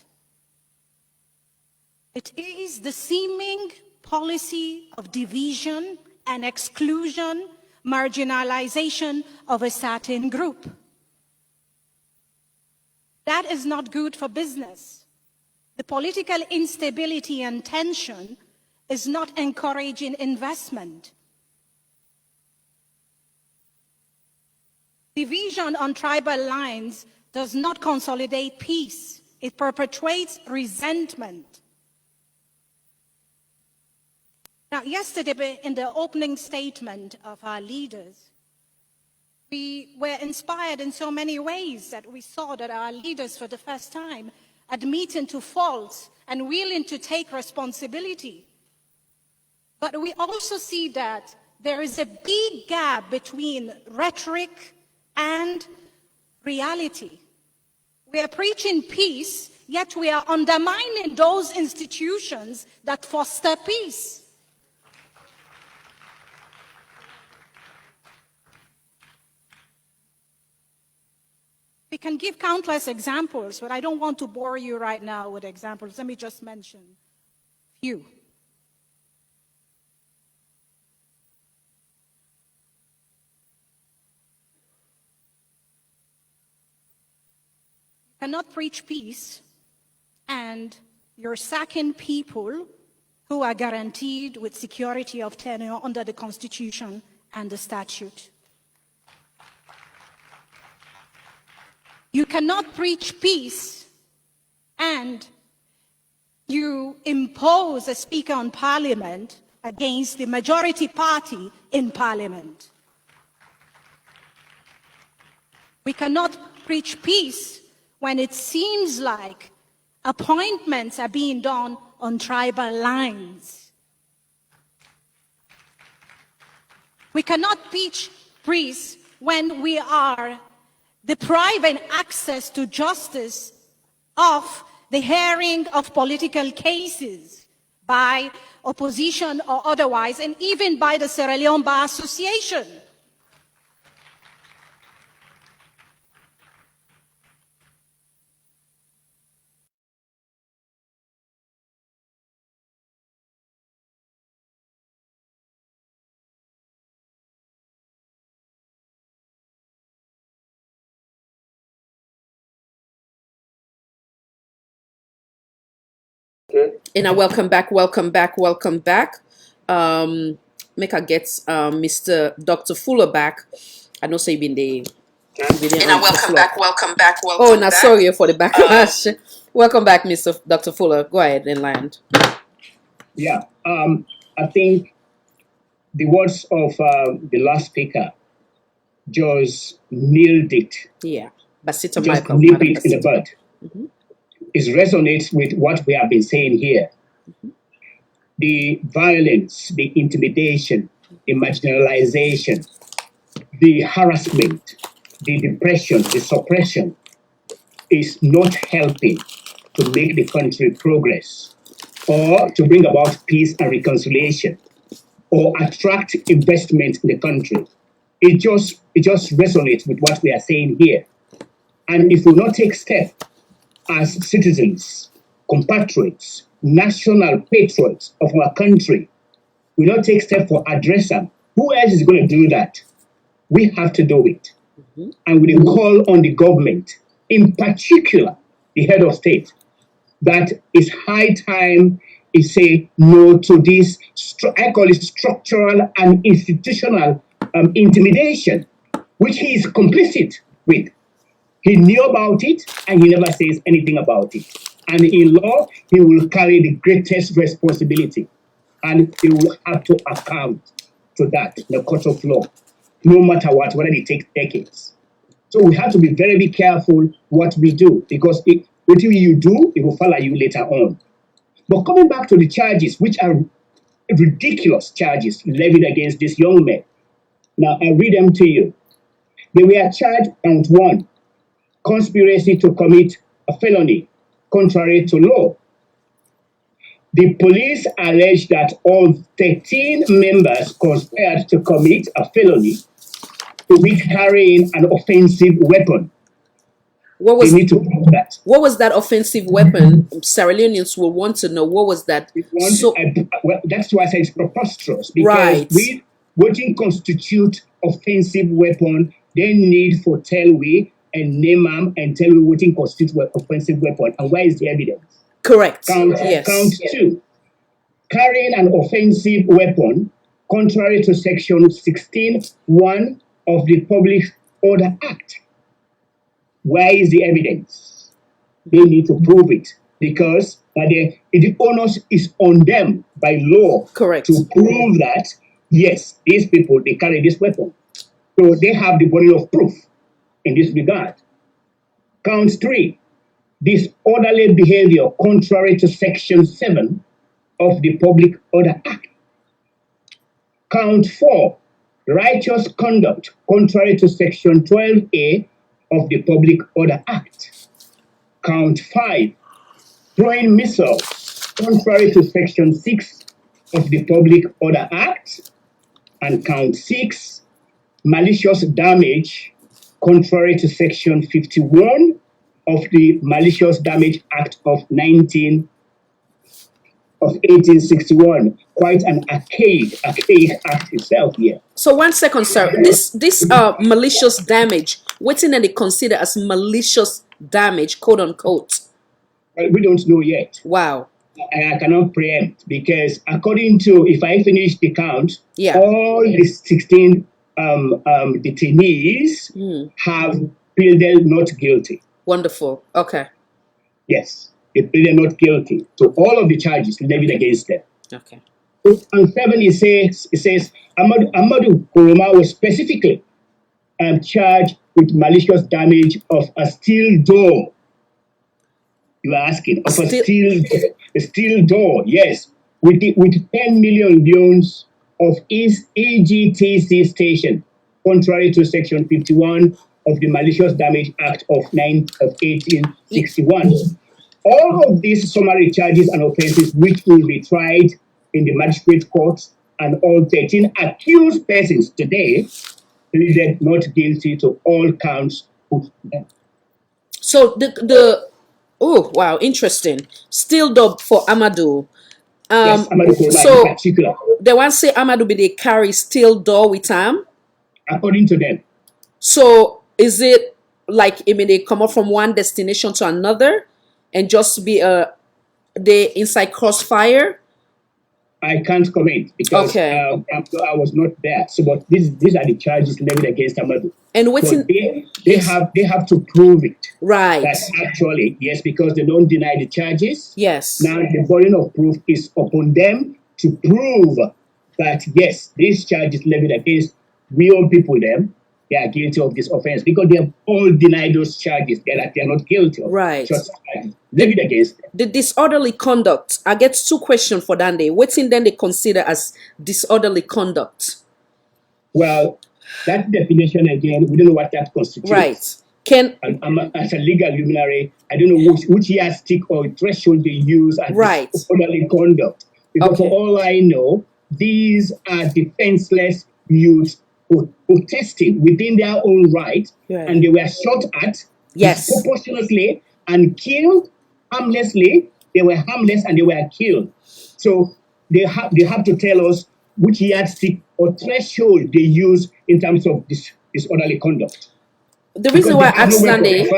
It is the seeming policy of division and exclusion, marginalization of a certain group. That is not good for business. The political instability and tension is not encouraging investment. Division on tribal lines does not consolidate peace. It perpetuates resentment. Now, yesterday, in the opening statement of our leaders, we were inspired in so many ways that we saw that our leaders, for the first time, admitting to faults and willing to take responsibility. But we also see that there is a big gap between rhetoric and reality. We are preaching peace, yet we are undermining those institutions that foster peace. We can give countless examples, but I don't want to bore you right now with examples. Let me just mention a few. You cannot preach peace and you're sacking people who are guaranteed with security of tenure under the Constitution and the statute. You cannot preach peace and you impose a speaker on parliament against the majority party in parliament. We cannot preach peace when it seems like appointments are being done on tribal lines. We cannot preach peace when we are depriving access to justice of the hearing of political cases by opposition or otherwise, and even by the Sierra Leone Bar Association. And I welcome back. Make I get Mr. Dr. Fuller back. I know say been the. And I welcome back. Oh, now sorry for the backlash. Welcome back, Mr. Dr. Fuller. Go ahead and land. Yeah, I think the words of the last speaker just nailed it. Yeah, Basita just Michael. nip it in the bud. It resonates with what we have been saying here. The violence, the intimidation, the marginalization, the harassment, the depression, the suppression is not helping to make the country progress or to bring about peace and reconciliation or attract investment in the country. It just resonates with what we are saying here. And if we not take steps as citizens, compatriots, national patriots of our country, we not take steps for address them, who else is going to do that? We have to do it. And we call on the government, in particular, the head of state, that it's high time say no to this, I call it structural and institutional intimidation, which he is complicit with. He knew about it and he never says anything about it. And in law, he will carry the greatest responsibility and he will have to account to that in the court of law, no matter what, whether it takes decades. So we have to be very careful what we do, because whatever you do, it will follow you later on. But coming back to the charges, which are ridiculous charges levied against this young man. Now, I'll read them to you. They were charged count 1, conspiracy to commit a felony, contrary to law. The police alleged that all 13 members conspired to commit a felony with carrying an offensive weapon. What was, they need to prove that. What was that offensive weapon? Sierra Leoneans will want to know. What was that? Well, that's why I say it's preposterous. Because what constitute offensive weapon, they need for tell we and name them and tell we what constitutes offensive weapon. And where is the evidence? Correct. Count 2. Carrying an offensive weapon contrary to section 16(1) of the Public Order Act. Where is the evidence? They need to prove it, because the onus is on them by law to prove that, yes, these people, they carry this weapon. So they have the burden of proof in this regard. Count 3, disorderly behavior contrary to section 7 of the Public Order Act. Count 4, righteous conduct contrary to section 12A of the Public Order Act. Count 5, throwing missiles contrary to section 6 of the Public Order Act. And count 6, malicious damage contrary to section 51 of the Malicious Damage Act of 1861. Quite an archaic act itself here. So 1 second, sir. This malicious damage, what's in they consider as malicious damage, quote unquote? Well, we don't know yet. Wow. I cannot preempt, because according to, if I finish the count, all the 16 detainees have pleaded not guilty. Wonderful. Okay. Yes, they pleaded not guilty to all of the charges levied against them. Okay. And 7, it says Amadou Kuruma was specifically charged with malicious damage of a steel door. You are asking of a steel door, yes, with 10 million loans of East EGTC station, contrary to section 51 of the Malicious Damage Act of 1861. All of these summary charges and offenses, which will be tried in the magistrate courts, and all 13 accused persons today pleaded not guilty to all counts. So oh wow, interesting. Still dub for Amadou. Yes, Amadou so in particular. They want to say Amadou be they carry steel door with him? According to them. So is it like they come up from one destination to another and just be they inside crossfire? I can't comment, because I was not there. So, but these are the charges levied against Amadou. And what's they have to prove it. Right. That actually, yes, because they don't deny the charges. Yes. Now the burden of proof is upon them to prove that, yes, these charges levied against real people, they are guilty of this offense, because they have all denied those charges. They are not guilty of levied against them. The disorderly conduct. I get 2 questions for Dande. What's in then they consider as disorderly conduct? Well, that definition again, we don't know what that constitutes. Right. As a legal luminary, I don't know which yardstick or threshold they use as disorderly conduct. Because for all I know, these are defenseless youths protesting within their own right, and they were shot at disproportionately and killed harmlessly. They were harmless and they were killed. So they have to tell us which yardstick or threshold they use in terms of disorderly conduct. The reason why I ask Sunday,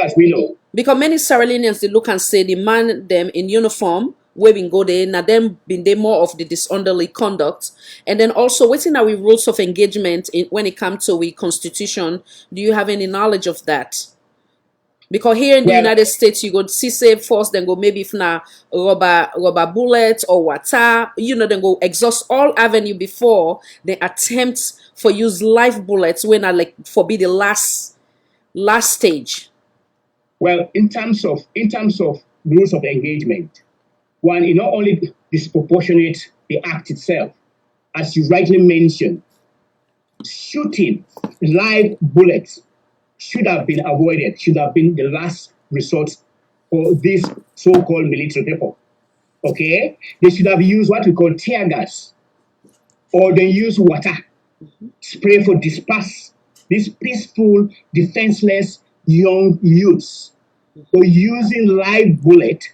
because many Sierra Leoneans, they look and say the man them in uniform where we go there, now them been there more of the disorderly conduct. And then also waiting our rules of engagement when it comes to we constitution. Do you have any knowledge of that? Because here in the United States, you go see say first, then go maybe if na rubber bullet or water, then go exhaust all avenue before they attempt for use live bullets when I like for be the last stage. Well, in terms of rules of engagement, one, it not only disproportionate the act itself, as you rightly mentioned, shooting live bullets should have been avoided, should have been the last resort for this so-called military people. Okay? They should have used what we call tear gas, or they use water, spray for disperse these peaceful, defenseless young youths. For using live bullet,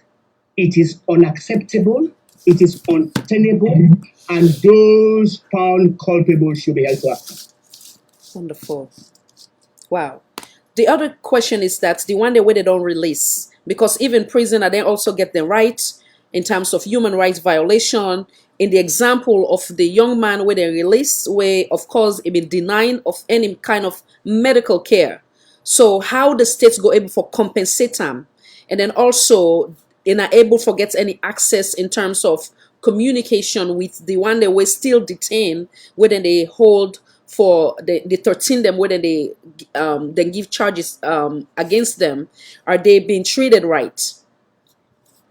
it is unacceptable, it is untenable, and those found culpable should be held to account. Wonderful. Wow. The other question is that the one that where they don't release, because even prisoner they also get the right in terms of human rights violation. In the example of the young man where they release, where of course it been denying of any kind of medical care. So how the states go able for compensate them, and then also in are able to get any access in terms of communication with the one that were still detained, whether they hold for the 13 them, whether they give charges against them, are they being treated right?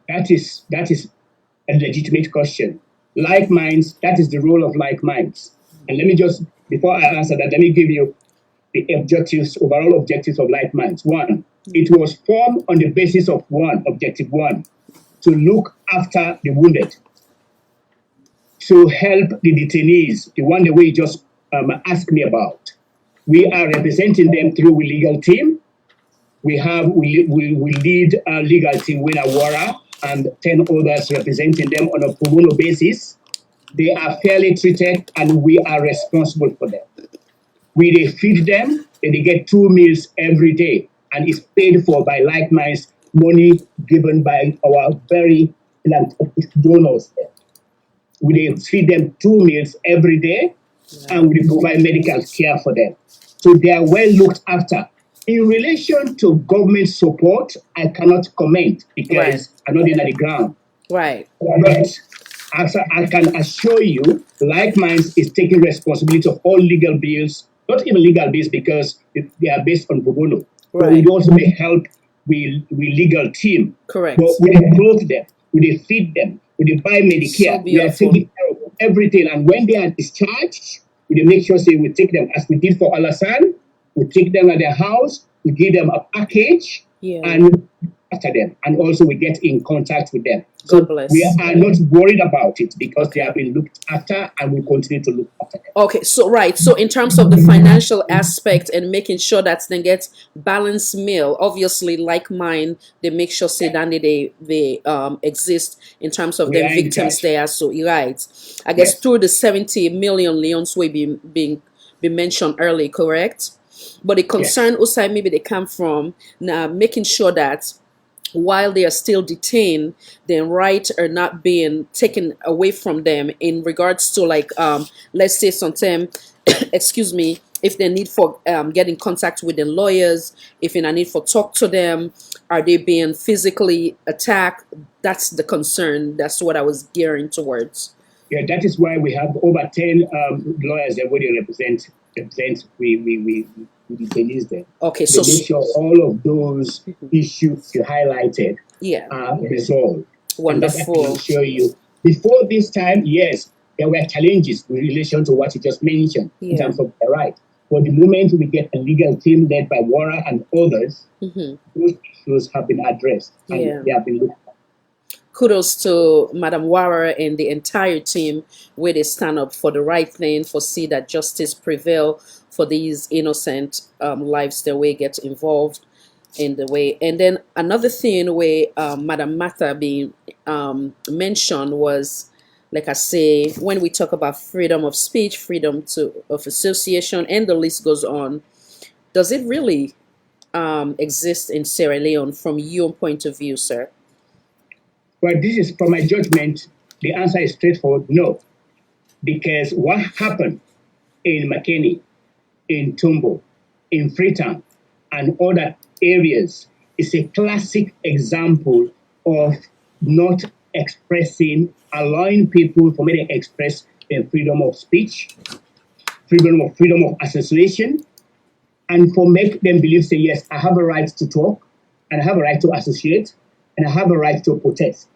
That is a legitimate question. Like minds, that is the role of like minds. And let me just, before I answer that, let me give you the overall objectives of like minds. One, it was formed on the basis of objective one, to look after the wounded, to help the detainees, the one that we just asked me about. We are representing them through a legal team. We lead a legal team with Awara and 10 others representing them on a pro bono basis. They are fairly treated and we are responsible for them. We feed them and they get 2 meals every day and it's paid for by like minds, money given by our very philanthropic donors. We feed them 2 meals every day and we provide medical care for them. So they are well looked after. In relation to government support, I cannot comment because I'm not in the ground. Right. But I can assure you, Like Minds is taking responsibility of all legal bills, not even legal bills because they are based on pro bono. But we also may help with legal team. Correct. But we clothe them, we feed them, we buy Medicare, So we are taking care of everything. And when they are discharged, we make sure we take them as we did for Alassane. We take them at their house, we give them a package, and after them, and also we get in contact with them. God bless. We are not worried about it because they have been looked after and we continue to look after them. Okay, so in terms of the financial aspect and making sure that they get balanced meal, obviously like mine, they make sure say that they exist in terms of the victims there. So right, I guess through the 70 million leons we being mentioned earlier, correct? But the concern also maybe they come from now making sure that while they are still detained, their rights are not being taken away from them in regards to like let's say sometime excuse me, if they need for get in contact with the lawyers, if in a need for talk to them, are they being physically attacked? That's the concern. That's what I was gearing towards. Yeah, that is why we have over 10 lawyers that we represent. We detainees there. Okay, so make sure all of those issues you highlighted are resolved. Wonderful. And I can assure you, before this time, yes, there were challenges in relation to what you just mentioned in terms of the right. But the moment we get a legal team led by Wara and others, those issues have been addressed and they have been looked at. Kudos to Madam Wara and the entire team where they stand up for the right thing, for see that justice prevail for these innocent lives that way get involved in the way. And then another thing where Madam Martha being mentioned was, like I say, when we talk about freedom of speech, freedom of association, and the list goes on, does it really exist in Sierra Leone from your point of view, sir? Well, this is from my judgment. The answer is straightforward: no, because what happened in McKinney, in Tumbo, in Freetown, and other areas is a classic example of not expressing, allowing people for me to express their freedom of speech, freedom of association, and for make them believe, say, yes, I have a right to talk, and I have a right to associate, and I have a right to protest.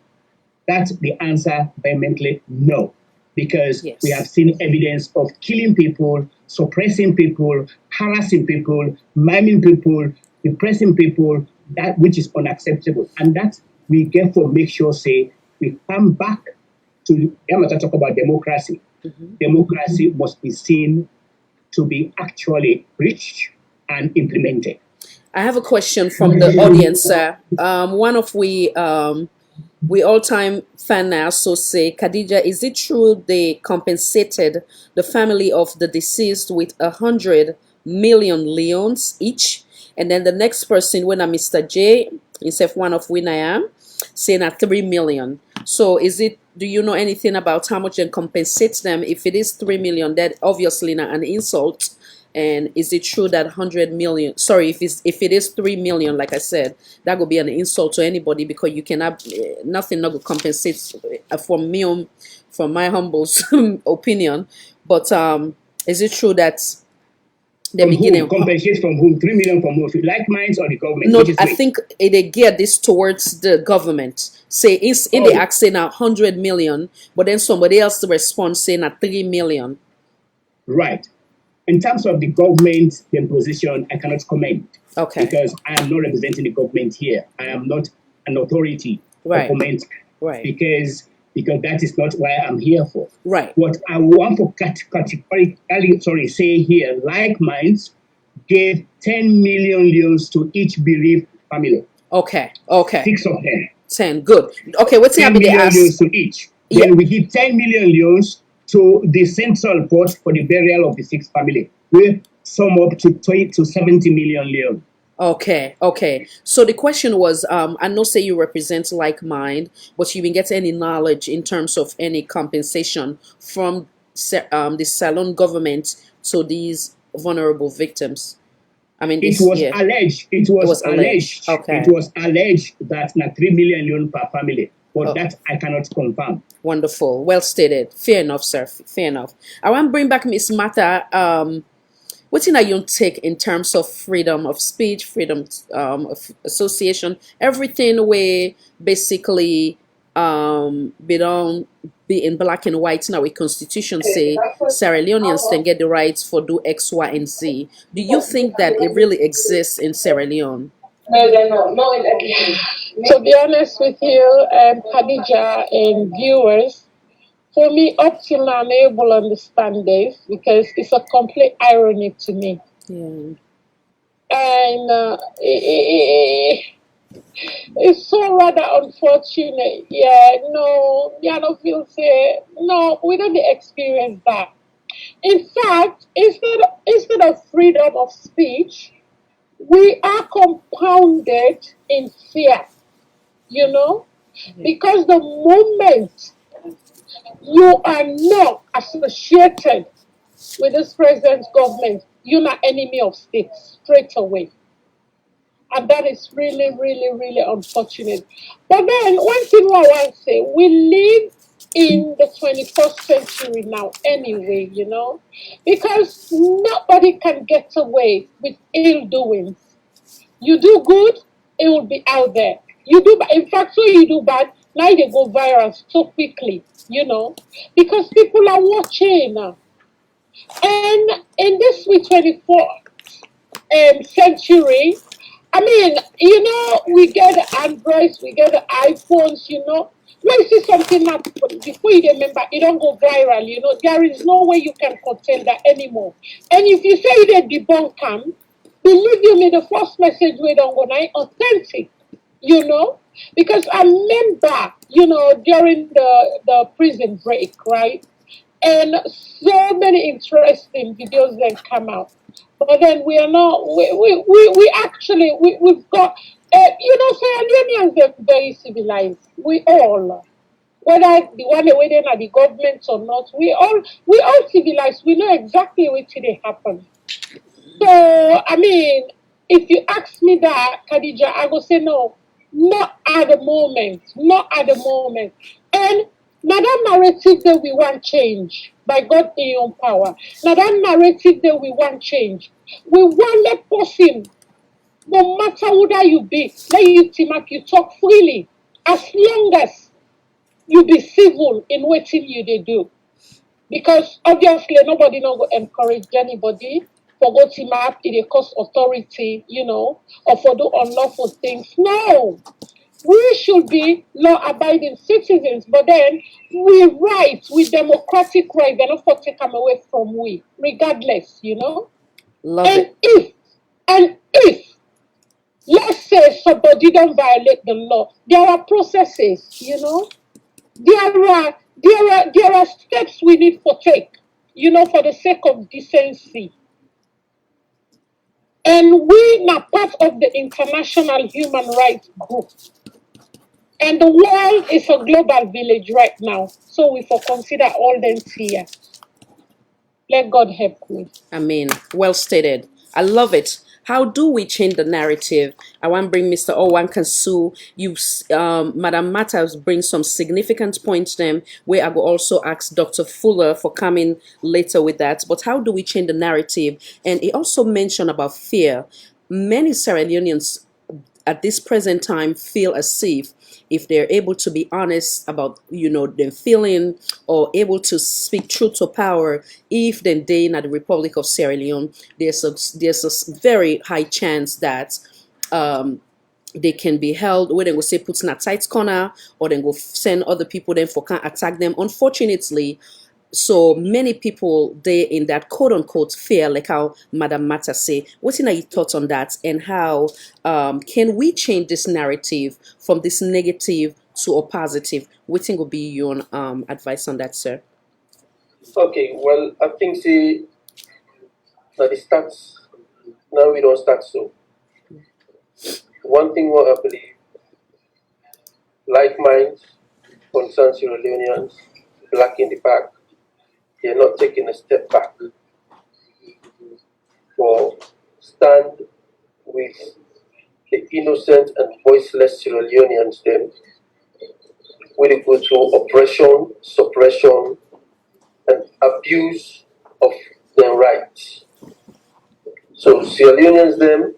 That's the answer vehemently no. Because we have seen evidence of killing people, suppressing people, harassing people, maiming people, depressing people, that which is unacceptable. And that we therefore make sure, say, we come back to, I'm going to talk about democracy. Democracy must be seen to be actually preached and implemented. I have a question from the audience. One of we all-time fan now, so say, Khadija, is it true they compensated the family of the deceased with 100 million leons each? And then the next person, when Mr. J, himself one of when I am, saying at 3 million. So is it, do you know anything about how much they compensate them? If it is 3 million, that obviously not an insult. And is it true that 100 million, sorry, if it is 3 million, like I said, that would be an insult to anybody, because you cannot, nothing not compensate from me, from my humble opinion. But is it true that the beginning compensate from whom? 3 million from whom? Like mines or the government? No, I think they gear this towards the government. Say in the act saying 100 million, but then somebody else responds saying 3 million. Right. In terms of the government position, I cannot comment. Okay. Because I am not representing the government here. I am not an authority to comment. Right. Because that is not why I'm here for. Right. What I want to categorically say here, Like Minds gave 10 million leons to each bereaved family. Okay. 6 of them. 10. Good. Okay. What's 10 million leons to each. Then we give 10 million leons to the central port for the burial of the 6th family. We sum up to 70 million leon. Okay. So the question was, I know say you represent Like Mind, but you didn't get any knowledge in terms of any compensation from the Salon government to these vulnerable victims. I mean, it was alleged. It was alleged. Okay. It was alleged that 3 million leon per family, but that I cannot confirm. Wonderful. Well stated. Fair enough, sir. Fair enough. I want to bring back Miss Mata. What's in your take in terms of freedom of speech, freedom of association, everything where basically be in black and white now, a constitution say Sierra Leoneans can get the rights for do X, Y, and Z. Do you think that it really exists in Sierra Leone? To be honest with you, Khadija and viewers, for me, up till now, I'm able to understand this because it's a complete irony to me. Yeah. And it's so rather unfortunate. I don't feel say, no, we don't experience that. In fact, instead of freedom of speech, we are compounded in fear, because the moment you are not associated with this present government, you're an enemy of state straight away. And that is really, really, really unfortunate. But then one thing I want to say, we live in the 21st century now anyway, because nobody can get away with ill doings. You do good, it will be out there. You do, in fact, so you do bad, now they go viral so quickly, because people are watching now. And in this 24th century, I mean, we get the Androids, we get the iPhones, when you see something happen, before you remember, it don't go viral, there is no way you can contain that anymore. And if you say they debunk them, believe me, the first message we don't go now authentic, because I remember, during the prison break, right? And so many interesting videos then come out. But then we are not, we actually, we've got You know, Sierra Leoneans, they're very civilized. We all, whether the one whether at the government or not, we all civilized. We know exactly what they happen. So I mean, if you ask me that, Khadija, I will say no, not at the moment, not at the moment. And now that narrative that we want change by God in your own power. Now that narrative that we want change. We want that person, no matter who that you be, let you team up, you talk freely. As long as you be civil in what you they do. Because obviously nobody no go encourage anybody for go team up in a cost authority, or for do unlawful things. No. We should be law-abiding citizens, but then we democratic rights, they're not for take them away from we, regardless. Love And it. if let's say somebody don't violate the law, there are processes. There are steps we need to take, for the sake of decency. And we are part of the international human rights group. And the world is a global village right now. So we for consider all them here. Let God help me. I mean, well stated. I love it. How do we change the narrative? I want to bring Mr. Owan Kansu. Madam Matters bring some significant points them where I will also ask Dr. Fuller for coming later with that. But how do we change the narrative? And he also mentioned about fear. Many Sierra Leoneans at this present time feel as if they're able to be honest about them feeling or able to speak truth to power, if then they in the Republic of Sierra Leone, there's a very high chance that they can be held where they will say put in a tight corner, or then go send other people then for can attack them. Unfortunately, so many people they in that quote unquote fear, like how Madam Mata say. What are your thoughts on that, and how can we change this narrative from this negative to a positive? What think would be your advice on that, sir? Okay, well, I think see now the stats now we don't start so. One thing what I believe, like minds, concerned Sierra Leoneans, black in the back, they're not taking a step back for stand with the innocent and voiceless Sierra Leoneans then when they go through oppression, suppression, and abuse of their rights. So Sierra Leoneans them,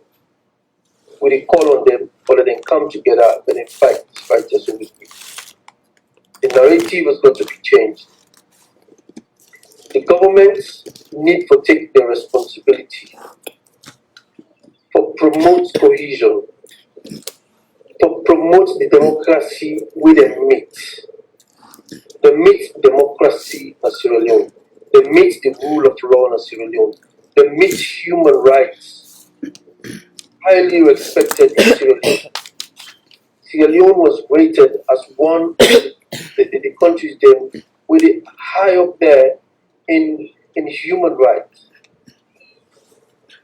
when they call on them, or let them come together and then fight just with me. The narrative has got to be changed. The governments need to take their responsibility for promote cohesion, to promote the democracy with them meet. They meet democracy in Sierra Leone. They meet the rule of law in Sierra Leone. They meet human rights, highly respected in Sierra Leone. Sierra Leone was rated as one of the countries then with it high up there in human rights.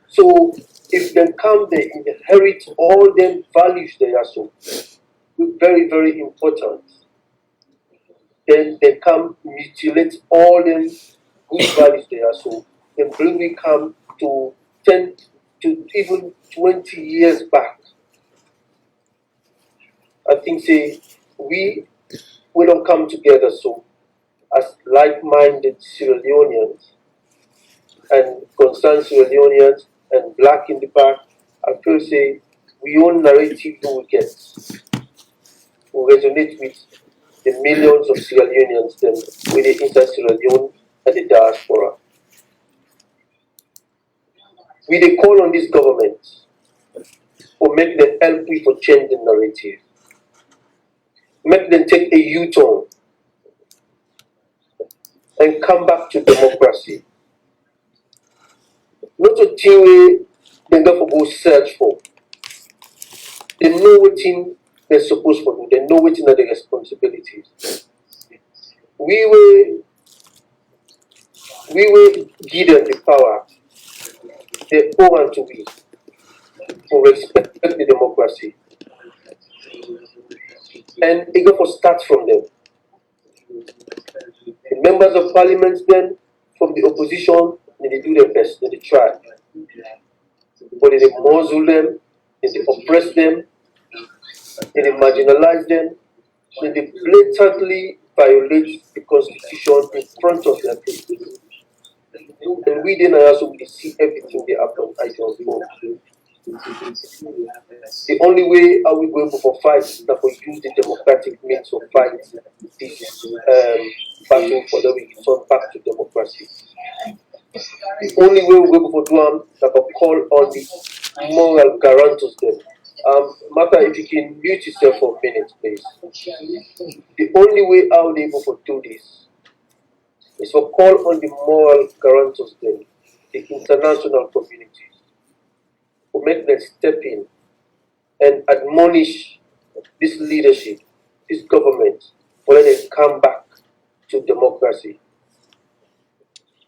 So if they come, they inherit all them values they are so very, very important. Then they come mutilate all them good values they are so. Then bring we come to 10 to even 20 years back. I think say we don't come together so as like-minded Sierra Leoneans and concerned Sierra Leoneans and black in the back. I feel say we own narrative we will get will resonate with the millions of Sierra Leoneans then with the inside Sierra Leone and the diaspora. We they call on this government for make them help we for change the narrative. Make them take a U-turn and come back to democracy. Not a thing way they go go search for. They know what thing they're supposed to do. They know what are the responsibilities. We will give them the power. They owe to we to respect the democracy. And it got to start from them. The members of parliament then, from the opposition, they do their best, they try. But they muzzle them, they oppress them, they marginalize them, they blatantly violate the constitution in front of their faces. And we then also see everything they have done. I don't know. The only way how we go for fight is that we use the democratic means of fight this battle for that we return back to democracy. The only way we go for Duam that we call on the moral guarantors then. Martha, if you can mute yourself for a minute, please. The only way how they go for do this is to call on the moral guarantors then, the international community, to make them step in and admonish this leadership, this government, for let them come back to democracy.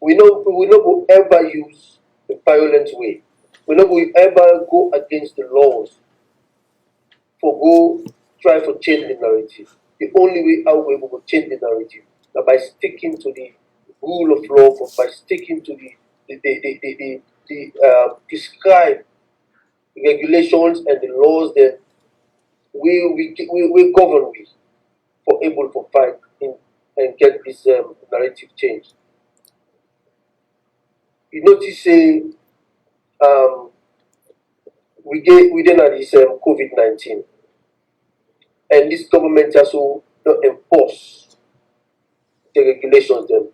We will not go ever use a violent way. We not will ever go against the laws for go try to change the narrative. The only way how we will change the narrative is by sticking to the rule of law, by sticking to the prescribed regulations and the laws that we govern with for able to fight in and get this narrative changed. You notice we then had this COVID-19, and this government also not enforce the regulations then.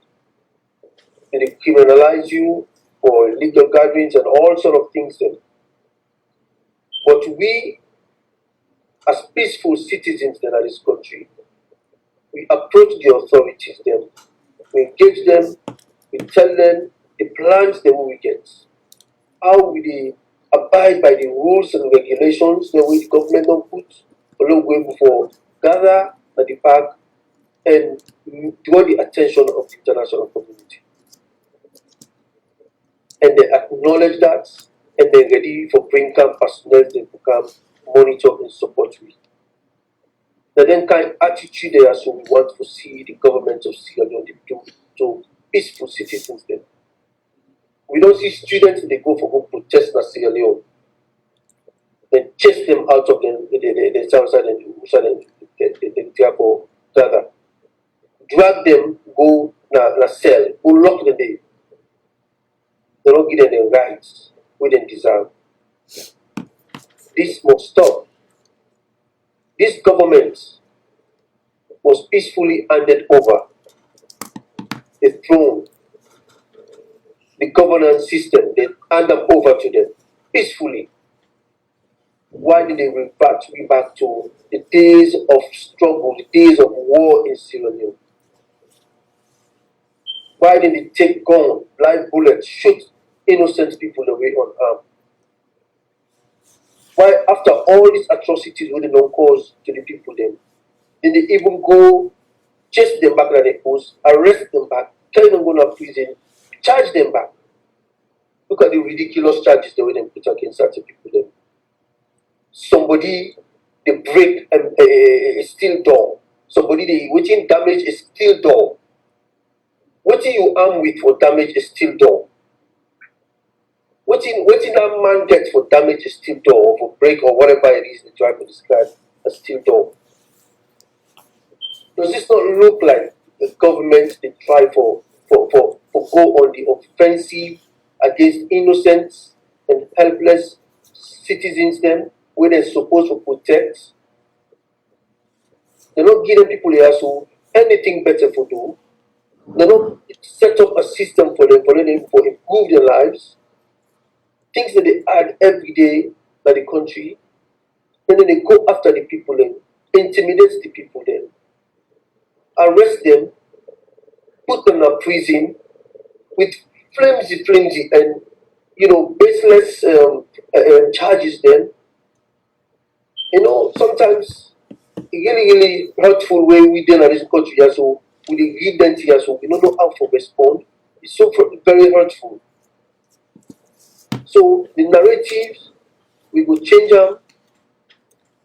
And they criminalize you for illegal gatherings and all sort of things then. But we, as peaceful citizens in this country, we approach the authorities then, we engage them, we tell them the plans that we get, how we abide by the rules and regulations that the government don't put, along way before gather at the park and draw the attention of the international community. And they acknowledge that, and they're ready for bring camp personnel to come monitor and support me. The then kind of attitude there, so we want to see the government of Sierra Leone do to peaceful citizens then. We don't see students they go for home protest in Sierra Leone. Then chase them out of the south side and the for gather. Drag them, go na cell, go lock them there. They don't give them the rights we they deserve. This must stop. This government was peacefully handed over the throne, the governance system, they hand them over to them peacefully. Why did they revert me back to the days of struggle, the days of war in Sierra Leone? Why did they take gun, live bullets, shoot innocent people away unarmed? Why, after all these atrocities we did not cause to the people then, did they even go chase them back to their post, arrest them back, carry them go to prison, charge them back? Look at the ridiculous charges they were put against certain people then. Somebody they break a steel door. Somebody they waiting damage a steel door. What do you arm with for damage a steel door? What in that man gets for damage a steel door or for break or whatever it is they try to describe a steel door? Does this not look like the government they try for go on the offensive against innocent and helpless citizens them where they're supposed to protect? They're not giving people here so anything better for do. They don't set up a system for them, for improve their lives. Things that they add every day by the country, and then they go after the people then, intimidate the people then, arrest them, put them in prison with flimsy and baseless charges then. Sometimes really hurtful way we deal in this country here, so we read them here, so we don't know how to respond. It's so very hurtful. So the narratives we will change them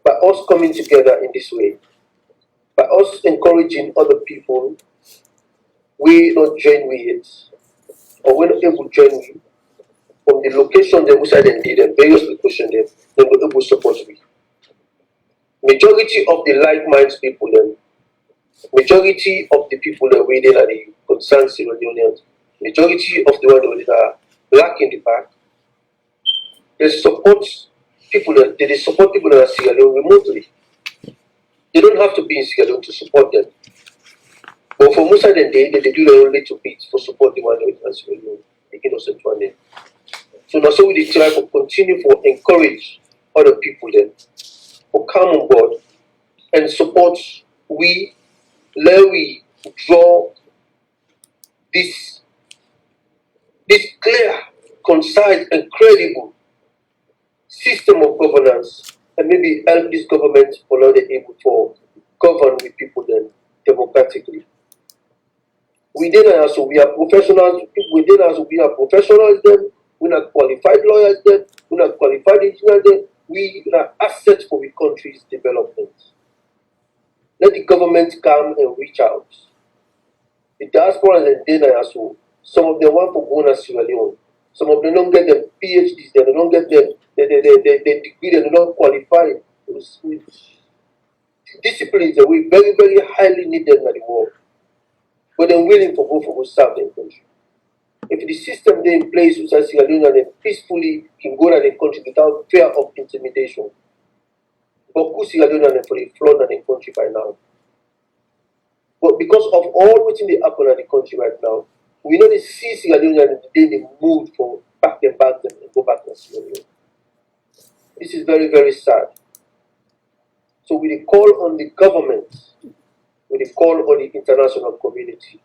by us coming together in this way. by us encouraging other people, we not join with it, or we're not able to join with from the location they which they did and various locations they were able to support me. Majority of the like-minded people then, majority of the people that were there are the concerned Sierra Leoneans, majority of the ones that are black in the back, they support people that they support people that are Sierra Leone remotely. They don't have to be in Sierra Leone to support them. But for most of them, they do their own little bit for supporting one another in Sierra Leone, the innocent one. So now, so we try to continue for encourage other people then to come on board and support we, let we draw this clear, concise, and credible system of governance, and maybe help this government for now they're able to govern with people then democratically. Within us, we are professionals. Within us, we are professionals. Then we're not qualified lawyers. Then we're not qualified engineers. Then we are assets for the country's development. Let the government come and reach out. The diaspora and then also some of them want to go to Sierra Leone. Some of them don't get their PhDs. They don't get their degree. They're not qualified. Disciplines that we very very highly needed in the world. But they're willing to go for serve their country. If the system they in place with Sierra Leone and peacefully can go to the country without fear of intimidation, but who Sierra Leone for the flood in the country by now? But because of all what they happen in the country right now, we know they see Sierra Leone and they move for pack their bags and go back to Sierra Leone. This is very very sad. So we call on the government. We call on the international community.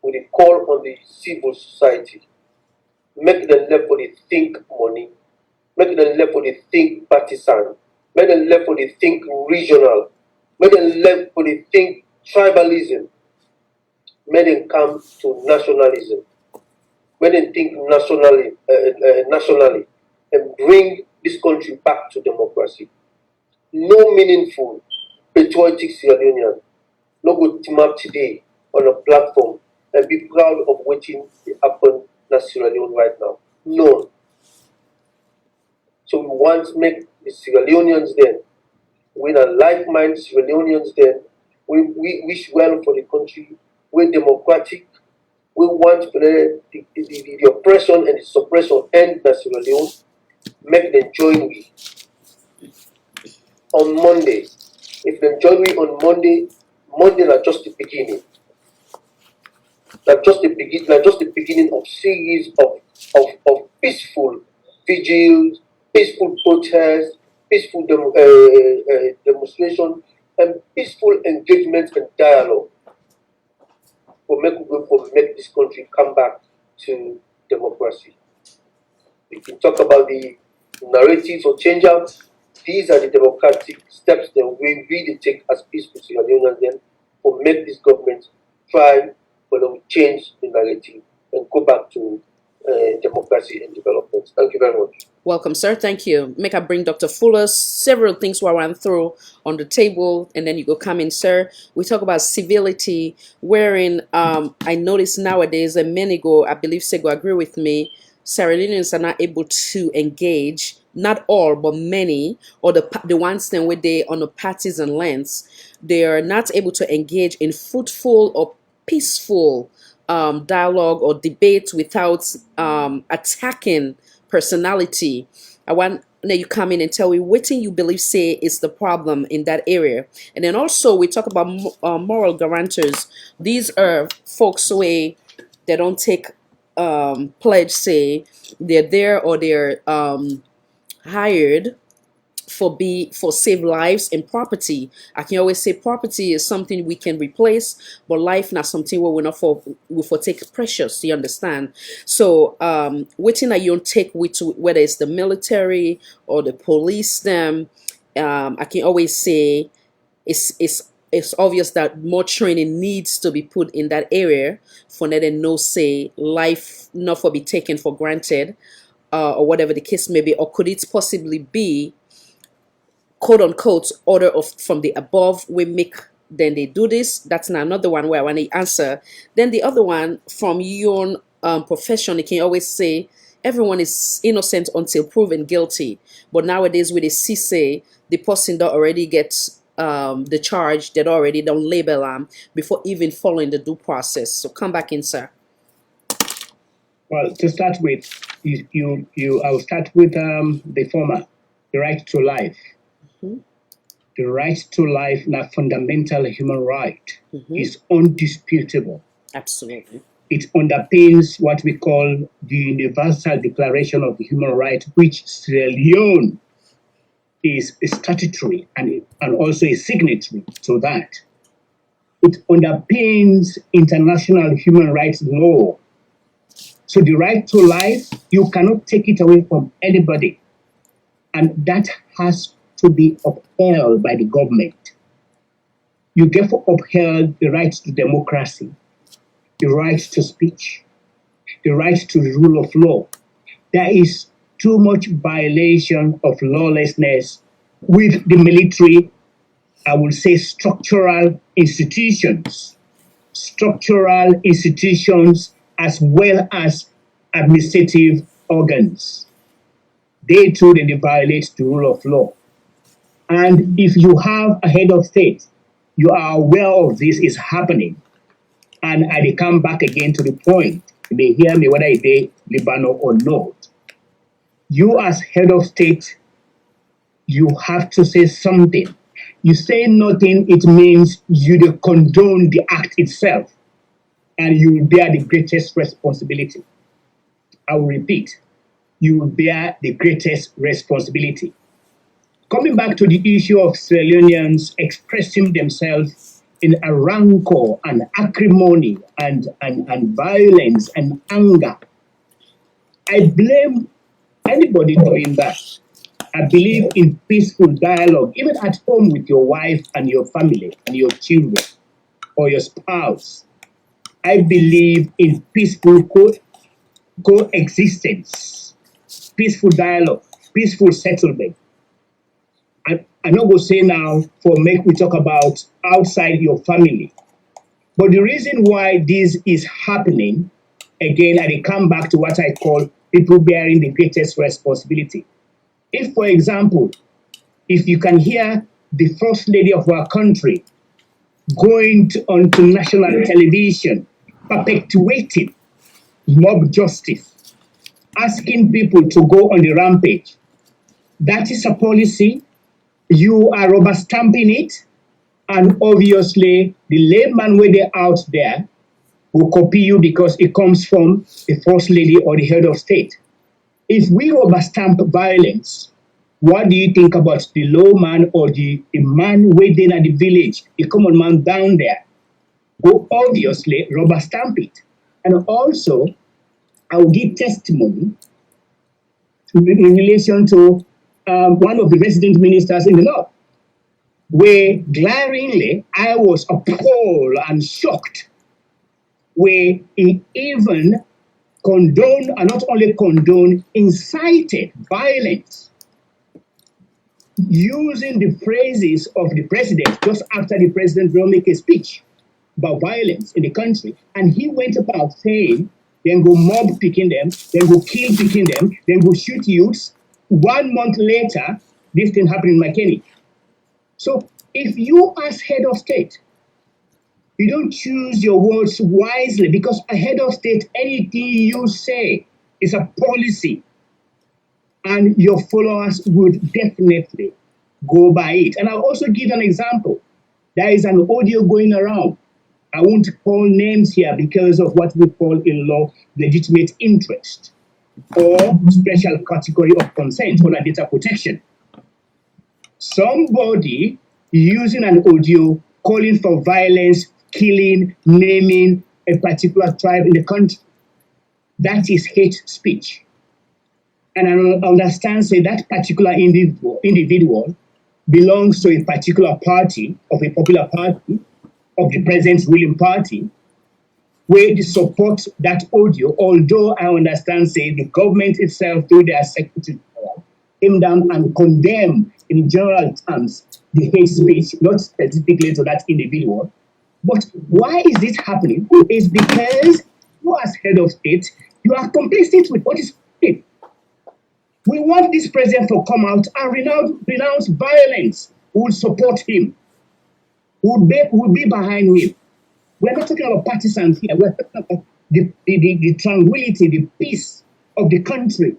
We call on the civil society. Make them left for the think money. Make them left for the think partisan. Make them left for the think regional. Make them left for the think tribalism. Make them come to nationalism. Make them think nationally and bring this country back to democracy. No meaningful patriotic Sierra Leonean no go team up today on a platform and be proud of what happened in Sierra Leone right now. None. So we want to make the Sierra Leoneans then, we are like-minded Sierra Leoneans then, we wish well for the country, we're democratic, we want the oppression and the suppression end in Sierra Leone, make them join we on Monday. If they join me on Monday are just the beginning. That's just the beginning of series of peaceful vigils, peaceful protests, peaceful demonstration, and peaceful engagement and dialogue for make this country come back to democracy. We can talk about the narratives or change out. These are the democratic steps that we really take as peaceful Sierra Leoneans then for make this government try for them to change the narrative and go back to democracy and development. Thank you very much. Welcome, sir. Thank you. Make I bring Dr. Fuller. Several things we ran through on the table, and then you go come in, sir. We talk about civility, wherein I notice nowadays, and many go, I believe Sego agree with me, Sierra Leoneans are not able to engage, not all, but many, or the ones then where they on the parties and lands, they are not able to engage in fruitful or peaceful dialogue or debate without attacking personality. I want that you come in and tell me what you believe say is the problem in that area. And then also we talk about moral guarantors. These are folks who they don't take pledge, say they're there or they're hired for save lives and property. I can always say property is something we can replace, but life not something where we're not we for take precious. You understand? So waiting that you don't take with whether it's the military or the police them, I can always say it's obvious that more training needs to be put in that area for that and no say life not for be taken for granted, or whatever the case may be. Or could it possibly be quote unquote order of from the above we make then they do this. That's now another one where I want to answer. Then the other one, from your profession, you can always say everyone is innocent until proven guilty. But nowadays with the CC, the person that already gets the charge, that already don't label them before even following the due process. So come back in, sir. Well, to start with, I'll start with the former, the right to life. Mm-hmm. The right to life, a fundamental human right, is undisputable. Absolutely. It underpins what we call the Universal Declaration of Human Rights, which Sierra Leone is statutory and also a signatory to that. It underpins international human rights law. So the right to life, you cannot take it away from anybody. And that has to be upheld by the government. You therefore upheld the right to democracy, the right to speech, the right to the rule of law. There is too much violation of lawlessness with the military, I will say structural institutions as well as administrative organs. They too, they violate the rule of law. And if you have a head of state, you are aware of this is happening. And I come back again to the point. They hear me whether they Lebanon or not. You as head of state, you have to say something. You say nothing, it means you condone the act itself. And you will bear the greatest responsibility. I will repeat, you will bear the greatest responsibility. Coming back to the issue of Sierra Leoneans expressing themselves in a rancor and acrimony and violence and anger, I blame anybody doing that. I believe in peaceful dialogue, even at home with your wife and your family and your children or your spouse. I believe in peaceful coexistence, peaceful dialogue, peaceful settlement. I'm not going to say now we talk about outside your family. But the reason why this is happening, again, I come back to what I call people bearing the greatest responsibility. If, for example, if you can hear the First Lady of our country going onto national television, perpetuating mob justice, asking people to go on the rampage, that is a policy. You are rubber stamping it, and obviously the layman where they're out there will copy you because it comes from the First Lady or the head of state. If we rubber stamp violence, what do you think about the low man or the man waiting at the village, the common man down there? Will obviously rubber stamp it. And also, I will give testimony in relation to one of the resident ministers in the north, where glaringly I was appalled and shocked, where he even condoned, and not only condoned, incited violence, using the phrases of the president just after the president will make a speech about violence in the country. And he went about saying, then go mob picking them, then go kill picking them, then go shoot youths. 1 month later, this thing happened in McKinney. So if you as head of state, you don't choose your words wisely, because a head of state, anything you say is a policy, and your followers would definitely go by it. And I'll also give an example. There is an audio going around. I won't call names here because of what we call in law legitimate interest or special category of consent or data protection. Somebody using an audio calling for violence, killing, naming a particular tribe in the country. That is hate speech. And I understand, say, that particular individual belongs to a particular party, of a popular party, of the president's ruling party, where they support that audio, although I understand, say, the government itself, through their secretary, came down and condemned in general terms the hate speech, not specifically to that individual. But why is this happening? It's because you, as head of state, you are complicit with what is happening. We want this president to come out and renounce violence. We will support him. We will be behind him. We're not talking about partisans here. We're talking about the tranquility, the peace of the country.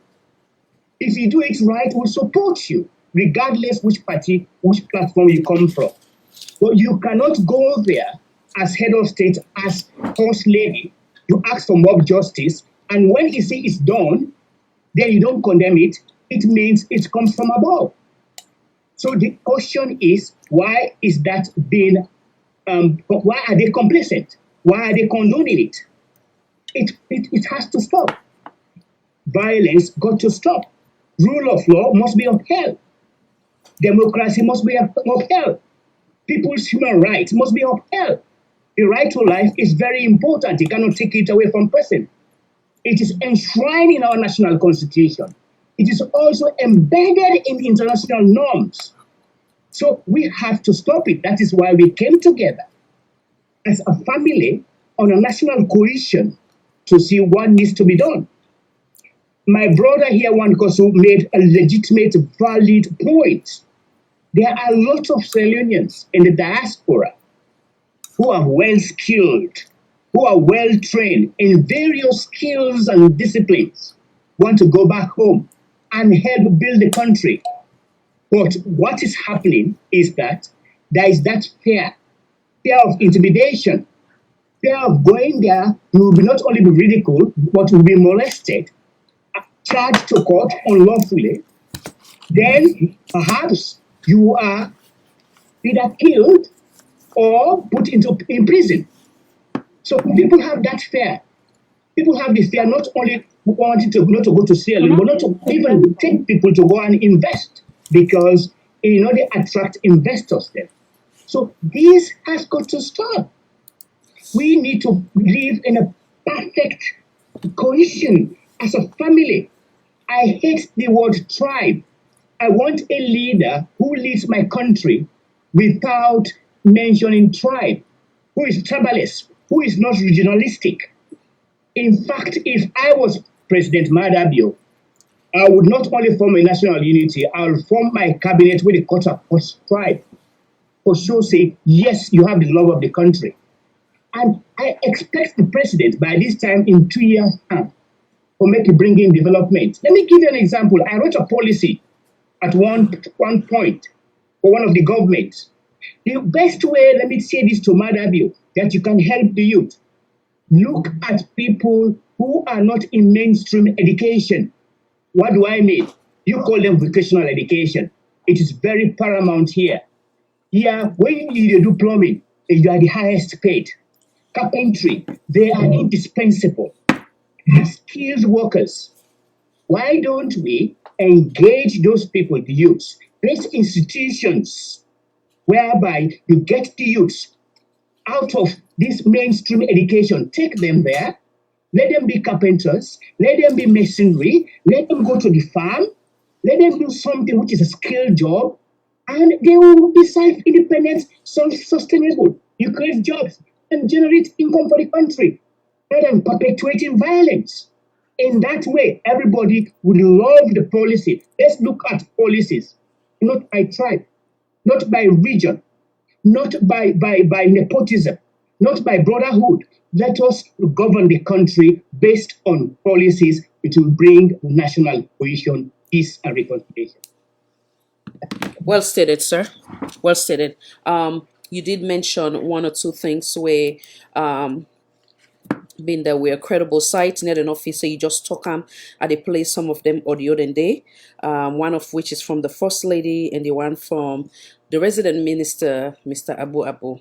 If you do it right, we'll support you, regardless which party, which platform you come from. But you cannot go there as head of state, as first lady. You ask for more justice, and when you see it's done, then you don't condemn it. It means it comes from above. So the question is, why is that being? Why are they complacent? Why are they condoning it? It has to stop. Violence got to stop. Rule of law must be upheld. Democracy must be upheld. People's human rights must be upheld. The right to life is very important. You cannot take it away from person. It is enshrined in our national constitution. It is also embedded in international norms. So we have to stop it. That is why we came together as a family on a national coalition to see what needs to be done. My brother here, Wankosu, made a legitimate, valid point. There are lots of Sierra Leoneans in the diaspora who are well-skilled, who are well-trained in various skills and disciplines, want to go back home and help build the country. But what is happening is that there is that fear of intimidation, fear of going there. You will not only be ridiculed, but will be molested, charged to court unlawfully. Then perhaps you are either killed or put in prison. So people have that fear. People have the fear not only wanting to not to go to Sierra Leone, but not to even take people to go and invest, because they attract investors there. So this has got to stop. We need to live in a perfect cohesion as a family. I hate the word tribe. I want a leader who leads my country without mentioning tribe, who is tribalist, who is not regionalistic. In fact, if I was President Madabio, I would not only form a national unity, I will form my cabinet with a quarter post tribe. For sure say, yes, you have the love of the country. And I expect the president by this time in 2 years' time for bringing development. Let me give you an example. I wrote a policy at one point for one of the governments. The best way, let me say this to Madabio, that you can help the youth. Look at people who are not in mainstream education. What do I mean? You call them vocational education. It is very paramount here. Here, when you do plumbing, you are the highest paid. Carpentry, they are indispensable. As skilled workers, why don't we engage those people, the youths, create institutions whereby you get the youths out of this mainstream education, take them there, let them be carpenters, let them be masonry, let them go to the farm, let them do something which is a skilled job, and they will be self-independent, self-sustainable. You create jobs and generate income for the country, rather than perpetuating violence. In that way, everybody would love the policy. Let's look at policies, not by tribe, not by region, not by nepotism, not by brotherhood. Let us govern the country based on policies which will bring national cohesion, peace, and reconciliation. Well stated, sir. Well stated. You did mention one or two things where being that we're a credible site, not an officer, you just talk at a place, some of them or the other day. One of which is from the First Lady and the one from the resident minister, Mr. Abu Abu.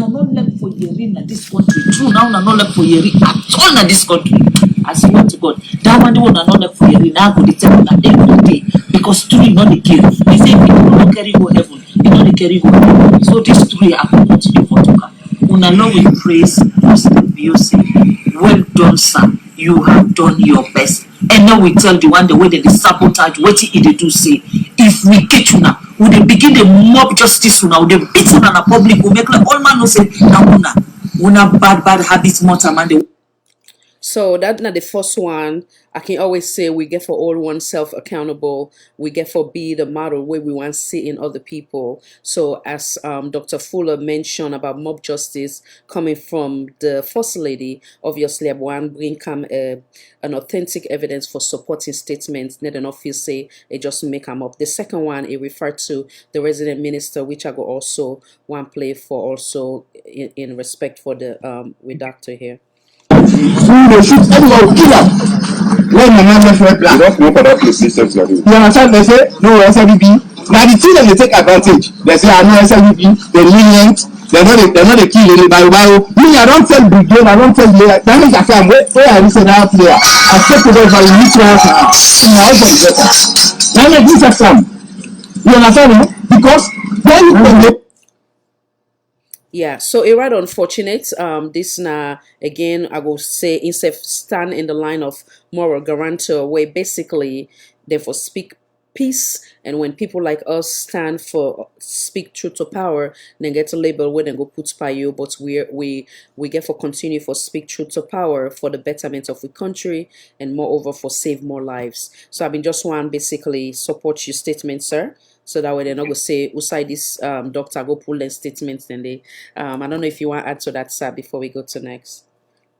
Not left for Yeri in this country. True now, not left for Yeri at all in this country. I swear to God, that one not left for Yeri now go to tell that every day because true not the carry. They say people don't carry go heaven, you know they carry go heaven. So this tree I will continue for Toka. Una know we praise President VOC. Well done, sir. You have done your best. And now we tell the one the way they sabotage what he do say. If we get you now, we dey begin the mob justice una, we dey beat una na public, we make like all man know say na una bad habits more man dey. So that's not the first one. I can always say we get for all oneself accountable. We get for be the model where we want to see in other people. So as Dr. Fuller mentioned about mob justice coming from the First Lady, obviously I want bring come an authentic evidence for supporting statements. Not enough feel say it just make them up. The second one it referred to the resident minister, which I go also one play for also in respect for the redactor here. They shoot anyone, kill them. When my man left my plan, you understand? They say no SLVP. Now the thing that they take advantage, they say I know SLVP, they're lenient, they're not a kill anybody. Me, I don't tell VIGIL, I don't tell player. That means I say I'm where I listen that player. I take over by neutral in my husband better. Now make this a come. You understand? Because when you Yeah, so it right unfortunate. This now again, I will say instead stand in the line of moral guarantor, where basically therefore speak peace, and when people like us stand for speak truth to power, then get a label where they go put by you. But we get for continue for speak truth to power for the betterment of the country and moreover for save more lives. So I've been just one basically support your statement, sir. So that way they're not going to say, outside this doctor, go pull their statements. Then they, I don't know if you want to add to that, sir, before we go to next.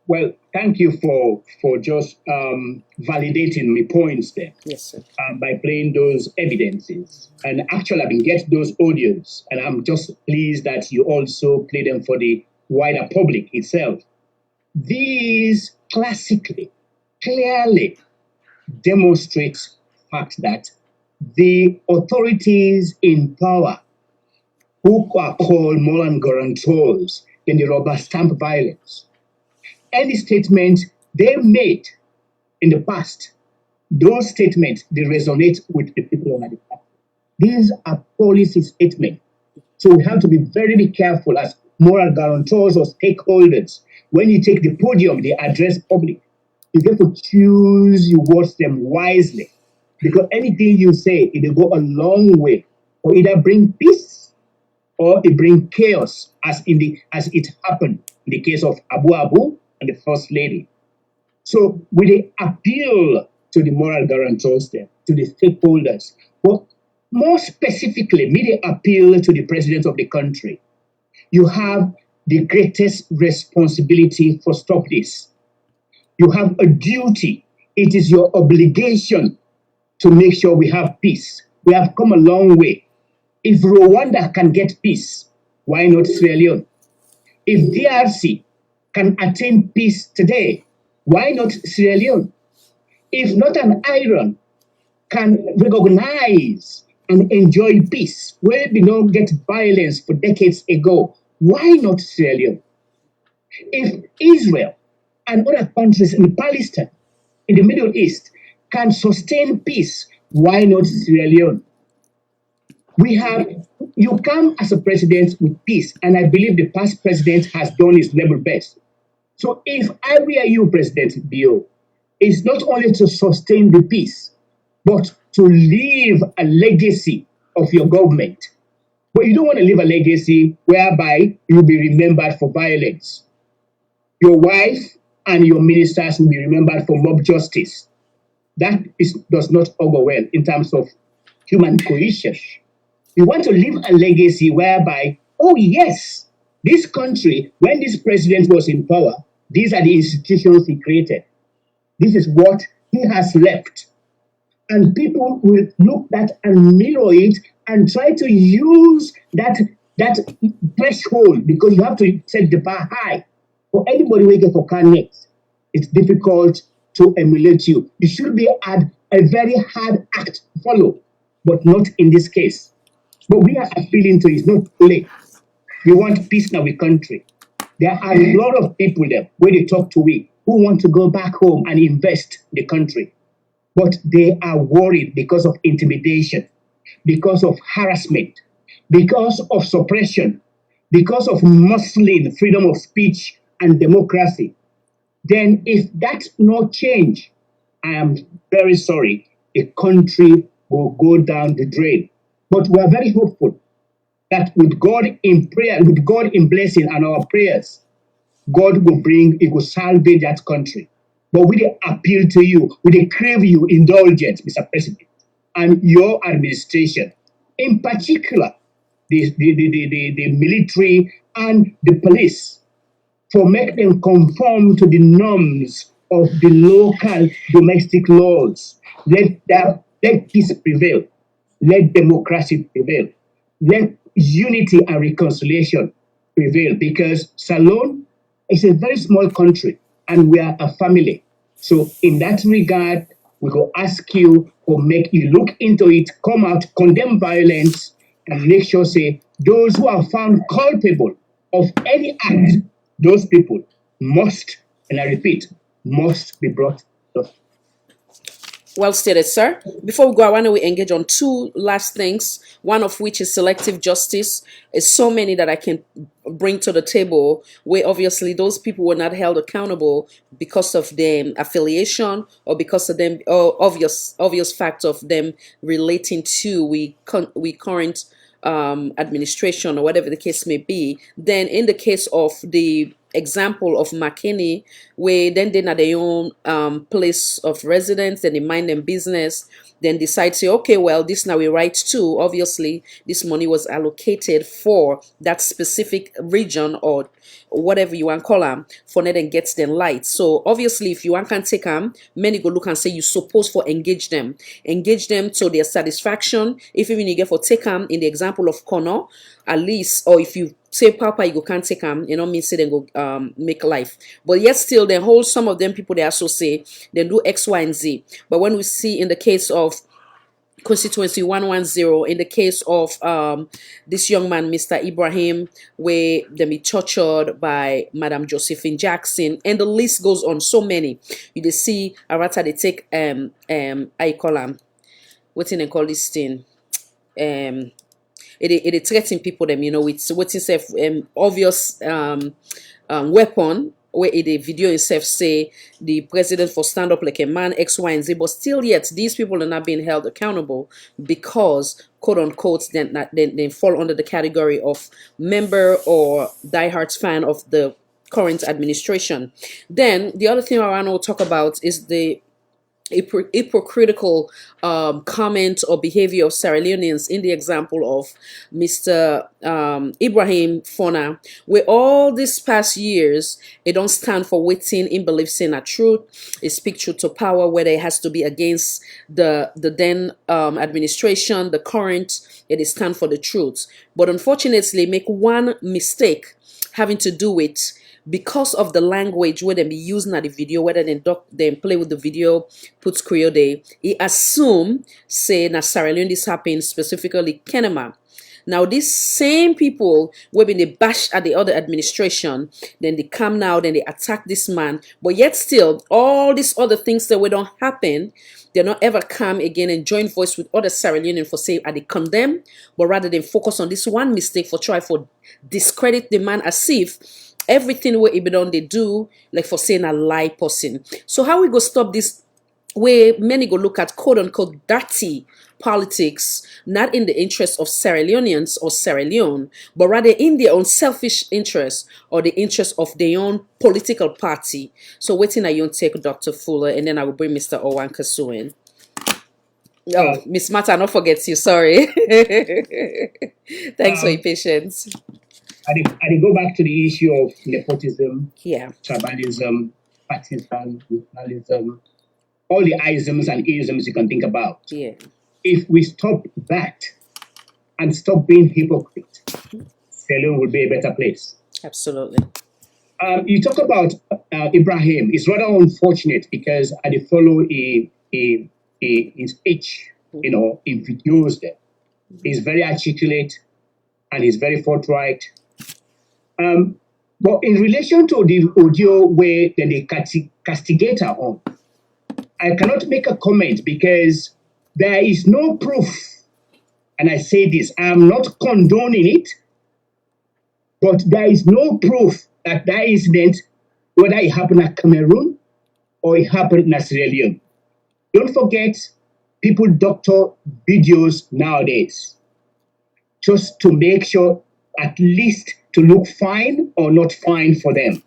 Well, thank you for just validating my points there. Yes, sir. By playing those evidences. And actually, I've been getting those audios, and I'm just pleased that you also play them for the wider public itself. These classically, clearly demonstrate the fact that the authorities in power, who are called moral guarantors in the rubber stamp violence, any statement they made in the past, those statements, they resonate with the people on the platform. These are policy statements. So we have to be very careful as moral guarantors or stakeholders. When you take the podium, they address public. You get to choose your words them wisely. Because anything you say, it will go a long way. Or either bring peace or it bring chaos, as it happened in the case of Abu Abu and the First Lady. So we appeal to the moral guarantors there, to the stakeholders. But more specifically, may appeal to the president of the country. You have the greatest responsibility for stop this. You have a duty. It is your obligation to make sure we have peace. We have come a long way. If Rwanda can get peace, why not Sierra Leone? If DRC can attain peace today, why not Sierra Leone? If Northern Ireland can recognize and enjoy peace, where we don't get violence for decades ago, why not Sierra Leone? If Israel and other countries in Palestine, in the Middle East, can sustain peace, why not Sierra Leone? You come as a president with peace, and I believe the past president has done his level best. So if I were you, President Bio, it's not only to sustain the peace, but to leave a legacy of your government. But you don't want to leave a legacy whereby you'll be remembered for violence. Your wife and your ministers will be remembered for mob justice. That does not augur well in terms of human cohesion. You want to leave a legacy whereby, oh yes, this country, when this president was in power, these are the institutions he created. This is what he has left. And people will look at and mirror it and try to use that threshold, because you have to set the bar high. For anybody who gets for next, it's difficult to emulate you. You should be at a very hard act to follow, but not in this case. But we are appealing to is not late. We want peace in our country. There are a lot of people there where they talk to we who want to go back home and invest in the country. But they are worried because of intimidation, because of harassment, because of suppression, because of muscling freedom of speech and democracy. Then if that's not change, I am very sorry, the country will go down the drain. But we are very hopeful that with God in prayer, with God in blessing and our prayers, God will salvage that country. But we appeal to you, we crave you indulgence, Mr. President, and your administration, in particular, the military and the police, for make them conform to the norms of the local domestic laws. Let peace prevail. Let democracy prevail. Let unity and reconciliation prevail, because Salone is a very small country and we are a family. So in that regard, we will ask you to make you look into it, come out, condemn violence, and make sure, say, those who are found culpable of any act, those people must, and I repeat, must be brought to. Well stated, sir. Before we go, I want to engage on two last things, one of which is selective justice. It's so many that I can bring to the table where obviously those people were not held accountable because of their affiliation or because of them, or obvious fact of them relating to we current administration or whatever the case may be. Then in the case of the example of McKinney, where then they're at their own place of residence, then they mind them business, then decide, say, okay, well, this now we write to, obviously, this money was allocated for that specific region or whatever you want to call them, for net and gets them light. So obviously, if you want can take them, many go look and say you supposed for engage them to their satisfaction. If even you get for take them in the example of Connor, at least, or if you say Papa, you go can't take them, you know, mean say then go make life. But yet still, then hold some of them people they also say they do X, Y, and Z. But when we see in the case of constituency 110, in the case of this young man, Mr. Ibrahim, where they be tortured by Madam Josephine Jackson, and the list goes on. So many. You they see Arata they take I call them, what in they call this thing? It threaten people them, you know, with what is obvious weapon, where the video itself say the president for stand up like a man, X, Y, and Z, but still yet these people are not being held accountable because quote unquote then fall under the category of member or diehard fan of the current administration. Then the other thing I want to talk about is the hypocritical comment or behavior of Sierra Leoneans in the example of Mr. Ibrahim Fona, where all these past years it don't stand for waiting in beliefs in a truth, it speak truth to power, whether it has to be against the then administration, the current, it is stand for the truth. But unfortunately make one mistake having to do with because of the language where they be using at the video, whether they play with the video, puts Creole Day, he assume, say, na Sierra Leone this happened, specifically Kenema. Now, these same people, when they bash at the other administration, then they come now, then they attack this man, but yet still, all these other things that don't happen, they not ever come again and join voice with other Sierra Leonean for say, are they condemn, but rather than focus on this one mistake for try for discredit the man as if everything what Ibadan they do, like for saying a lie person. So how we go stop this way many go look at quote unquote dirty politics, not in the interest of Sierra Leoneans or Sierra Leone, but rather in their own selfish interest or the interest of their own political party. So waiting I you take Dr. Fuller and then I will bring Mr. Owan Kasu in. Oh, Miss Martha, not forget you, sorry. Thanks for your patience. I go back to the issue of nepotism, yeah, tribalism, partisan, nationalism, all the isms and isms you can think about. Yeah. If we stop that and stop being hypocrite, Sierra will be a better place. Absolutely. You talk about Ibrahim. It's rather unfortunate because I follow his speech, you know, in videos there. He's very articulate and he's very forthright. But in relation to the audio where they castigate her on, I cannot make a comment because there is no proof. And I say this, I am not condoning it, but there is no proof that that incident, whether it happened at Cameroon or it happened in Sierra Leone. Don't forget, people doctor videos nowadays. just to make sure at least to look fine or not fine for them.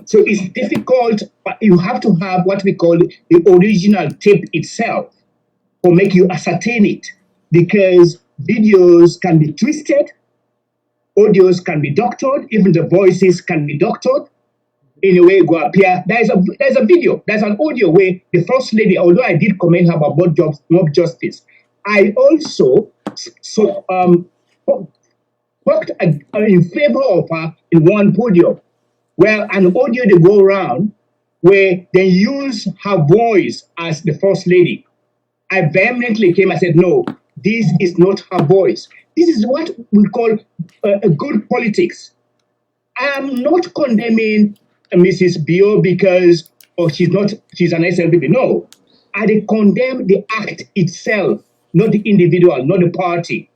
So it's difficult, but you have to have what we call the original tape itself for make you ascertain it, because videos can be twisted, audios can be doctored, even the voices can be doctored. In a way, go appear. There's a video, there's an audio where the first lady, although I did comment her about mob justice, I also worked in favor of her in one podium, where an audio they go around where they use her voice as the first lady. I vehemently came and said, no, this is not her voice. This is what we call a good politics. I am not condemning Mrs. Bio because she's an SLPP. No, I condemn the act itself, not the individual, not the party.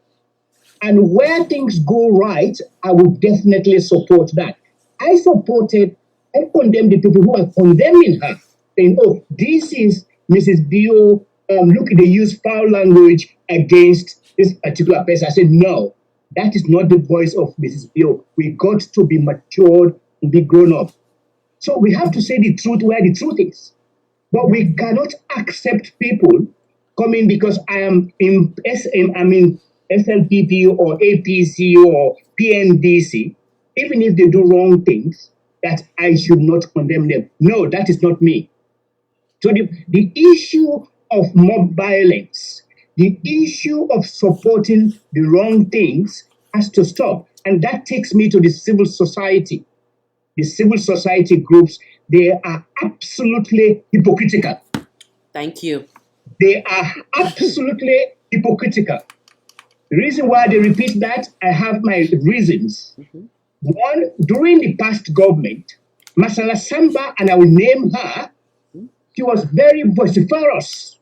And where things go right, I would definitely support that. I condemn the people who are condemning her, saying, oh, this is Mrs. Bio, look, they use foul language against this particular person. I said, no, that is not the voice of Mrs. Bio. We got to be matured and be grown up. So we have to say the truth where the truth is. But we cannot accept people coming because I am in SLPP or APC or PNDC, even if they do wrong things, that I should not condemn them. No, that is not me. So the issue of mob violence, the issue of supporting the wrong things has to stop. And that takes me to the civil society. The civil society groups, they are absolutely hypocritical. Thank you. They are absolutely hypocritical. The reason why they repeat that, I have my reasons. One, during the past government, Masala Samba, and I will name her, she was very vociferous.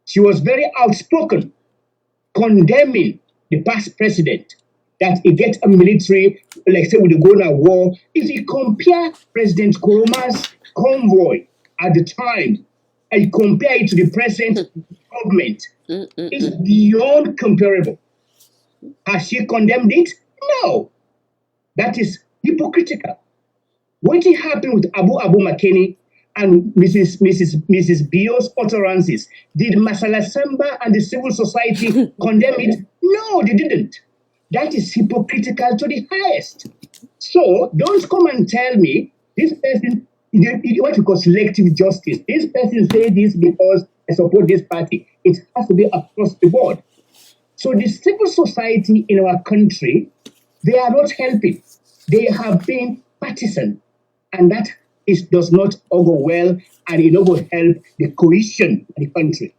She was very outspoken, condemning the past president, that he gets a military, like say, with the going to war. If you compare President Kuruma's convoy at the time, and you compare it to the present government, it's beyond comparable. Has she condemned it? No. That is hypocritical. What happened with Abu Makeni and Mrs. Bio's utterances? Did Masala Samba and the civil society condemn it? No, they didn't. That is hypocritical to the highest. So don't come and tell me this person, what you call selective justice. This person say this because I support this party. It has to be across the board. So the civil society in our country, they are not helping. They have been partisan, and that does not augur well, and it will help the cohesion of the country.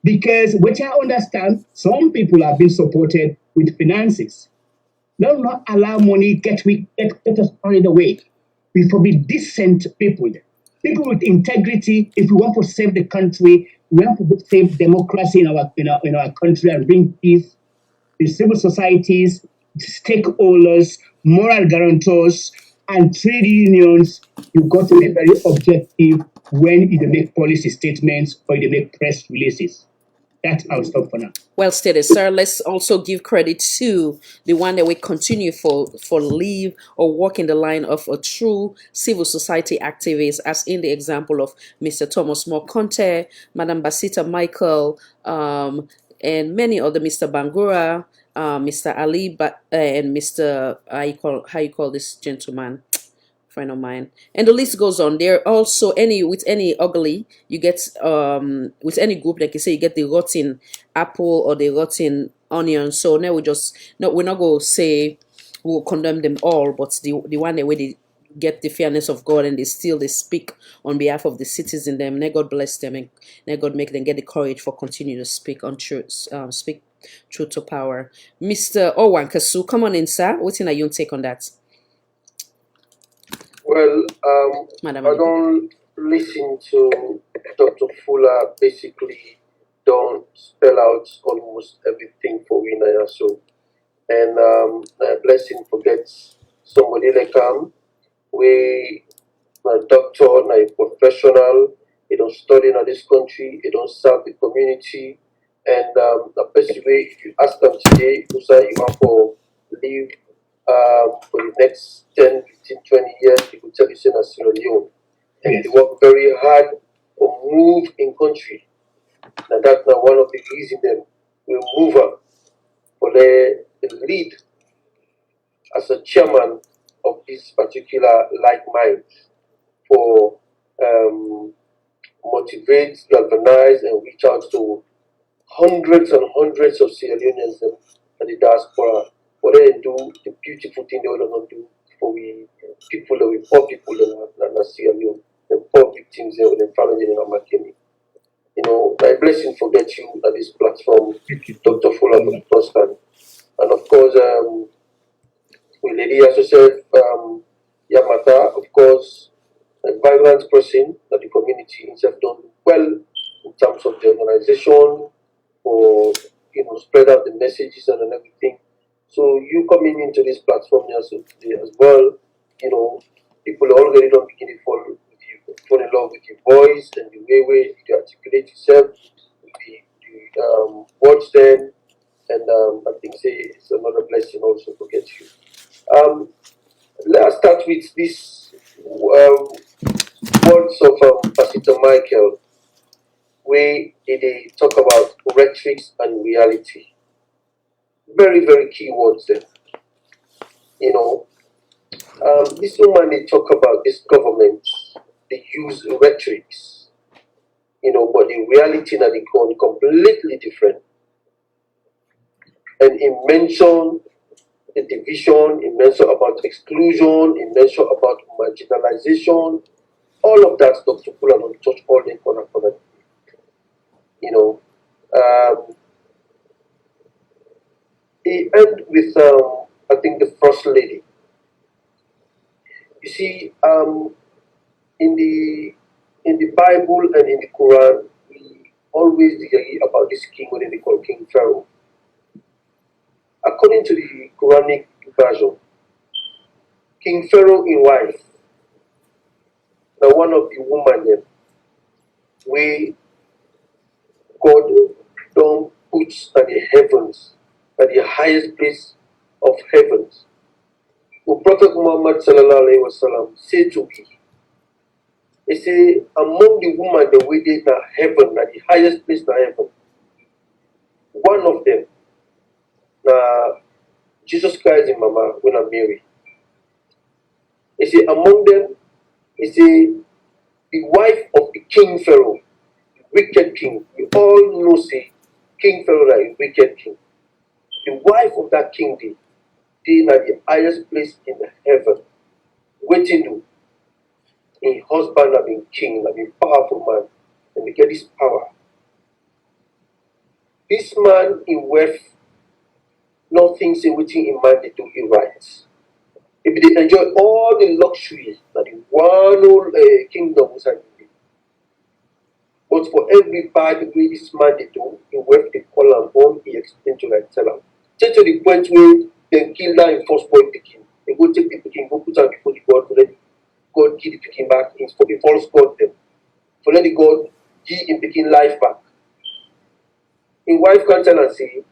Because what I understand, some people have been supported with finances. Do not allow money get us carried away. We forbid decent people with integrity. If we want to save the country, we have to save democracy in our country and bring peace. The civil societies, stakeholders, moral guarantors, and trade unions, you've got to be very objective when you make policy statements or you make press releases. That's our stop for now. Well stated, sir. Let's also give credit to the one that we continue for live or walk in the line of a true civil society activist, as in the example of Mr. Thomas Mokonte, Madam Basita Michael, and many other, Mr. Bangura, Mr. Ali, and Mr. How you call this gentleman? Friend of mine, and the list goes on. There also with any ugly, you get with any group, like you say, you get the rotten apple or the rotten onion. So now we're not going to say we'll condemn them all, but the one that way they get the fairness of God and they speak on behalf of the citizens. Them, may God bless them, and may God make them get the courage for continue to speak on truth, speak truth to power. Mr. Owankasu, come on in, sir. What's in your take on that? Well, I don't listen to Dr. Fuller. Basically, don't spell out almost everything for we now. So, and blessing forgets somebody like we a doctor, a professional. He don't study in this country. He don't serve the community, And the best way, if you ask them today, you say you want to live for the next 10, 15, 20 years, they will tell you, say, Sierra Leone. And they work very hard to move in country. And that's now one of the reasons them will move up for the lead as a chairman of this particular like mind for motivate, galvanize, and reach out to hundreds and hundreds of Sierra Leoneans and the diaspora. What they do, the beautiful thing they want to do for we people, that we poor people in Sierra Leone, the poor victims there with the family in Amakeni. You know, my blessing forget you at this platform, Dr. Fuller Toscan. And of course, with Lady Associate Yamata, of course, a vibrant person that the community itself done well in terms of the organization, for spread out the messages and everything. So you coming into this platform here today as well, people already don't begin to fall in love with your voice and the way you articulate yourself, the watch them, and I think say it's another blessing also to get you. Let us start with this words of Pastor Michael, where they talk about rhetorics and reality. Very, very key words there. This woman, they talk about this government, they use rhetorics, but the reality that they go completely different. And it mentioned the division, it mentioned about exclusion, it mentioned about marginalization, all of that Dr. Pula don't touch all the corner. He end with I think the first lady. You see, in the Bible and in the Quran, we always disagree about this king when they call King Pharaoh. According to the Quranic version, King Pharaoh in wife, now one of the women them, where God don't put at the heavens, at the highest place of heavens. The Prophet Muhammad sallallahu alaihi wasallam said to me, he say, among the women that we did at heaven, at the highest place in heaven, one of them, Jesus Christ in Mama, when I marry. He say, among them, he say, the wife of the King Pharaoh, the wicked king. You all know, say, King Pharaoh is wicked king. The wife of that king, they at the highest place in heaven, waiting to. In husband have been king, have been powerful man, and they get this power. This man in wealth, nothing say waiting in mind they do it right. If they enjoy all the luxuries that the one whole kingdom was having. But for every bad way this man they do, in wealth they call him on, he explain to like tell him. Take to the point where they kill that in first boy picking. They go take the picking, go put am before the God, for let God give the picking back in for the false God them. For let the God give him picking life back. In wife can tell and say,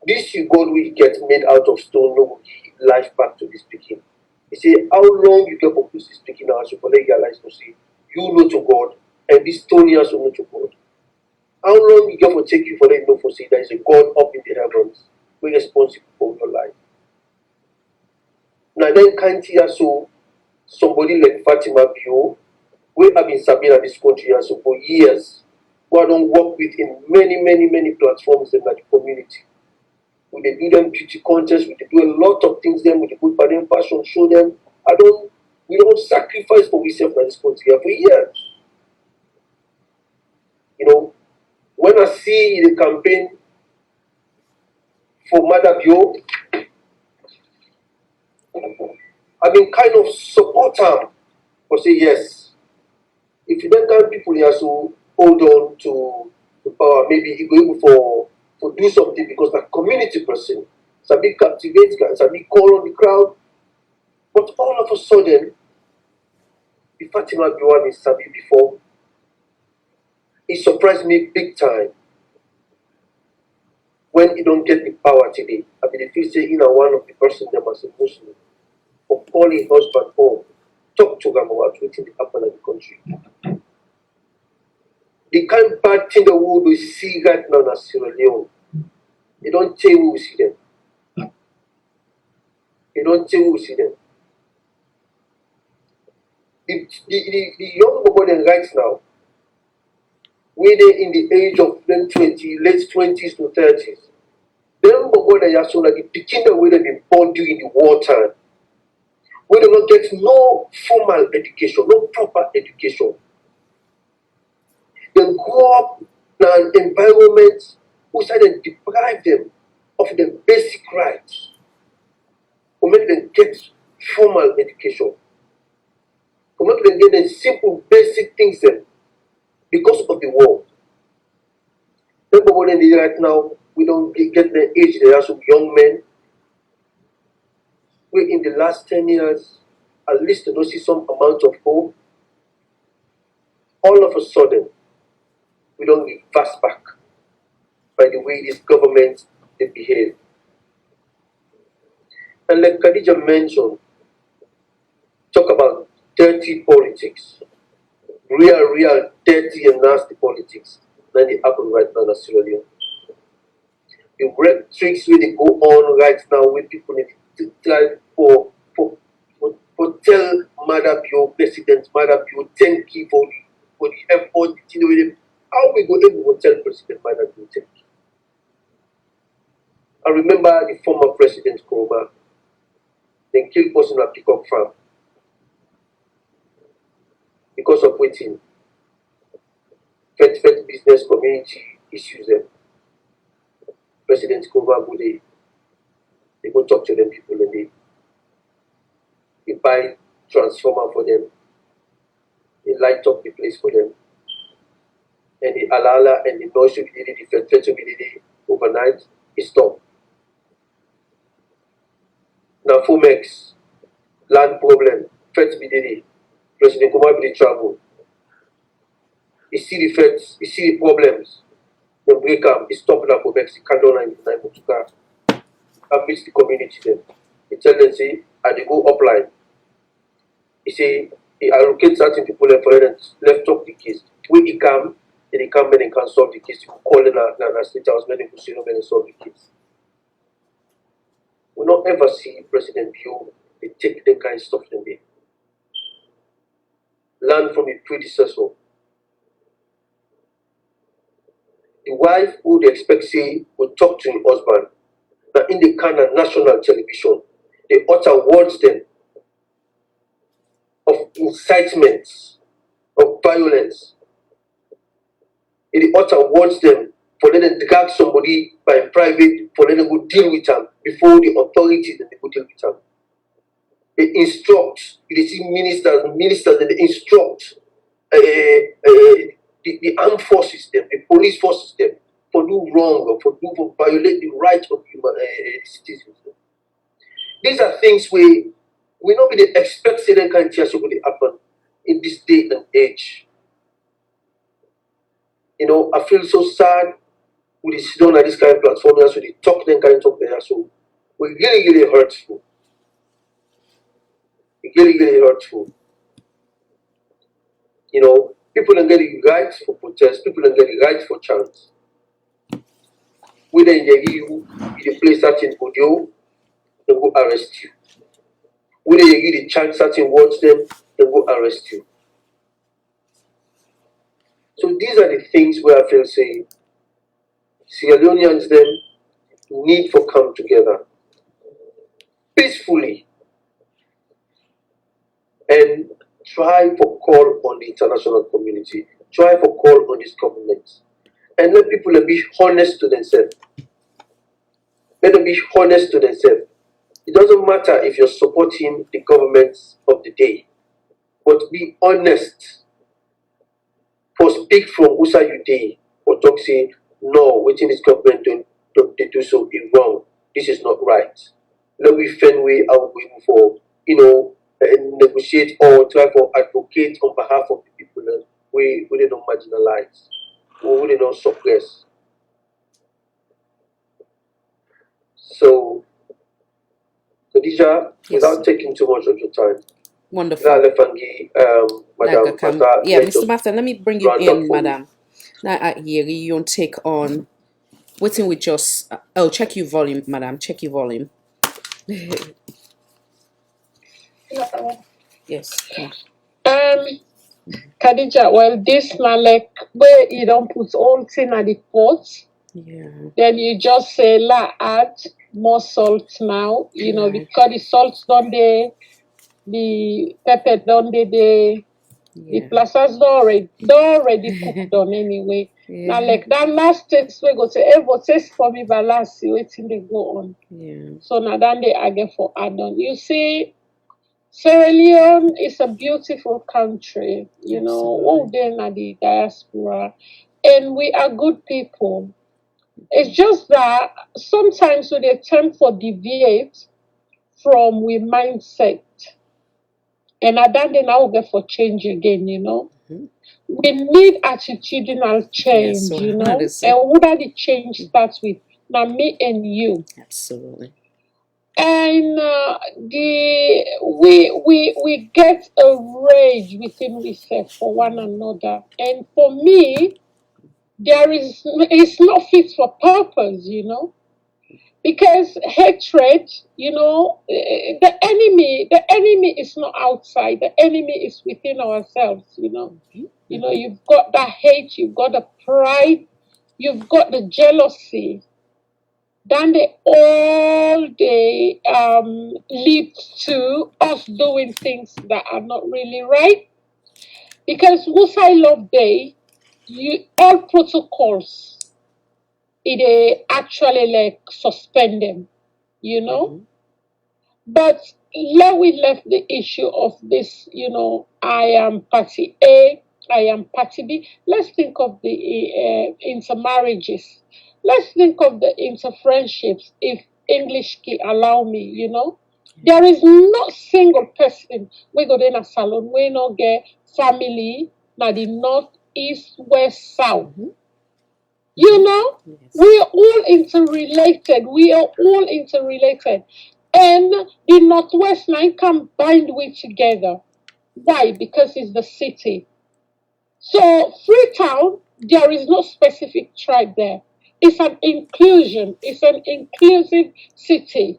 this you God will get made out of stone, no will give life back to this picking. He say, how long you get for this picking now, so for let realize to say, you know to God, and this stone here also know to God. How long you get for take you for let know for say there is a God up in the heavens who is responsible for your life. Now then can't hear so somebody like Fatima Bio, we have been serving at this country so for years, who I don't work with in many platforms in the community. We they do them beauty contests, we they do a lot of things them, we they put by them fashion, show them. We don't sacrifice for ourselves in this country for years. When I see the campaign for Mother Bio, I've been kind of support them for say yes. If you don't have people here so hold on to the power, maybe he go able for do something because that community person, Sabi captivate, Sabi call on the crowd. But all of a sudden, the Fatima Bio is Sabi before, it surprised me big time. when you don't get the power today, I mean, if you say one of the person them as a Muslim, of calling husband home, talk to them about what's happening in the country. The kind of bad thing the world we see right now in Sierra Leone, you don't tell who we see them. You don't tell who we see them. The young people right now, where they in the age of them 20, late 20s to 30s, them people they are so like the picking the way they've been born during the wartime, where they don't get no formal education, no proper education. They grow up in an environment who started to deprive them of the basic rights, or make them get formal education, or make them get the simple basic things then because of the war. Everybody right now, we don't get the age there are some young men. We in the last 10 years, at least to see some amount of hope. All of a sudden, we don't get fast back by the way this government they behave. And like Khadija mentioned, talk about dirty politics, real dirty and nasty politics that they happen right now in Sierra Leone. The red tricks where they go on right now where people need to try for tell Mother Bio, President Mother Bio, thank you for the effort, how we go able to tell President Mother Bio thank you. I remember the former President Kuruma, they killed person at Peacock Farm because of waiting. Fed business community issues them. President Kuruma go they go talk to them people and they buy transformer for them, they light up the place for them. And the alala and the noise should be the fed should be overnight, it stopped. Now Fomex, land problem, feds be daily. President Kumar be travel. You see the feds, you see the problems. They break up, they stop now Fomex, the candle line Motuka. I meet the community then. They tell them say, and they go upline. He say he allocates certain people left for and left up the case. When he come, then he come and he can solve the case. You call in a state house, many people say no and solve the case. We not ever see President Bio they take the kind of stuff in there. Learn from his predecessor. The wife who they expect say will talk to his husband. Now in the kind of national television, they utter words then of incitement, of violence. They utter words them for them to drag somebody by private, for them to go deal with them before the authorities and they go deal with them. They instruct, they see ministers and they instruct the armed forces them, the police forces them for do wrong or for violate the rights of human citizens. These are things we not really expect certain kind of things to happen in this day and age. I feel so sad with the sit down at this kind of platform, so they talk them kind of talk there. So we really hurtful. Really hurtful. People don't get the rights for protest, people don't get the rights for chants. Whether in the EU, you play certain audio, they go arrest you. Whether you give the chant certain words them, they go arrest you. So these are the things where I feel say Sierra Leoneans them need to come together peacefully and try to call on the international community, try to call on this government, and let people be honest to themselves. Let them be honest to themselves. It doesn't matter if you're supporting the governments of the day, but be honest. For speak from Usa Uday or talk say, no, waiting this government they do so is wrong. This is not right. Let we find way out for negotiate or try to advocate on behalf of the people that we they don't marginalize or we they don't suppress. So, Khadija, Yes. without taking too much of your time, Wonderful. Madam Mata, Yeah, Mr. Martha, let me bring you in, madam. Now, here you take on waiting with just oh, check your volume, madam. Check your volume. Yes. Khadija, well, this na like where you don't put all thing at the pot. Yeah. Then you just say, la add more salt now, you know, because the salt don't there, the pepper don't there, the plasters don't already cooked on anyway. Now, like that last taste, we go say, hey, but taste for me, but last, see waiting they go on. Yeah. So now then they again for add on. You see, Sierra Leone is a beautiful country, you know, all then at the diaspora, and we are good people. It's just that sometimes we attempt for deviate from we mindset, and at that day now we get for change again, you know. We need attitudinal change, Yes, you what know, is it? and what that the change starts with now me and you. Absolutely. And we get a rage within ourselves for one another, and for me, it's not fit for purpose, you know, because hatred, you know, the enemy is not outside, the enemy is within ourselves, you know. You know, you've got that hate, you've got the pride, you've got the jealousy. Then they lead to us doing things that are not really right. Because once I love day, all protocols it actually like suspend them, you know. But let we left the issue of this, you know, I am party A, I am party B. Let's think of the intermarriages. Let's think of the interfriendships, if English can allow me, you know. There is not single person we go in a salon, we not get family, na the north, east, west, south. You know, we are all interrelated. We are all interrelated. And the Northwest line can bind we together. Why? Because it's the city. So Freetown, there is no specific tribe there. It's an inclusion. It's an inclusive city.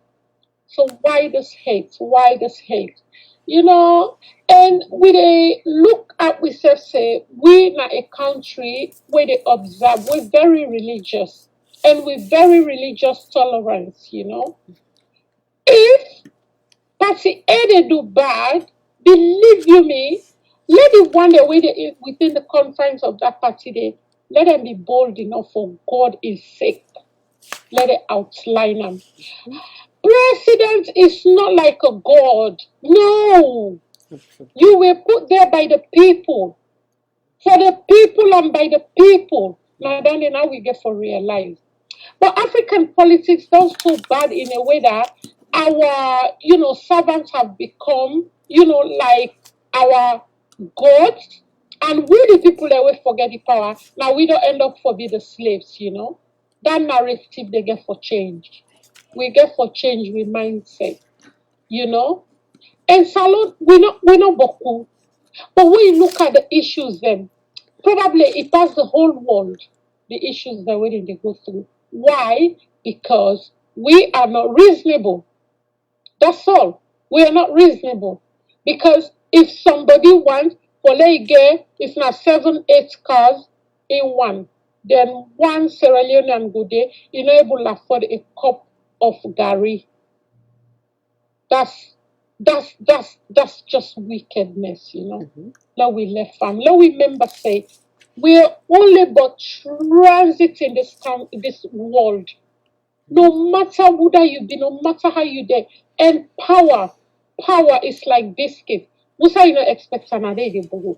So why this hate? Why this hate? You know, and we they look at we say we na a country where they observe, we're very religious and we're very religious tolerance, you know. If party A they do bad, believe you me, let it one day within the confines of that party they let them be bold enough for God is sake. Let it outline them. President is not like a god. No. You were put there by the people. For the people and by the people. Now then now we get for realize. But African politics does so bad in a way that our, you know, servants have become, you know, like our gods. And we the people that we forget the power. Now we don't end up for be the slaves, you know. That narrative they get for change. We get for change with mindset, you know. And salon, we not boku. But when you look at the issues then, probably it has the whole world, the issues that we they go through. Why? Because we are not reasonable. That's all. We are not reasonable. Because if somebody wants for get it's not 7, 8 cars in one, then one Sierra Leonean go there, you know able to afford a cup of Gary. That's just wickedness, you know. Let we left farm. Let we remember say we're only but transit in this world. No matter who that you be, no matter how you there. And power is like biscuit. What's how you not expect another day borrow?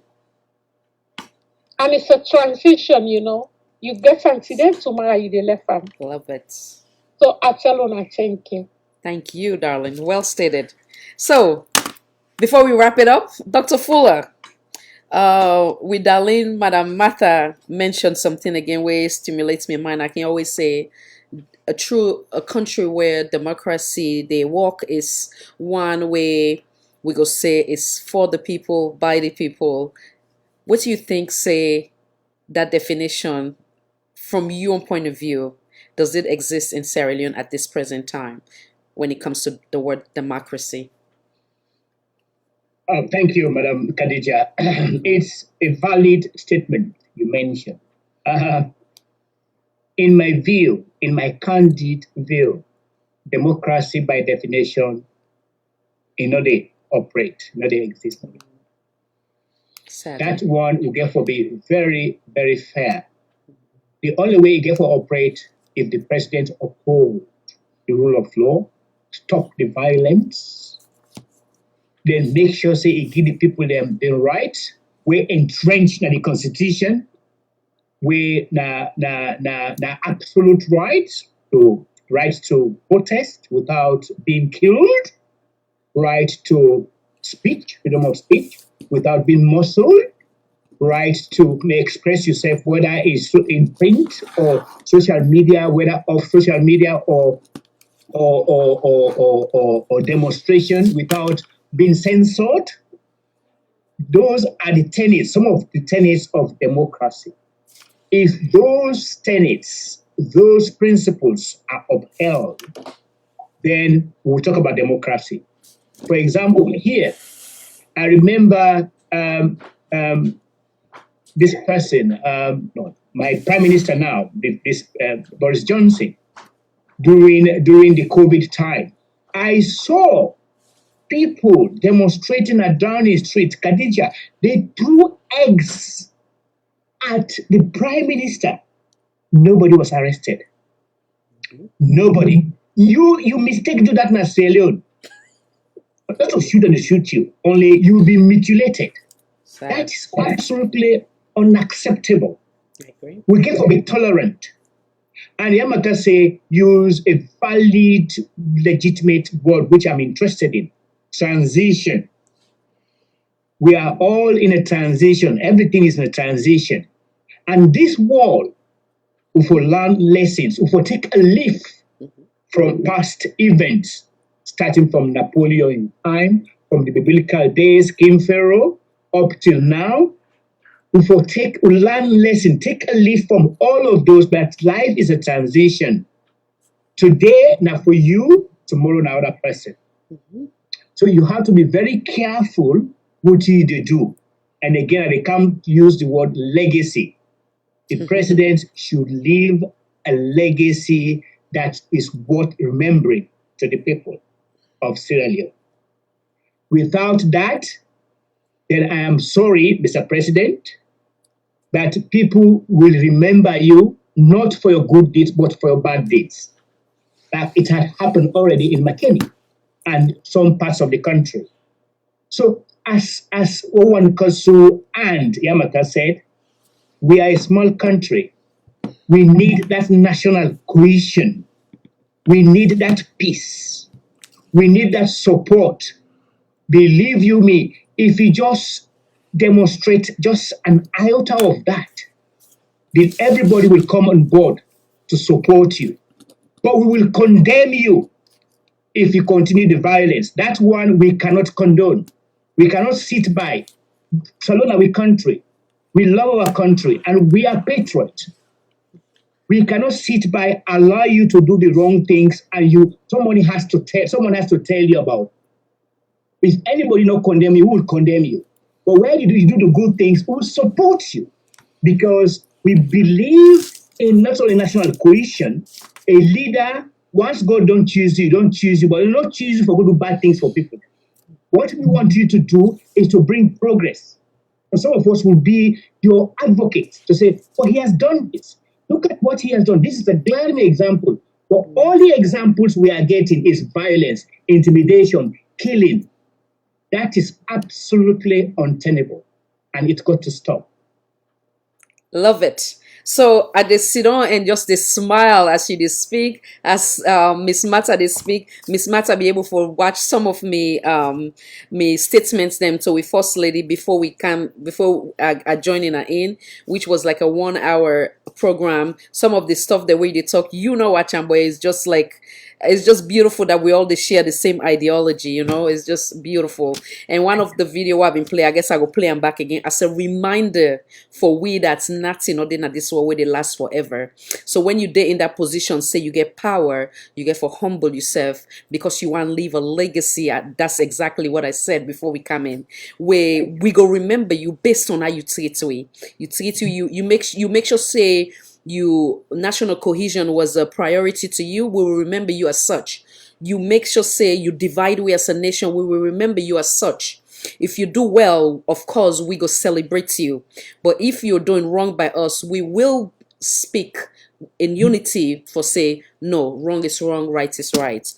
And it's a transition, you know. You get something then tomorrow you dey left farm. Love it. So I tell you, I thank you. Thank you, darling. Well stated. So, before we wrap it up, Dr. Fuller, with Darlene, Madam Martha mentioned something again where it stimulates my mind. I can always say, a country where democracy they walk is one way we go say is for the people, by the people. What do you think say that definition from your point of view? Does it exist in Sierra Leone at this present time when it comes to the word democracy? Oh, thank you, Madam Khadija. It's a valid statement you mentioned. In my view, in my candid view, democracy by definition, not they operate, not they exist. That one will therefore be very, very fair. The only way it therefore operate if the president uphold the rule of law, stop the violence, then make sure say it give the people them the rights, we're entrenched in the constitution, we na absolute rights to protest without being killed, right to speech, freedom of speech without being muscled, right to express yourself, whether it's in print or social media, whether off social media or demonstration without being censored. Those are the tenets, some of the tenets of democracy. If those tenets, those principles are upheld, then we'll talk about democracy. For example, here, I remember this person, my prime minister now, Boris Johnson, during the COVID time, I saw people demonstrating at Downing Street, Khadija. They threw eggs at the prime minister. Nobody was arrested. Nobody. You mistake do that in Sierra Leone. Not to shoot and they shoot you. Only you'll be mutilated. That is absolutely unacceptable. We get to be tolerant. And Yamaka say use a valid, legitimate word which I'm interested in. Transition. We are all in a transition. Everything is in a transition. And this world, if we learn lessons, if we take a leaf from past events, starting from Napoleon time, from the biblical days, King Pharaoh, up till now, if we learn lesson, take a leaf from all of those, but life is a transition. Today, now for you, tomorrow, now other person. So you have to be very careful what you do. And again, I come to use the word legacy. The president should leave a legacy that is worth remembering to the people of Sierra Leone. Without that, then I am sorry, Mr. President, that people will remember you not for your good deeds, but for your bad deeds. That it had happened already in McKinney and some parts of the country. So as Owen Kosu and Yamaka said, we are a small country. We need that national cohesion. We need that peace. We need that support. Believe you me, if you just demonstrate just an iota of that, then everybody will come on board to support you. But we will condemn you if you continue the violence. That one we cannot condone. We cannot sit by. Salon our country. We love our country and we are patriots. We cannot sit by, allow you to do the wrong things, and someone has to tell you about. If anybody not condemn you, who will condemn you? But when you do the good things, we will support you. Because we believe in not only national cohesion, a leader, once God don't choose you, but he will not choose you for good or bad things for people. What we want you to do is to bring progress. And some of us will be your advocates to say, well, he has done this. Look at what he has done. This is a glaring example. But all the examples we are getting is violence, intimidation, killing. That is absolutely untenable. And it's got to stop. Love it. So I just sit down and just they smile as she dey speak, as Miss Mata they speak. Miss Mata be able to watch some of me statements them to we first lady before I joining her in, which was like a 1 hour program. Some of the stuff the way they talk, watch and boy is just like it's just beautiful that we all they share the same ideology, it's just beautiful. And one of the video I've been playing, I guess I will play them back again as a reminder for we that's nothing or not this way they last forever. So when you date in that position, say you get power, you get for humble yourself because you want to leave a legacy. That's exactly what I said before we come in. Where we go remember you based on how you treat we. You treat you make sure say you national cohesion was a priority to you, we will remember you as such. You make sure say you divide we as a nation, we will remember you as such. If you do well, of course we go celebrate you. But if you're doing wrong by us, we will speak in unity for say no, wrong is wrong, right is right.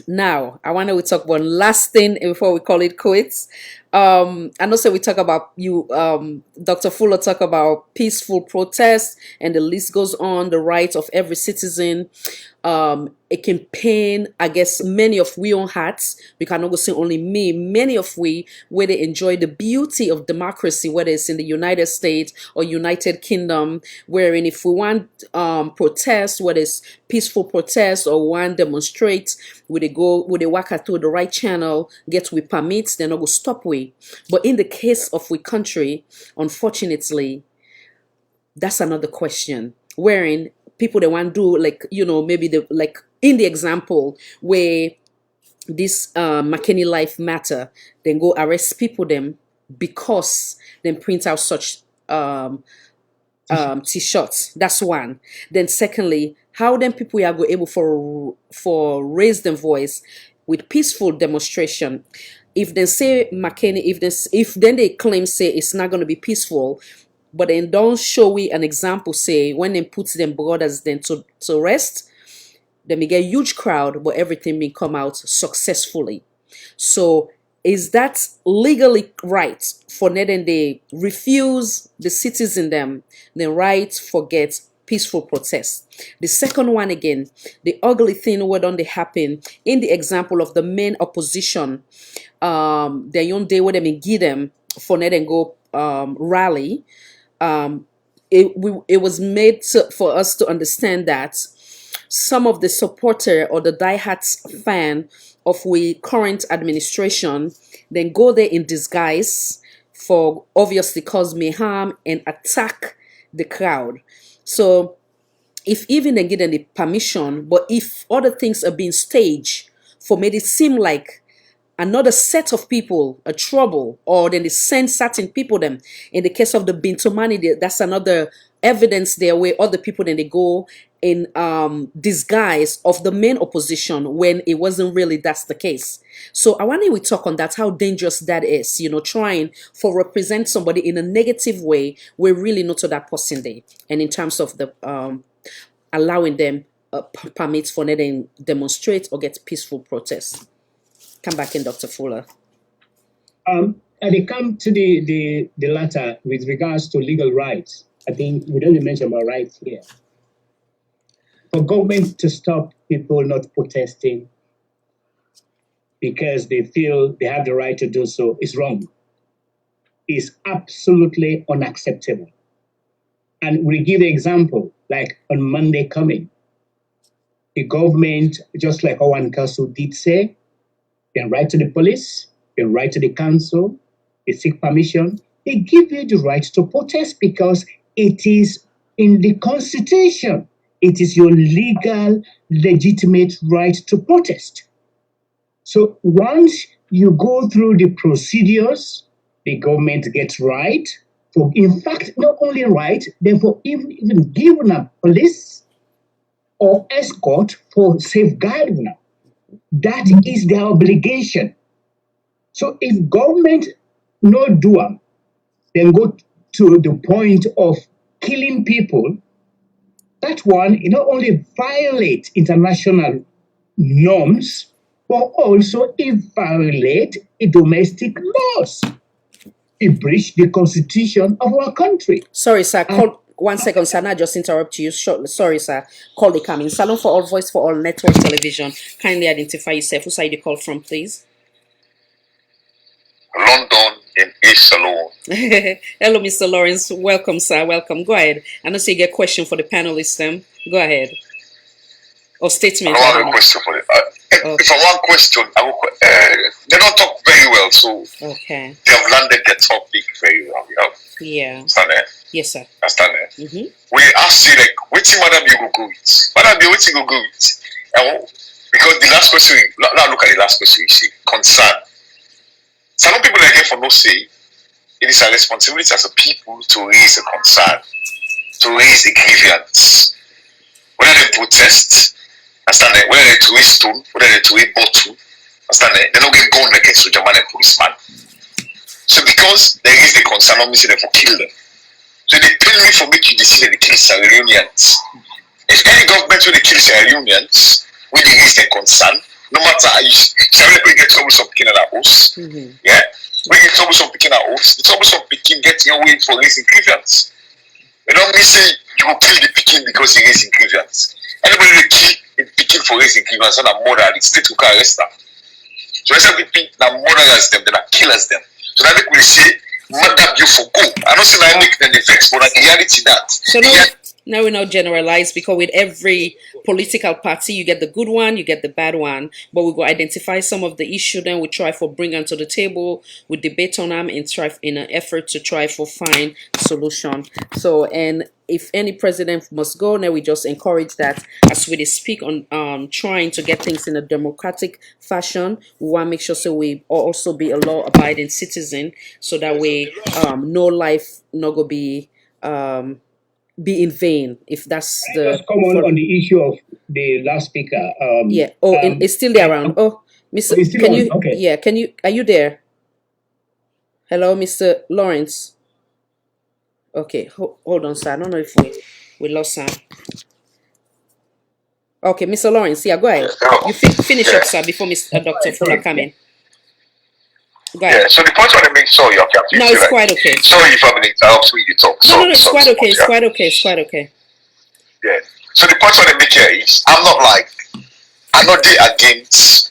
Now, I want to talk one last thing before we call it quits. I know we talk about you, Dr. Fuller talk about peaceful protest, and the list goes on, the rights of every citizen. It can pain, I guess, many of we own hearts. We cannot go say only me. Many of we, where they enjoy the beauty of democracy, whether it's in the United States or United Kingdom, wherein if we want protest, whether it's peaceful protest or want demonstrate, would they walk through the right channel, get we permits, they're not go stop we. But in the case of we country, unfortunately, that's another question. Wherein people they want to do maybe the like in the example where this McKinney Life Matter, then go arrest people them because then print out such t-shirts. That's one. Then secondly, how then people are go able for raise them voice with peaceful demonstration. If they say McKinney, if then they claim say it's not going to be peaceful, but then don't show we an example say when they put them brothers then to rest, then we get a huge crowd, but everything may come out successfully. So is that legally right for them? They refuse the citizen them the right for get peaceful protest. The second one again, the ugly thing what don't they happen in the example of the main opposition, their young day where they may give them for them and go rally. It was made for us to understand that some of the supporter or the diehard fan of we current administration then go there in disguise for obviously cause mayhem and attack the crowd. So if even they get any permission, but if other things are being staged for made it seem like another set of people a trouble, or then they send certain people them. In the case of the Bintomani, that's another evidence there where other people then they go in disguise of the main opposition when it wasn't really that's the case. So I want we talk on that, how dangerous that is, trying for represent somebody in a negative way, we're really not to that person there. And in terms of the allowing them permits for them to demonstrate or get peaceful protests. Come back in, Dr. Fuller. And they come to the latter with regards to legal rights. I think we don't mention about rights here. For government to stop people not protesting because they feel they have the right to do so is wrong. It's absolutely unacceptable. And we give an example, like on Monday coming, the government, just like Owen Council did say, can write to the police, can write to the council, they seek permission. They give you the right to protest because it is in the Constitution. It is your legal, legitimate right to protest. So once you go through the procedures, the government gets right. For, in fact, not only right, therefore even given a police or escort for safeguarding. That is their obligation. So if government not do it, then go to the point of killing people, that one it not only violate international norms, but also it violate domestic laws. It breach the constitution of our country. Sorry, sir. 1 second, sir. Now just interrupt you. Sorry, sir. Call the coming. Salon for All, Voice for All, Network Television. Kindly identify yourself. Who side you call from, please? London in East Salon. Hello, Mr. Lawrence. Welcome, sir. Welcome. Go ahead. I know so you get a question for the panelists. Go ahead. Or statement. I don't have a question for it. If I want question, they don't talk very well, so okay. They have landed the topic very well. Yeah. Understand that? Yes, sir. Understand that? We ask you like, which madam you go go with? Madam, you which you go go with? Because the last question, now look at the last question you see, concern. Some people are here for no say. It is our responsibility as a people to raise a concern, to raise a grievance. Whether they protest, understand that? Whether they throw a stone, whether they throw a bottle, understand that? They don't get gone against the German policeman. So because there is the concern, I'm missing them for kill them. So they pay me for making you decide the kill Sierra Leoneans. If any government will kill Sierra Leoneans, we raise the concern, no matter how you get troublesome picking at us. Yeah? We get troublesome picking at us, the troublesome picking gets your way for raising grievance. You don't mean say you will kill the picking because he raising grievance. Anybody will kill the picking for raising grievance and a murder, the state will arrest them. So instead of people that murderers them, that killers them. So that we say, murder you for go. I don't say I make them the vex, but in reality that. So now we not generalize, because with every political party you get the good one, you get the bad one, but we go identify some of the issue, then we try for bring them to the table, we debate on them and try in an effort to try for find solution. So, and if any president must go, now we just encourage that as we speak on trying to get things in a democratic fashion. We want to make sure so we also be a law-abiding citizen, so that way no life not go be in vain, if that's the. Just comment on the issue of the last speaker. Yeah. Oh, it's still there around. Oh, Mr. Can you? Okay. Yeah. Can you? Are you there? Hello, Mr. Lawrence. Okay. Hold on, sir. I don't know if we lost him. Okay, Mr. Lawrence. Yeah, go ahead. You finish up, sir, before Mr. Dr. Fuller come in. Go ahead. Yeah, so the point I want to make sure you're No, it's quite okay. Sorry if I'm interrupting when you talk. No, it's quite okay. It's quite okay. It's quite okay. Yeah. So the point I want to make here is, I'm not against,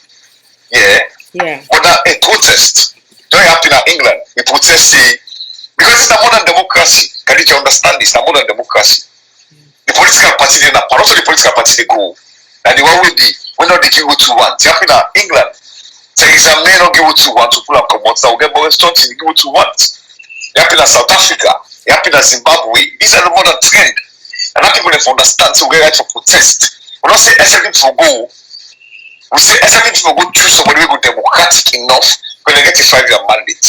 yeah. But a protest don't happen in England. The protest say, because it's a modern democracy. Can you understand this? It's a modern democracy. The political party they not, also the political party they go, and the one will be when not they give what you want. It happen in England. There is a man who give what you want to pull up commons. Now get more restaurants and give what you want. It happen in South Africa. It happen in Zimbabwe. These are the modern trend. And now people don't understand, so we right for protest. We don't say everything for go. We say everything for go choose somebody who go democratic enough when they get a 5-year mandate.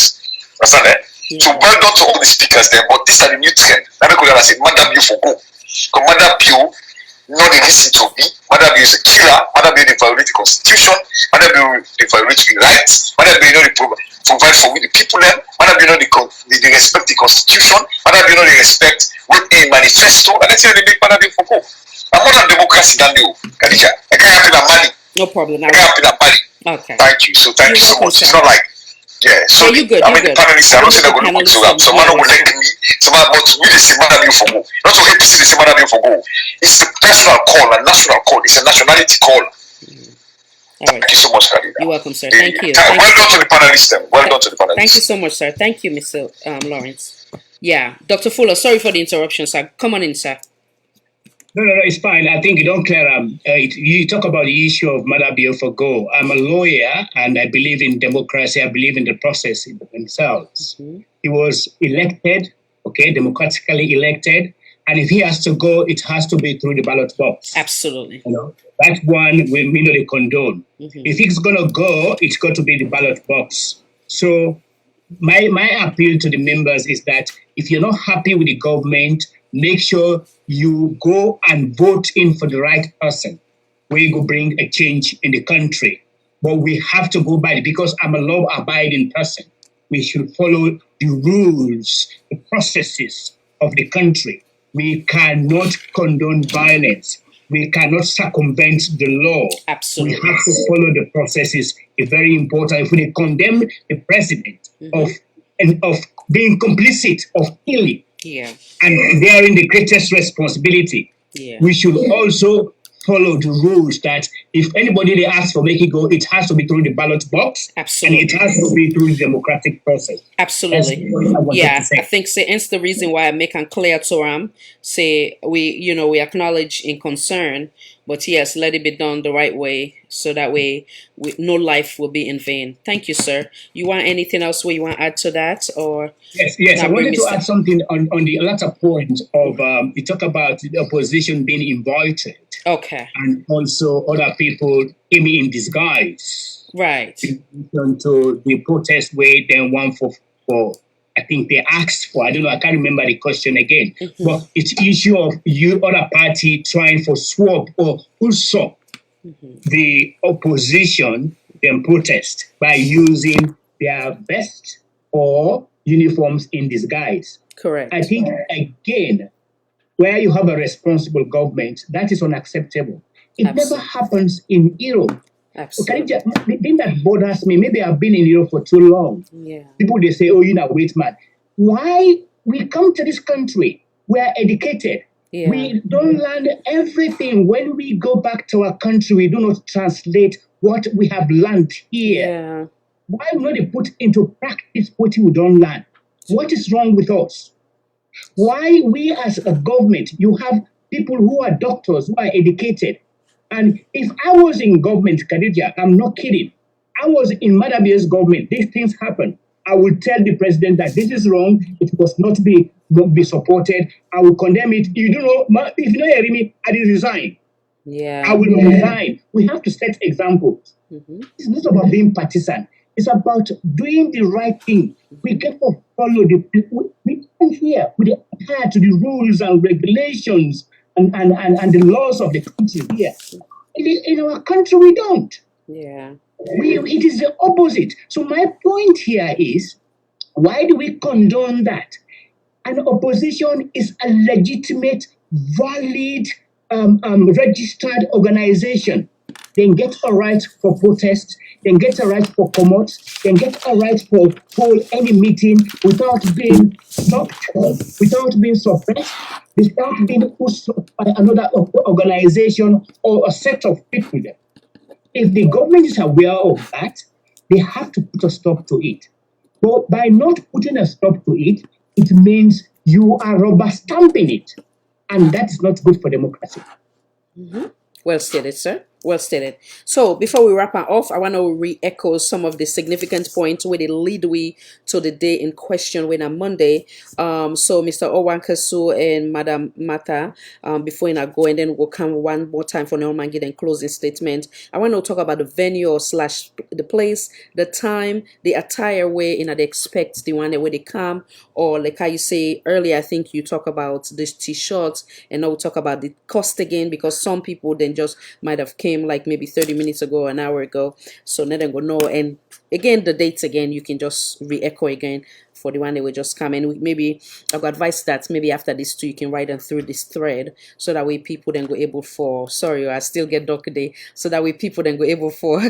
Understand that? So well done to all the speakers there, but these are the new trend. Now we go down and say, Madam you for go. Because Madam you not they listen to me. Madam you is a killer. Madam you they violate the constitution. Madam you they violate the rights. Madam you know they provide for we the people them. Madam you know they respect the constitution. Madam you know they respect what a manifesto. And that's how they make Madam you for go. I'm more than democracy than you, Khadija. I can't happen at Mali. No problem. I can't happen at Mali. Okay. Thank you. So thank you so much. It's not like so you good. I mean the panelists I don't say they're going to go to them. Some man will let me. Some man but we they say Madam you for go. Not to APC they say Madam you for go. It's a personal call, a national call. It's a nationality call. Thank you so much, Khadija. You're welcome, sir. Thank you. Well done to the panelists then. Well done to the panelists. Thank you so much, sir. Thank you, Mr. Lawrence. Yeah, Dr. Fuller, sorry for the interruption, sir. Come on in, sir. No, it's fine. I think you don't clear up. You talk about the issue of Madam for go. I'm a lawyer and I believe in democracy. I believe in the process themselves. He was elected, democratically elected. And if he has to go, it has to be through the ballot box. Absolutely. That one we mainly condone. If it's going to go, it's got to be the ballot box. So my appeal to the members is that if you're not happy with the government, make sure you go and vote in for the right person. We go bring a change in the country. But we have to go by it because I'm a law-abiding person. We should follow the rules, the processes of the country. We cannot condone violence. We cannot circumvent the law. Absolutely. We have to follow the processes. It's very important. If we condemn the president of being complicit of killing Yeah. And bearing the greatest responsibility. Yeah. We should also follow the rules that if anybody they ask for make it go, it has to be through the ballot box. Absolutely. And it has to be through the democratic process. Absolutely. I think say hence the reason why I make and clear to say we acknowledge in concern, but yes, let it be done the right way so that way no life will be in vain. Thank you, sir. You want anything else where you want to add to that or Yes, I wanted to add something on the latter point of you talk about the opposition being invited. Okay. And also other people came in disguise. Right. To the protest where then one for I think they asked for, I don't know, I can't remember the question again. But it's issue of you other party trying for swap or also the opposition then protest by using their vest or uniforms in disguise. Correct. I think again, where you have a responsible government, that is unacceptable. It never happens in Europe. Absolutely. The thing that bothers me, maybe I've been in Europe for too long. Yeah. People, they say, oh, you know, wait, man. Why we come to this country, we are educated. Yeah. We don't learn everything. When we go back to our country, we do not translate what we have learned here. Yeah. Why not they put into practice what we don't learn? What is wrong with us? Why we as a government, you have people who are doctors, who are educated. And if I was in government, Khadija, I'm not kidding. I was in Madabia's government, these things happen. I will tell the president that this is wrong. It must not be supported. I will condemn it. You don't know, if you don't hear me, I will resign. Yeah. I will resign. We have to set examples. It's not about being partisan. It's about doing the right thing. We get to follow the people. We come here. We adhere to the rules and regulations and the laws of the country here. In our country, we don't. Yeah. It is the opposite. So my point here is, why do we condone that? An opposition is a legitimate, valid, registered organization. They get a right for protest, they get a right for promote, they get a right for hold any meeting without being stopped, without being suppressed, without being pushed by another organization or a set of people. If the government is aware of that, they have to put a stop to it. But by not putting a stop to it, it means you are rubber stamping it. And that's not good for democracy. Well stated, sir. Well stated. So before we wrap off, I want to re-echo some of the significant points where they lead we to the day in question when on Monday. So Mr. Owankasu and Madam Mata, before I go, and then we'll come one more time for Norman Gid and closing statement. I want to talk about the venue or slash the place, the time, the attire where they expect the one where they come, or like how you say earlier, I think you talk about the t-shirts, and now we'll talk about the cost again, because some people then just might have came like maybe 30 minutes ago, an hour ago, so now they go know. And again, the dates again, you can just re-echo again for the one that will just come. And maybe I've got advice that maybe after this too, you can write them through this thread, so that way people then go able for, sorry, I still get dark day, so that way people then go able for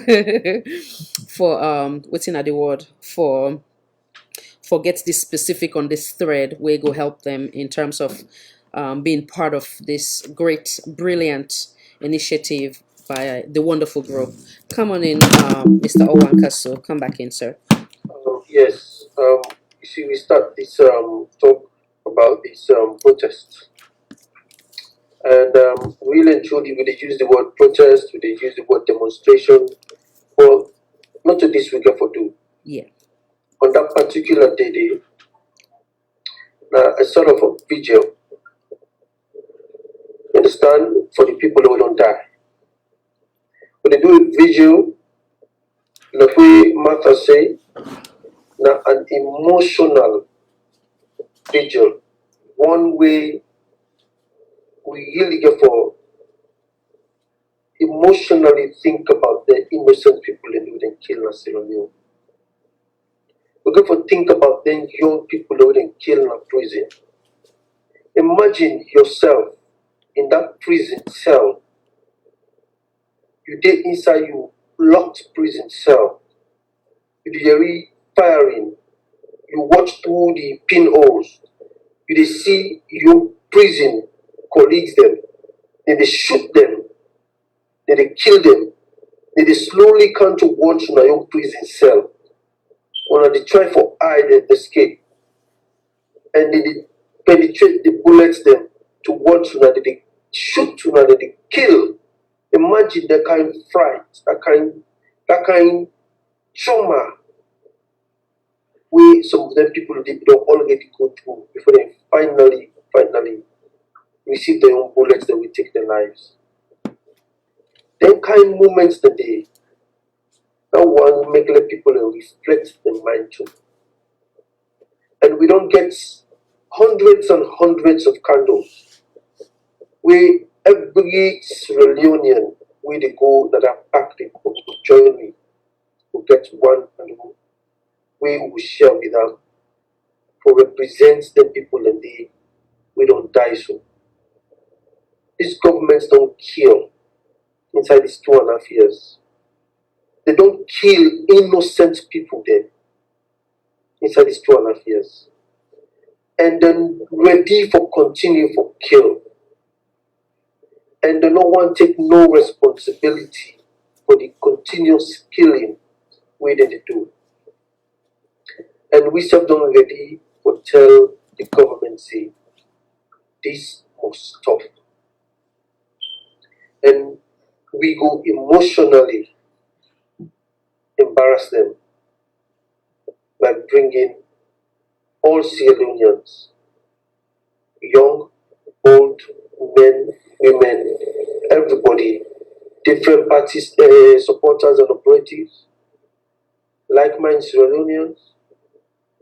for what's in the word for get this specific on this thread where go help them in terms of being part of this great, brilliant initiative by the wonderful group. Come on in, Mr. Owankaso. Come back in, sir. Yes. You see, we start this talk about this protest. And really and truly, we did use the word protest, we did use the word demonstration, but not to disregard for do. Yeah. On that particular day, a sort of a vigil. You understand? For the people who don't die. When they do a vigil, the way Martha say, now an emotional vigil. One way we really get for emotionally think about the innocent people and who then kill in Sierra Leone. We get for think about the young people who then kill in a prison. Imagine yourself in that prison cell. You did inside you locked prison cell. You did firing. You watch through the pinholes. You they see young prison colleagues them, they shoot them, they kill them, they slowly come to watch in a young prison cell. When they try for hide and escape, and they penetrate the bullets them to watch una, they shoot una, they kill. Imagine that kind of fright, that kind trauma where some of them people they don't already go through before they finally receive their own bullets that will take their lives. Them kind moments that one will make let people reflect their mind too. And we don't get hundreds and hundreds of candles where every Sierra Leonean where they go that are packed in join me will get one candle where we will share with them for represents the people and we don't die so. These governments don't kill inside these 2.5 years. They don't kill innocent people there inside these 2.5 years. And then ready for continue for kill. And no one take no responsibility for the continuous killing way that they do. And we self don't ready for tell the government say this must stop. And we go emotionally embarrass them by bringing all Sierra Leoneans, young, old, men, women, everybody, different parties, supporters and operatives, like-minded Sierra Leoneans,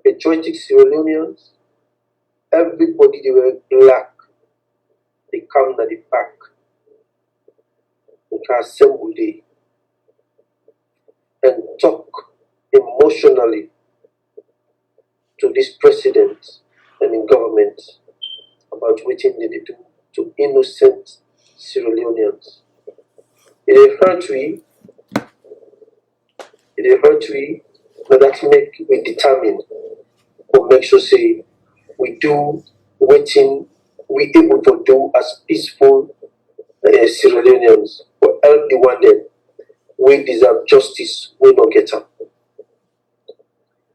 patriotic Sierra Leoneans, everybody they were black, they come at the back. We can assemble there and talk emotionally to this president and in government about what they do to innocent Sierra Leoneans. It hurt we, but that make we determined or make sure say we do waiting we able to do as peaceful Sierra Leoneans or help the one that we deserve justice, we not get up.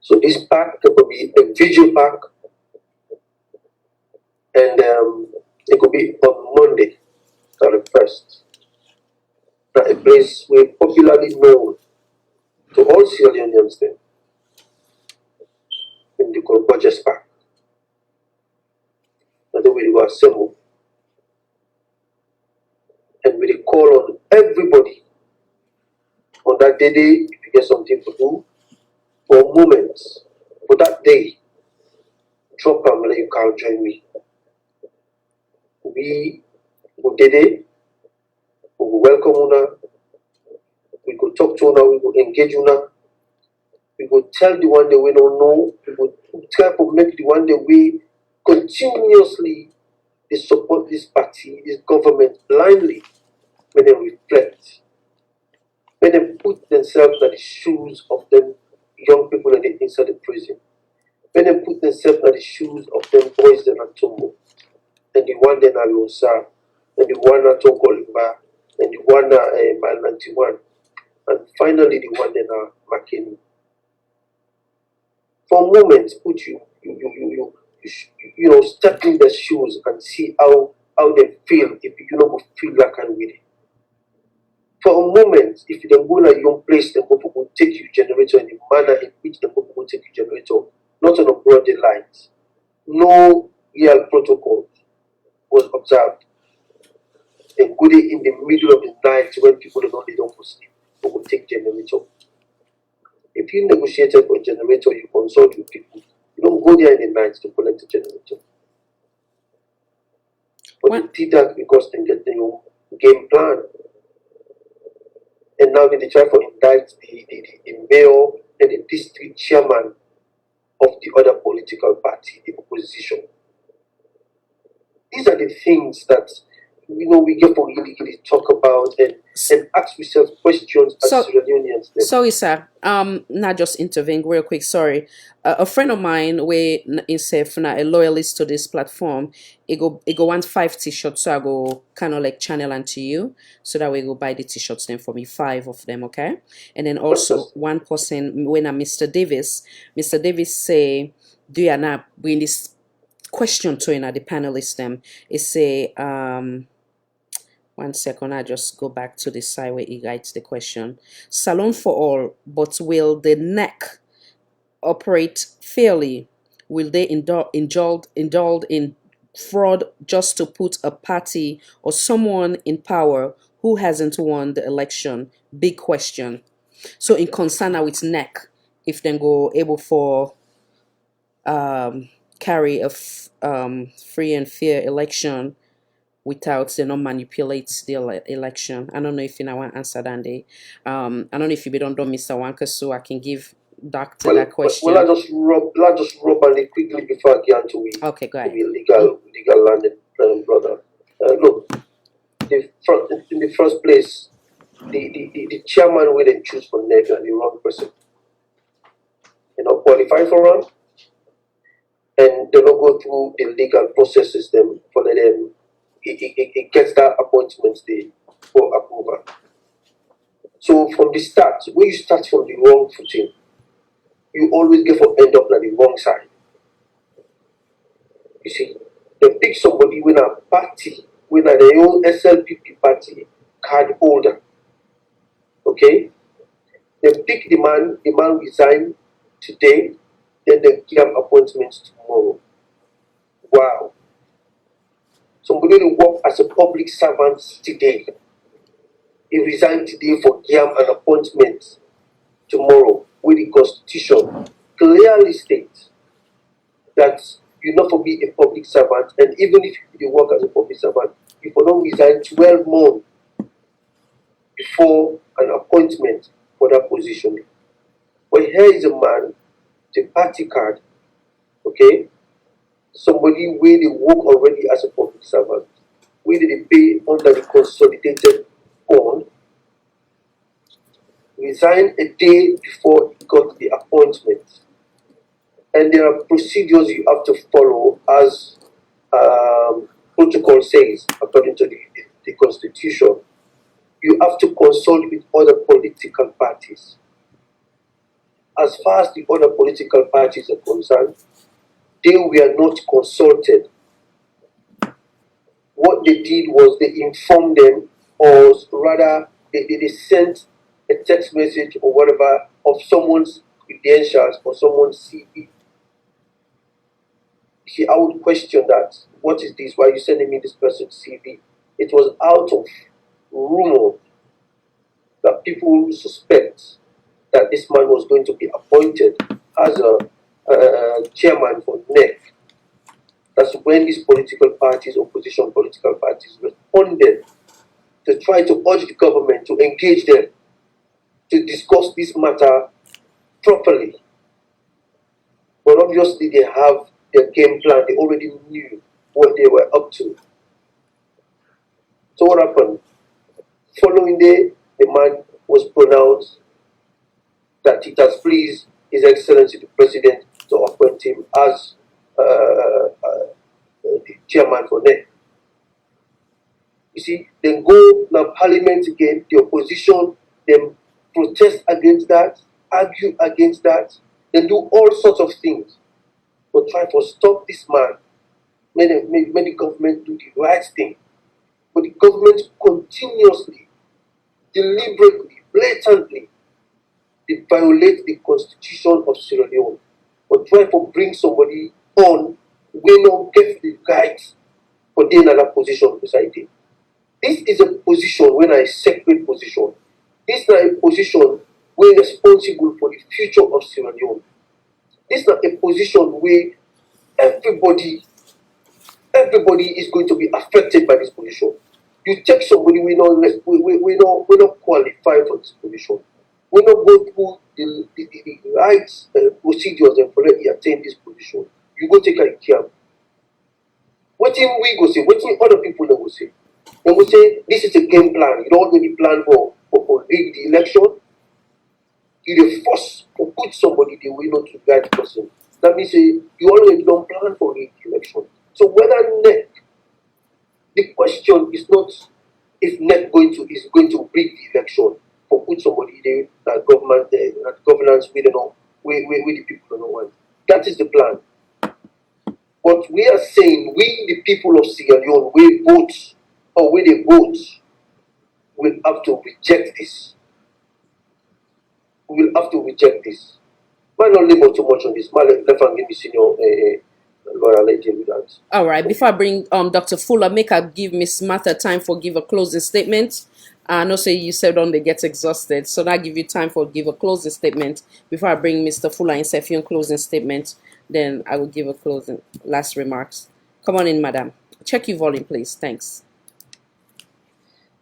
So this park there could be a vigil park, and it could be on Monday, 31st. Now a place we popularly known to all Sierra Leoneans there in the Gorgeous Park. And then we will assemble and we will call on everybody on that day, if you get something to do, for moments, for that day, drop and let you can join me. We go we will welcome una, we go talk to una, we go engage una, we go tell the one that we don't know, we go try to make the one that we continuously they support this party, this government blindly, when they reflect, when they put themselves in the shoes of them young people that are inside the prison, when they put themselves in the shoes of them boys that are Tombo, and the one that are Losa, and the one that are Golimba, and the one that are Mile 91, and finally the one that are Makeni. For moments, put you step in their shoes and see how they feel if you don't feel like and with it. For a moment, if you don't go to a young place, the people will take you generator in the manner in which the people will take you generator, not on a broad daylight. No real protocol was observed. And go there in the middle of the night when people don't know they don't go sleep, they will take generator. If you negotiated for a generator, you consult with people. You don't go there in the night to collect a generator. But they did that because they get their own game plan. And now they try to indict the mayor and the district chairman of the other political party, the opposition. These are the things that we get for illegally talk about and ask ourselves questions as Sierra Leoneans. Sorry, sir. Not just intervene real quick. Sorry. A friend of mine, we is a loyalist to this platform. It go want 5 t-shirts, so I go kind of like channel and to you, so that we go buy the t-shirts then for me, 5 of them, okay? And then also one person when Mr. Davis say, do you not bring this question to the panelists them? It say 1 second, I just go back to the side where he writes the question. Salon for all, but will the neck operate fairly? Will they indulge in fraud just to put a party or someone in power who hasn't won the election? Big question. So in concern with neck, if then go able for carry a free and fair election without they not manipulate the election. I don't know if you want to answer that. I don't know if you don't do Mr. Wanka, so I can give Doctor that question. Well, I just rub on it quickly before I get into it. Okay, go ahead. Legal landed brother. Look, in the first place, the chairman where they choose for NEC and the wrong person. They're not qualified for run, and they don't go through the legal processes them for them. It gets that appointment for approval. So from the start, when you start from the wrong footing, you always get for end up on the wrong side. You see, they pick somebody when a party, when a their own SLPP party card holder. Okay? They pick the man resign today, then they give him appointments tomorrow. Wow. Somebody who work as a public servant today. He resigned today for give him an appointment tomorrow, with the Constitution clearly states that you not for be a public servant, and even if you work as a public servant, you will not resign 12 months before an appointment for that position. But here is a man, the party card, okay? Somebody where they work already as a public servant, where they pay under the consolidated fund, resign a day before he got the appointment. And there are procedures you have to follow as protocol says, according to the Constitution. You have to consult with other political parties. As far as the other political parties are concerned, they were not consulted. What they did was they informed them, or rather, they sent a text message or whatever of someone's credentials or someone's CV. See, I would question that. What is this? Why are you sending me this person's CV? It was out of rumor that people suspect that this man was going to be appointed as a chairman for NEC. That's when these political parties, opposition political parties, responded to try to urge the government to engage them to discuss this matter properly. But obviously they have their game plan. They already knew what they were up to. So what happened? Following day, the man was pronounced that it has pleased His Excellency the President to appoint him as the chairman for NEC. You see, then go now Parliament again, the opposition, then protest against that, argue against that, then do all sorts of things to try to stop this man. Many government do the right thing, but the government continuously, deliberately, blatantly, they violate the Constitution of Sierra Leone, but try to bring somebody on we not get the rights for being in another position beside him. This is a position when I sacred position. This is not a position where responsible for the future of Sierra Leone. This is not a position where everybody is going to be affected by this position. You take somebody we not qualified for this position. We not go through the rights procedures and for let you attain this position. You go take a care. What thing we go say? What thing other people will say? Then we say this is a game plan. You don't already plan for rig the election. You dey force or put somebody the way not to guide the person. That means you already don't plan for rig the election. So whether NEC, the question is not if NEC is going to rig the election or put somebody there that government that governance we don't know, we the people don't want. That is the plan. But we are saying we the people of Sierra Leone, we vote or we the vote will have to reject this. We will have to reject this. Might not labor too much on this. Might let and give me senior lawyer let deal with that. All right. Before I bring Dr. Fuller, make I give Miss Martha time for give a closing statement. I know say you said on they get exhausted, so now give you time for give a closing statement before I bring Mr. Fuller and Sefion closing statement. Then I will give a closing last remarks. Come on in, madam. Check your volume, please. Thanks.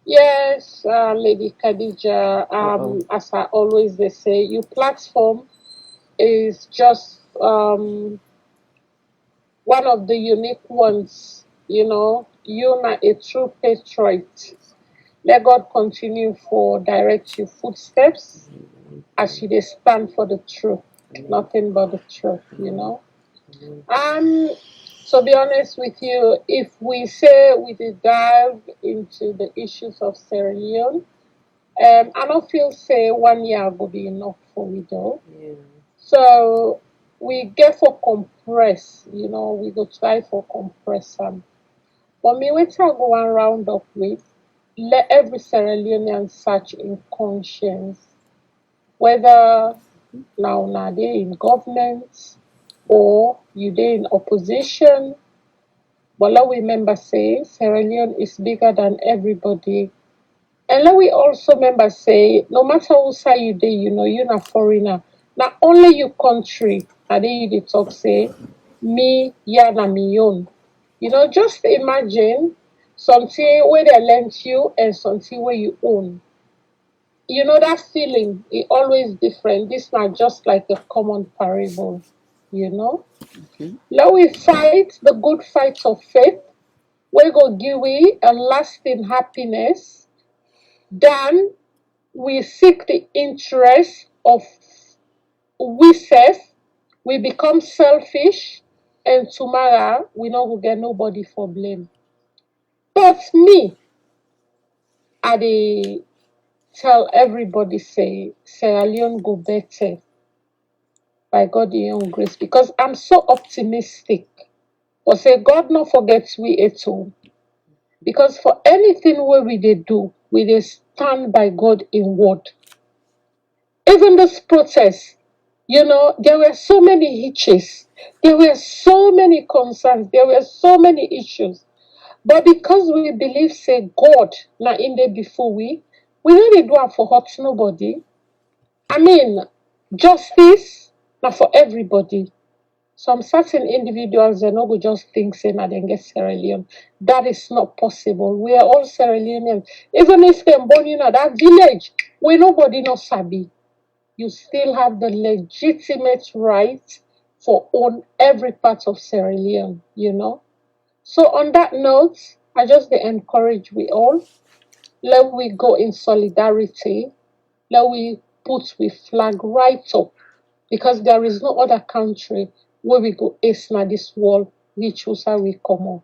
Yes, Lady Khadija, as I always they say, your platform is just one of the unique ones, you know. You're not a true patriot. Let God continue for direct your footsteps as you stand for the truth, nothing but the truth, you know. To be honest with you, if we say we did dive into the issues of Sierra Leone, I don't feel say 1 year will be enough for we though. Yeah. So we get for compress, you know, we go try for compress some. But me wait I go and round up with, let every Sierra Leonean search in conscience, whether now they in government or you they in opposition. But let we remember say Sierra Leone is bigger than everybody. And let we also remember say no matter who say you dey, you know, you're not foreigner. Not only your country, and then you dey talk say me, yeah, na me own. You know, just imagine something where they lent you and something where you own. You know that feeling is always different. This not just like a common parable, you know. Let we fight the good fight of faith. We go give we a lasting happiness. Then we seek the interest of we self. We become selfish, and tomorrow we no go get nobody for blame. But me, I dey tell everybody say Sierra Leone go better by God in own grace because I'm so optimistic. But say God not forget we at all. Because for anything where we dey do, we dey stand by God in word. Even this protest, you know, there were so many hitches, there were so many concerns, there were so many issues. But because we believe, say God, na in there before we don't dey do it for hurt nobody. I mean, justice not for everybody. Some certain individuals they no go just think say na dem get Sierra Leone. That is not possible. We are all Sierra Leoneans. Even if they're born in that village, where nobody no sabi, you still have the legitimate right for own every part of Sierra Leone, you know. So on that note, I just encourage we all. Let we go in solidarity. Let we put we flag right up because there is no other country where we go ace na this world which usa we come on.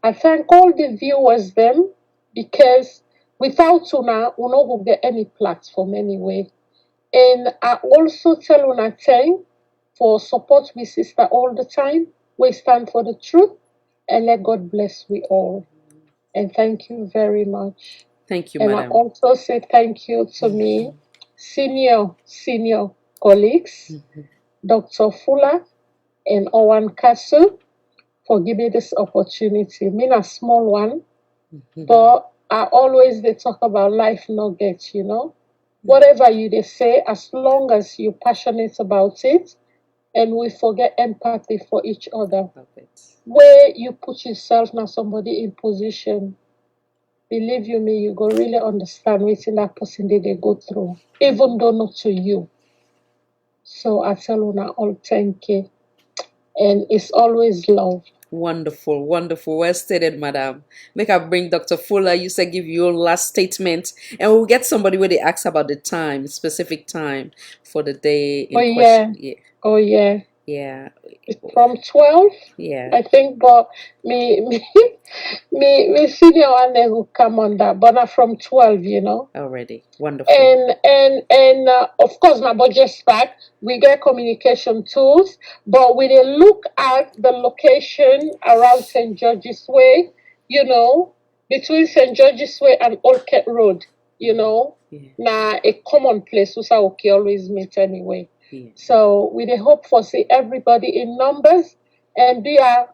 I thank all the viewers them because without una we no go get any platform anyway. And I also tell una thank for support me sister all the time. We stand for the truth and let God bless we all. And thank you very much. Thank you, and madam. I also say thank you to me, senior colleagues, Dr. Fuller and Owen Castle for giving this opportunity. Me a small one, but I always they talk about life nuggets, you know. Whatever you they say, as long as you're passionate about it, and we forget empathy for each other. Where you put yourself now somebody in position, believe you me, you go really understand what that person they go through, even though not to you. So I tell you now all thank you. And it's always love. Wonderful, wonderful. Well stated, madam. Make I bring Dr. Fuller. You said give your last statement, and we'll get somebody where they ask about the time, specific time for the day in Oh question. yeah. Yeah, Oh yeah. yeah, From 12, yeah. I think, but me senior one they who come on that, but not from 12, you know. Already wonderful. And of course, my budget stack. We get communication tools, but we dey look at the location around St. George's Way, you know, between St. George's Way and Old Kent Road, you know. Now a common place we okay always meet anyway. So we dey hope for see everybody in numbers and be a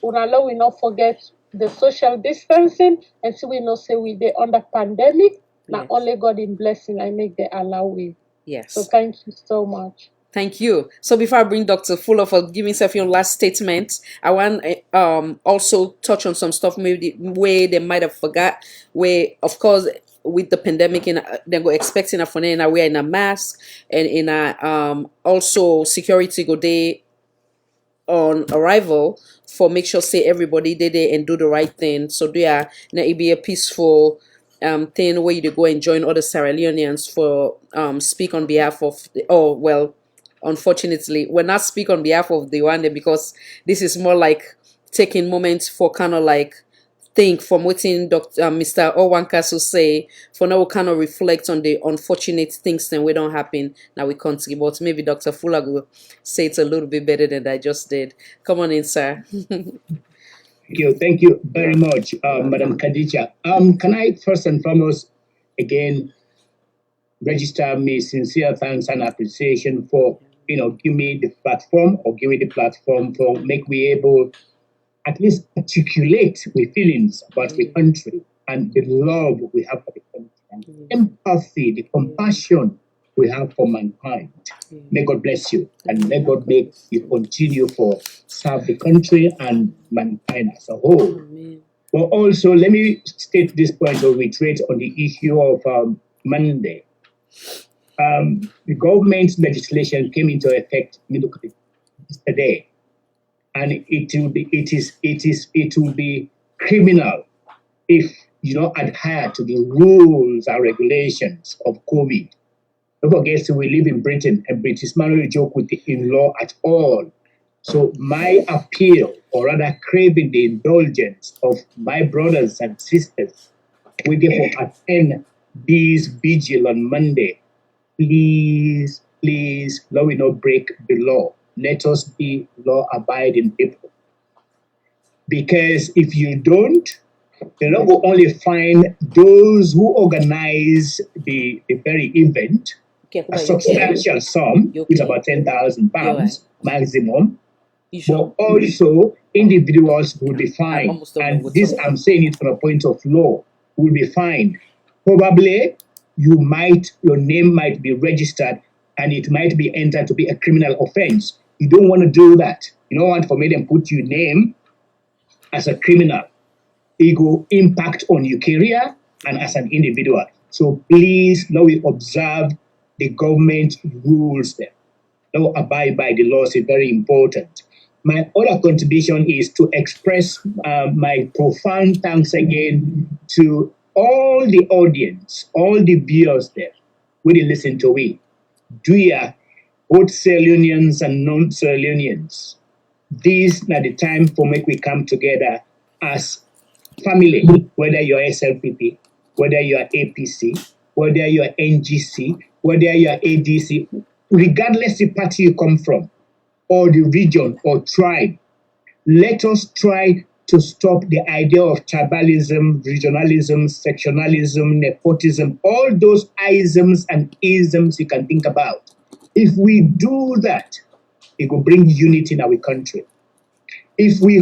we not forget the social distancing and so we know say we dey under pandemic. Now only God in blessing I make the allow we. Yes. So thank you so much. Thank you. So before I bring Dr. Fuller for giving himself your last statement, I want also touch on some stuff maybe where they might have forgot. Where of course with the pandemic and they go expecting a phone and we're in a mask and in a also security go there on arrival for make sure say everybody did it and do the right thing. So there it be a peaceful thing where you go and join other Sierra Leoneans for speak on behalf of unfortunately we're not speak on behalf of the Rwanda because this is more like taking moments for kind of like think from within Mr. Owankasu say for now we kind of reflect on the unfortunate things that we don't happen now we country. But maybe Dr. Fuller will say it a little bit better than I just did. Come on in, sir. Thank you very much, Madam Khadija. Can I first and foremost again register my sincere thanks and appreciation for give me the platform for make me able at least articulate my feelings about the country and the love we have for the country and empathy, the compassion we have for mankind. May God bless you and may God make you continue for serve the country and mankind as a whole. But also, let me state this point or reiterate on the issue of Monday. The government's legislation came into effect yesterday, and it will be criminal if you don't adhere to the rules and regulations of COVID. Don't forget, we live in Britain, and British man will joke with the in-law at all. So my appeal, or rather craving the indulgence of my brothers and sisters, we therefore attend this vigil on Monday. Please, let we not break the law. Let us be law-abiding people. Because if you don't, they're not going to only find those who organize the very event, a substantial sum, which is about £10,000 maximum, but also individuals will be fined. And this, I'm saying it from a point of law, will be fined. Probably your name might be registered and it might be entered to be a criminal offense. You don't want to do that. You don't want for me to put your name as a criminal. It will impact on your career and as an individual. So please, now we observe the government rules there. Now abide by the laws is very important. My other contribution is to express my profound thanks again to all the audience, all the viewers there, who they listen to me. Dear, both Sierra Leoneans and non-Sierra Leoneans, this is the time for make we come together as family, whether you're SLPP, whether you're APC, whether you're NGC, whether you're ADC, regardless the party you come from, or the region or tribe, let us try to stop the idea of tribalism, regionalism, sectionalism, nepotism, all those isms and isms you can think about. If we do that, it will bring unity in our country. If we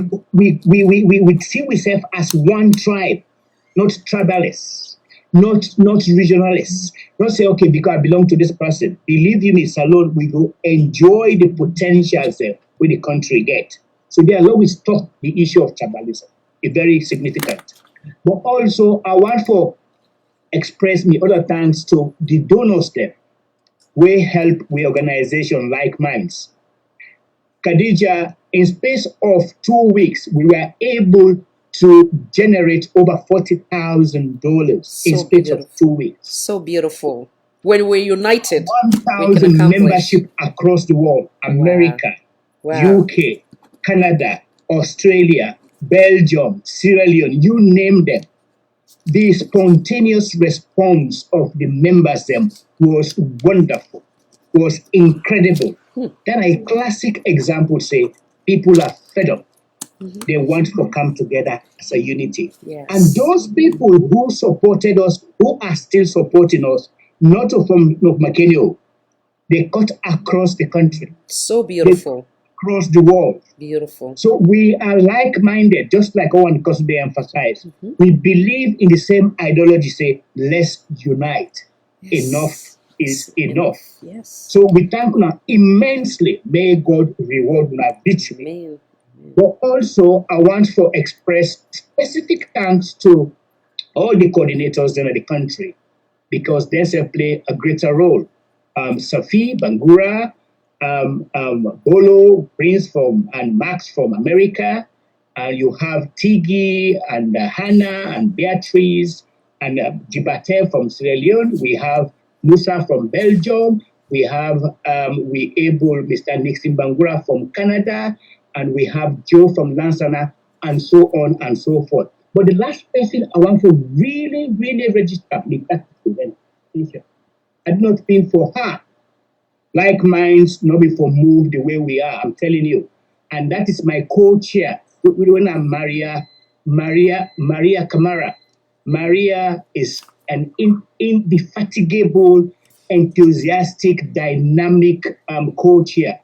see ourselves as one tribe, not tribalists, not regionalists, not say, okay, because I belong to this person. Believe you me, Salon, we will enjoy the potentials where the country get. So they will always stop the issue of tribalism. It's very significant. But also, I want to express my other thanks to the donors there, who help with organization like Minds. Khadija, in space of 2 weeks, we were able to generate over $40,000 in space beautiful. of 2 weeks. So beautiful. When we're united, 1,000 membership across the world. America, Wow. UK, Canada, Australia, Belgium, Sierra Leone, you name them. The spontaneous response of the members them was wonderful, was incredible. Then a classic example say people are fed up. They want to come together as a unity. Yes. And those people who supported us, who are still supporting us, not from McKinney, they cut across the country. So beautiful. Across the world. Beautiful. So we are like-minded, just like Owen Cosby emphasized. We believe in the same ideology, say, let's unite. Yes. Enough is enough. Yes. So we thank you immensely. May God reward our victory. Amen. But also, I want to express specific thanks to all the coordinators in the country because they play a greater role. Safi, Bangura, Bolo, Prince and Max from America. You have Tigi and Hannah and Beatrice and Djibate from Sierra Leone. We have Musa from Belgium. We have Mr. Nixon Bangura from Canada. And we have Joe from Lansana, and so on and so forth. But the last person I want to really, really register with that student, I do not think for her, like minds, not before move the way we are, I'm telling you. And that is my co-chair, Maria Kamara. Maria is an indefatigable, enthusiastic, dynamic co-chair.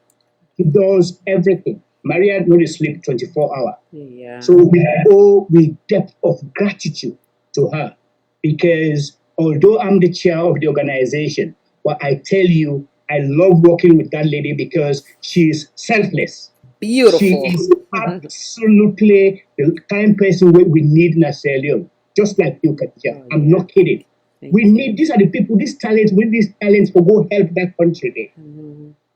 He does everything. Maria not sleep 24 hours. Yeah. So we owe with depth of gratitude to her because although I'm the chair of the organization, but I tell you, I love working with that lady because she's selfless. Beautiful. She is absolutely the kind person we need in Sierra Leone, just like you, Katja. I'm not kidding. These are the people, these talents, with these talents will go help that country there.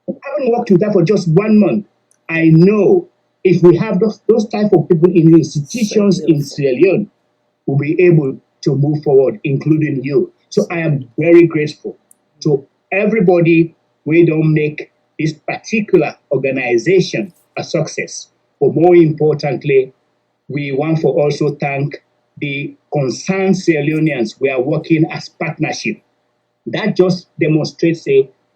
I haven't worked with her for just 1 month. I know if we have those type of people in institutions in Sierra Leone, we'll be able to move forward, including you. So I am very grateful to everybody. We don't make this particular organization a success. But more importantly, we want to also thank the concerned Sierra Leoneans. We are working as partnership. That just demonstrates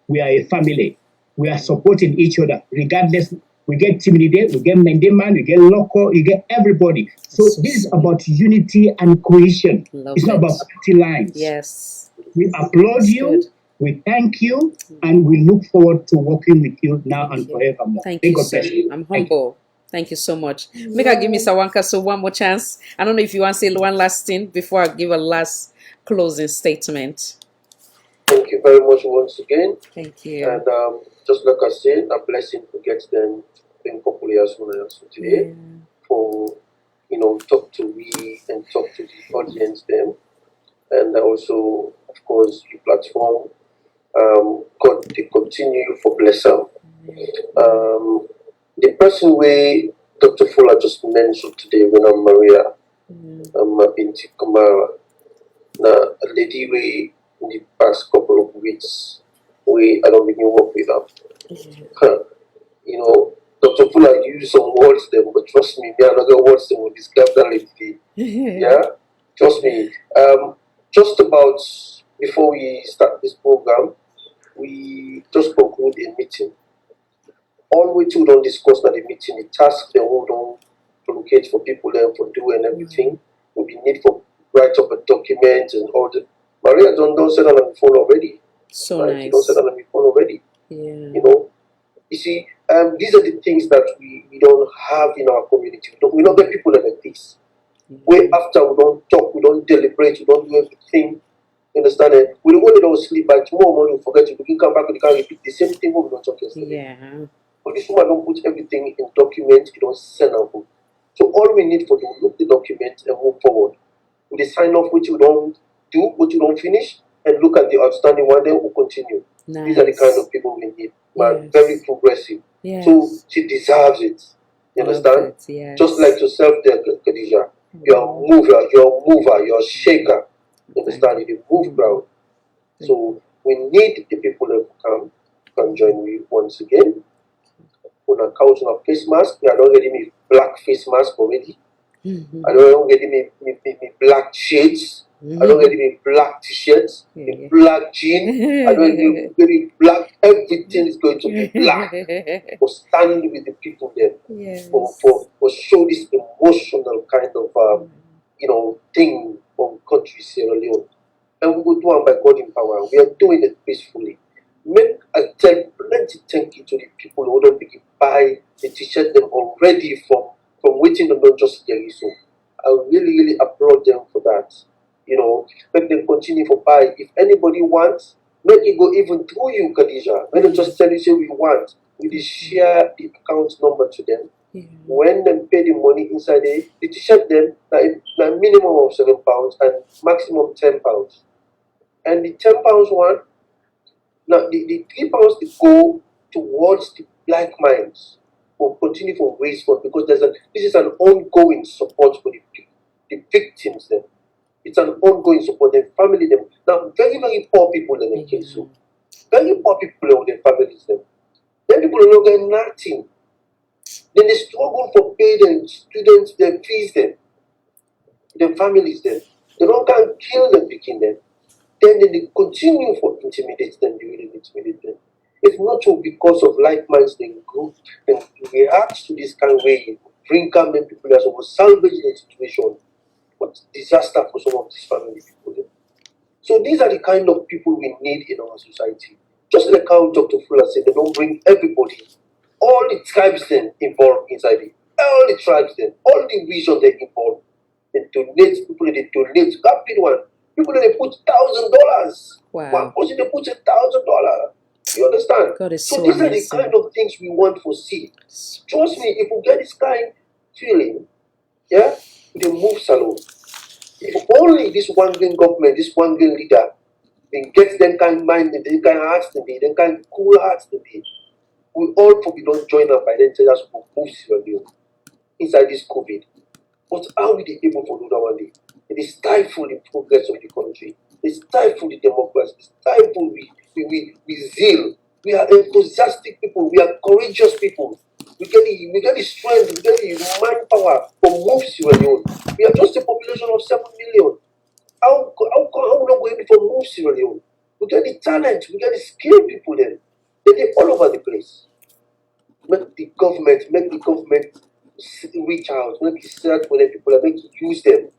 we are a family. We are supporting each other, regardless. We get Timidide, we get Mendeman, we get Loco, you get everybody. So this is about unity and cohesion. It's not about party lines. Yes. We applaud you, we thank you, and we look forward to working with you now and forevermore. Thank you, sir. I'm humble. Thank you so much. Make her give me Sawanka so one more chance. I don't know if you want to say one last thing before I give a last closing statement. Thank you very much once again. Thank you. And just like I said, a blessing to get them being popular as well as today for talk to me and talk to the audience them, and also of course the platform. God to continue for bless them. The person where Dr. Fuller just mentioned today when I'm Maria, Binti Kamara, now a lady we in the past couple of weeks we I don't begin work with her. Dr. Fuller used some words them, but trust me, there are another words that will describe that lady. Yeah? Trust me. Just about before we start this program, we just conclude a meeting. All we two don't discuss at the meeting, the task they will don't allocate for people there for do and everything. Will be need for write up a document and all the Maria don't set on the phone already. So nice. She don't set on the phone already. Yeah. You see, these are the things that we don't have in our community. We don't get people like this. Where after we don't talk, we don't deliberate, we don't do everything. You understand it? We don't sleep, but tomorrow morning we forget it. We can come back, we can repeat the same thing we don't talk yesterday. Yeah. But this woman don't put everything in documents, you don't send out. So all we need for you, look the document and move forward. We sign off which you don't do, what you don't finish, and look at the outstanding one, then we'll continue. Nice. These are the kind of people we need. Very progressive. Yes. So she deserves it. You Love understand? that. Yes. Just like yourself there, Khadija. You're a mover, you're a shaker. You understand? You move crowd. So we need the people that come can join me once again. On account of face mask, we are not getting me black face mask already. I don't get me black shades. I don't get me black t-shirts, me black jean. I don't get me black. Everything is going to be black. For standing with the people there, for show this emotional kind of thing from country Sierra Leone, and we will do it by God in power. We are doing it peacefully. Make I tell plenty thank you to the people who don't begin buy the t-shirt them already from waiting on not just there. So I really applaud them for that. Make them continue for buy. If anybody wants, make it go even through you, Khadija. Let them just tell you say we want. We just share the account number to them. When them pay the money inside the t-shirt them like minimum of £7 and maximum £10. And the £10 one, now the £3 to go towards the black minds will continue for raise fund because this is an ongoing support for the victims then. It's an ongoing support, the family them. Now very poor people in the case. So very poor people in their families them. Then people are not getting nothing. Then they struggle for paying their students, their fees them, their families them. They don't can kill them picking them. Then they continue for intimidate them, they really intimidate them. If not so because of like minds they group, then react to this kind of way, bring calm them people as will salvage the situation. But disaster for some of these family people. Then. So these are the kind of people we need in our society. Just like how Dr. Fuller said, they don't bring everybody, all the tribes then involved inside it. All the tribes then, all the regions they involved. They donate, people they donate. That big one. People they put $1,000. Wow. One person they put $1,000. You understand? God is So so these are the amazing. kind of things we want to see. Trust me, if we get this kind feeling, yeah, we can move salon. If only this one green government, this one green leader, then gets them kind mind, them kind hearts to be, them kind cool hearts to be. We all probably don't join up by then tell us to move Sierra Leone inside this COVID. But how will they able to do that one day? It is stifle the progress of the country. It stifle the democracy. It stifle we zeal. We are enthusiastic people. We are courageous people. We get the strength. We get the manpower to move Sierra Leone. We are just a population of 7 million. How we not going to move Sierra Leone? We get the talent. We get the skilled people then. They're all over the place. Make the government reach out, make it search for the people, and make it use them.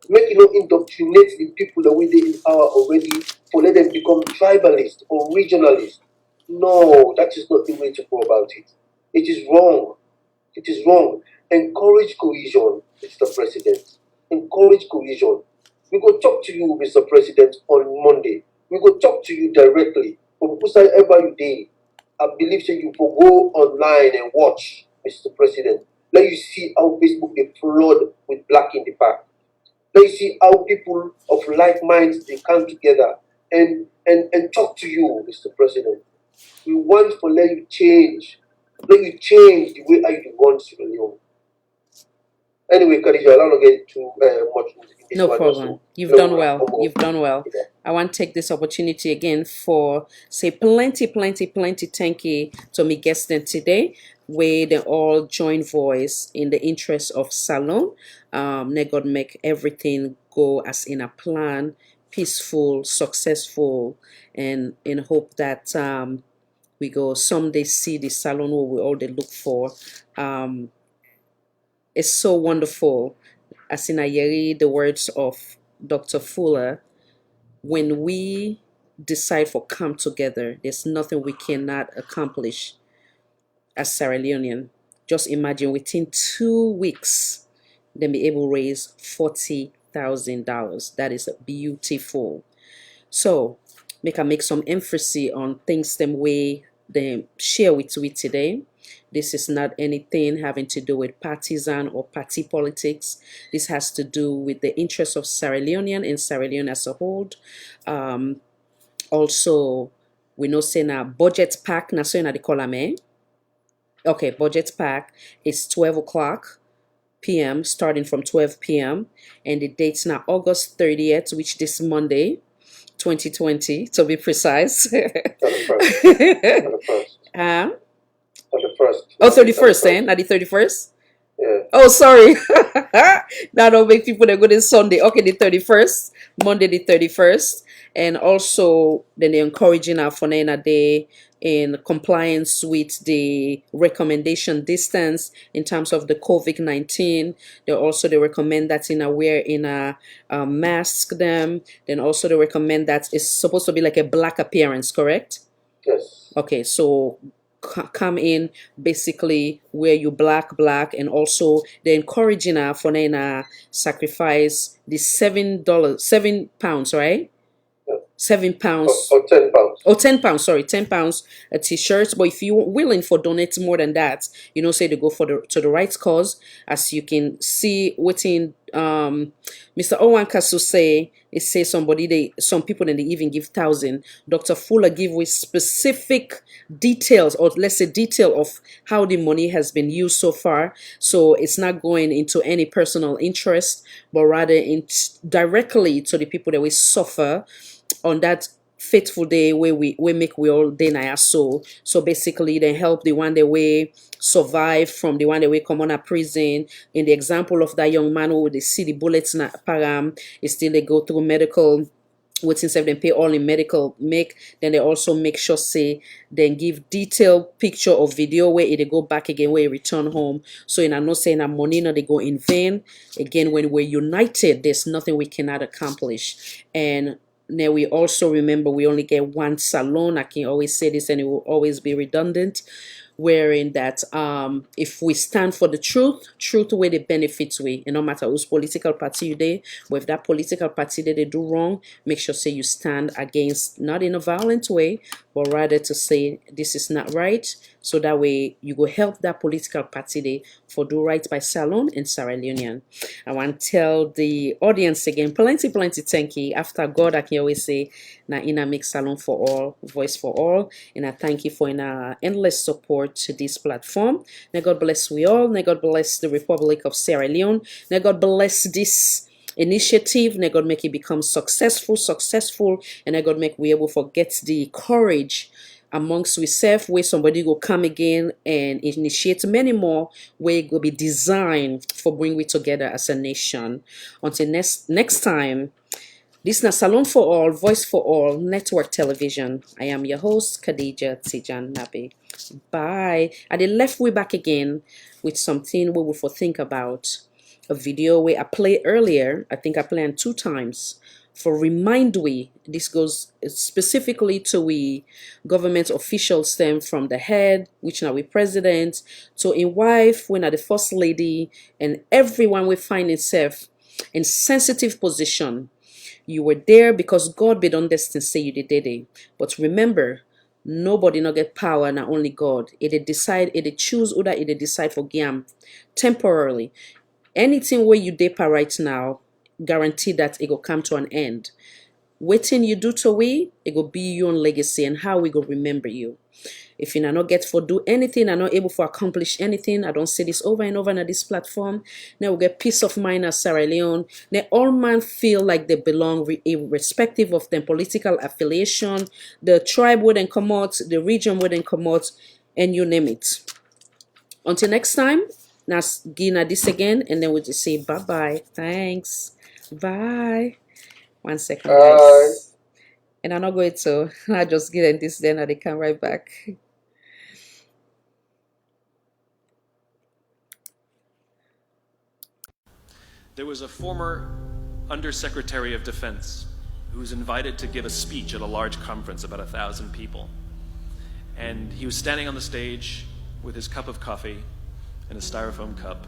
Make it not indoctrinate the people the way they in power already for let them become tribalist or regionalist. No, that is not the way to go about it. It is wrong. It is wrong. Encourage cohesion, Mr. President. Encourage cohesion. We go talk to you, Mr. President, on Monday. We go talk to you directly. From whosoever you day. I believe that you will go online and watch, Mr. President. Let you see how Facebook they flood with black in the park. Let you see how people of like minds they come together and talk to you, Mr. President. We want to let you change. Let you change the way how you want to live. Anyway, Khadija, I don't get too much in this No one. problem. You've done well. You've done well. I want to take this opportunity again for say plenty thank you to me guests today, where they all join voice in the interest of Salon. May God make everything go as in a plan, peaceful, successful, and in hope that we go someday see the Salon where we all they look for. It's so wonderful. As in Ayeri, the words of Dr. Fuller, when we decide for come together, there's nothing we cannot accomplish as Sierra Leonean. Just imagine within 2 weeks, they be able to raise $40,000. That is beautiful. So, make some emphasis on things them way they share with we today. This is not anything having to do with partisan or party politics. This has to do with the interests of Sierra Leonean and Sierra Leone as a whole. Also, we know say na budget pack na so na the column. Okay, budget pack is 12 o'clock p.m. starting from 12 p.m. and the date's now August 30th, which this Monday, 2020 to be precise. 31st. Huh? 31st. Oh, 31st, eh? Not the 31st? Yeah. Oh, sorry. That don't make people that go to Sunday. Okay, the 31st, Monday the 31st. And also, then they're encouraging our Fonena Day in compliance with the recommendation distance in terms of the COVID-19. They recommend that wear a mask them. Then also they recommend that it's supposed to be like a black appearance, correct? Yes. Okay, so come in basically wear you black, and also they're encouraging her for sacrifice the £7, right? £7 or £10. Oh, £10, sorry, £10 a t-shirt. But if you're willing for donate more than that, say to go to the right cause. As you can see within Mr. Owen Kasu say, it says some people then they even give 1,000. Dr. Fuller give with specific details, or let's say detail of how the money has been used so far. So it's not going into any personal interest, but rather directly to the people that will suffer on that fateful day where we all day na so basically they help the one that way survive from the one that way come on a prison. In the example of that young man who they see the bullets na param, still they go through medical waiting if they pay all in medical then they also make sure say then give detailed picture or video where they go back again where they return home. So I'm not saying that money no they go in vain. Again, when we're united, there's nothing we cannot accomplish. And now we also remember we only get one salon. I can always say this and it will always be redundant, wherein that if we stand for the truth where the benefits we, no matter whose political party you dey, but if that political party that they do wrong, make sure say you stand against, not in a violent way, but rather to say this is not right, so that way you go help that political party dey for do right by Salon and Sierra Leonean. I want to tell the audience again, plenty thank you. After God, I can always say na ina make Salon for all, voice for all, and I thank you for ina endless support to this platform. May God bless we all. May God bless the Republic of Sierra Leone. May God bless this initiative. May God make it become successful, and may God make we able to get the courage amongst ourselves where somebody will come again and initiate many more where it will be designed for bring we together as a nation. Until next time, this is Salon for All, Voice for All, Network Television. I am your host, Khadija Tijan Nabi. Bye. And then left we back again with something we will for think about. A video where I played earlier. I think I played 2 times. For remind we, this goes specifically to we government officials stem from the head, which now we president, to a wife, when are the first lady, and everyone will find itself in sensitive position. You were there because God be done destined say you did it. But remember, nobody not get power, not only God. It decide, it choose, or it decide for Giam temporarily. Anything where you depa right now, guarantee that it will come to an end. Waiting you do to we, it will be your own legacy and how we go remember you. If you not get for do anything, are not able to accomplish anything, I don't say this over and over on this platform. Now we get peace of mind as Sierra Leone. Now all man feel like they belong, irrespective of their political affiliation, the tribe where they come out, the region where they come out, and you name it. Until next time, now Gina this again, and then we'll just say bye-bye. Thanks. Bye. 1 second, guys. And I'm not going to. I just get this, then I come right back. There was a former Undersecretary of Defense who was invited to give a speech at a large conference, about 1,000 people. And he was standing on the stage with his cup of coffee in a styrofoam cup,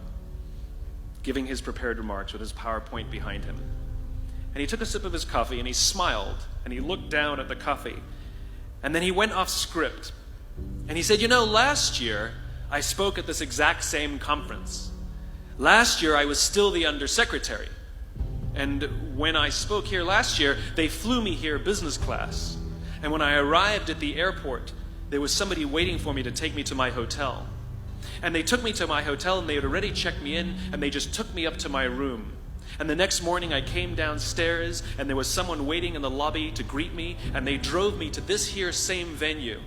giving his prepared remarks with his PowerPoint behind him. And he took a sip of his coffee and he smiled and he looked down at the coffee. And then he went off script. And he said, you know, last year I spoke at this exact same conference. Last year I was still the undersecretary. And when I spoke here last year, they flew me here business class. And when I arrived at the airport, there was somebody waiting for me to take me to my hotel. And they took me to my hotel, and they had already checked me in, and they just took me up to my room. And the next morning I came downstairs, and there was someone waiting in the lobby to greet me, and they drove me to this here same venue.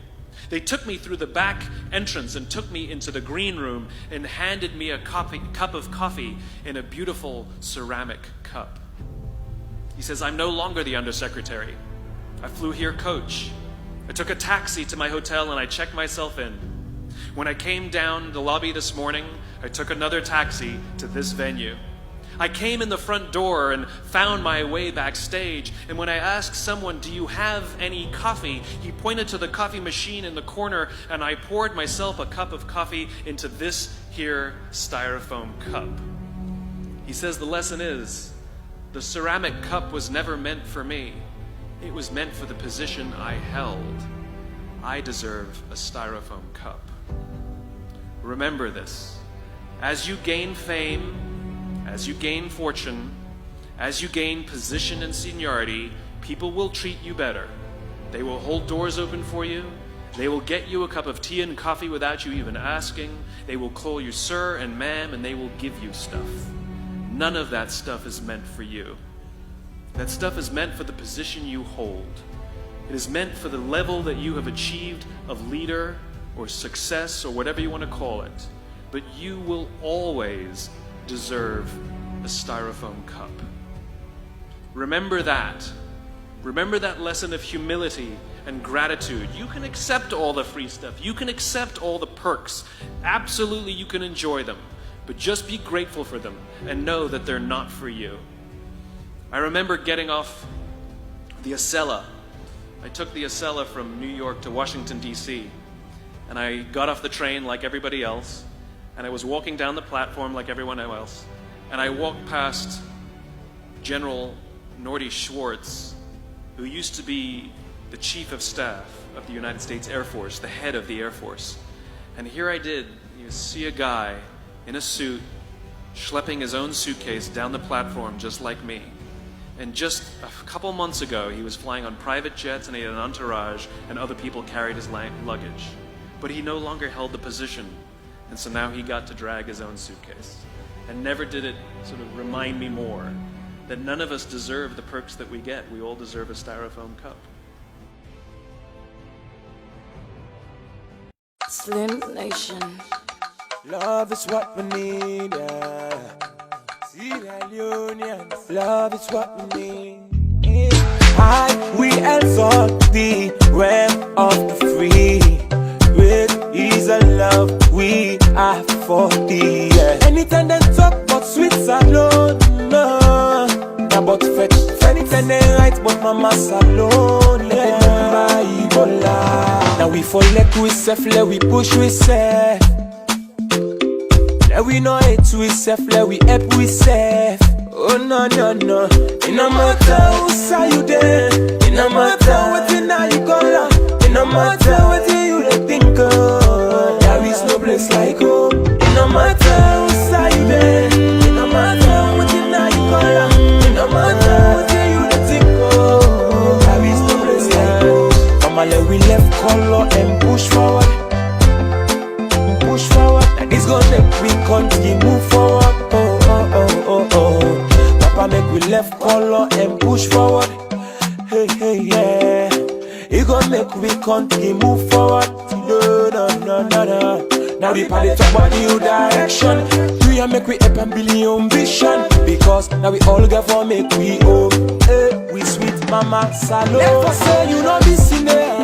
They took me through the back entrance and took me into the green room and handed me a cup of coffee in a beautiful ceramic cup. He says, I'm no longer the undersecretary. I flew here coach. I took a taxi to my hotel and I checked myself in. When I came down the lobby this morning, I took another taxi to this venue. I came in the front door and found my way backstage, and when I asked someone, do you have any coffee? He pointed to the coffee machine in the corner, and I poured myself a cup of coffee into this here styrofoam cup. He says the lesson is, the ceramic cup was never meant for me. It was meant for the position I held. I deserve a styrofoam cup. Remember this. As you gain fame, as you gain fortune, as you gain position and seniority, people will treat you better. They will hold doors open for you. They will get you a cup of tea and coffee without you even asking. They will call you sir and ma'am, and they will give you stuff. None of that stuff is meant for you. That stuff is meant for the position you hold. It is meant for the level that you have achieved of leader or success or whatever you want to call it. But you will always deserve a styrofoam cup. Remember that. Remember that lesson of humility and gratitude. You can accept all the free stuff. You can accept all the perks. Absolutely, you can enjoy them. But just be grateful for them and know that they're not for you. I remember getting off the Acela. I took the Acela from New York to Washington, D.C. And I got off the train like everybody else. And I was walking down the platform like everyone else. And I walked past General Norty Schwartz, who used to be the Chief of Staff of the United States Air Force, the head of the Air Force. And here I did, you see a guy in a suit, schlepping his own suitcase down the platform just like me. And just a couple months ago, he was flying on private jets and he had an entourage, and other people carried his luggage. But he no longer held the position. And so now he got to drag his own suitcase. And never did it sort of remind me more that none of us deserve the perks that we get. We all deserve a styrofoam cup. Slim Nation. Love is what we need, yeah. Sierra Leoneans. Love is what we need. We exalt the realm of the free. Great is a love we have for thee. Yeah. Anytime they talk about Switzerland, no. About fetch, anytime they write about Mama Salone, yeah. Now we fall like we self, let we push we self. Let we know it we self, let we help we self. Oh no no no. It no matter who say you there. It no matter what you know you call. It no matter what you think of. There is no place like home. It no matter who say you there. It no matter what you know you call. It no matter what you think of. There is no place like home. Come on, let we left color and push forward. Push forward. And this gonna make we continue move forward. Oh oh oh oh oh. Papa make we left color and push forward. Hey hey yeah. It gonna make we continue move forward. No no no no no. Now we party talk about new direction. We are make we up and build your ambition. Because now we all got for make we home. Hey, we sweet Mama Salon. Never say you know be sinner.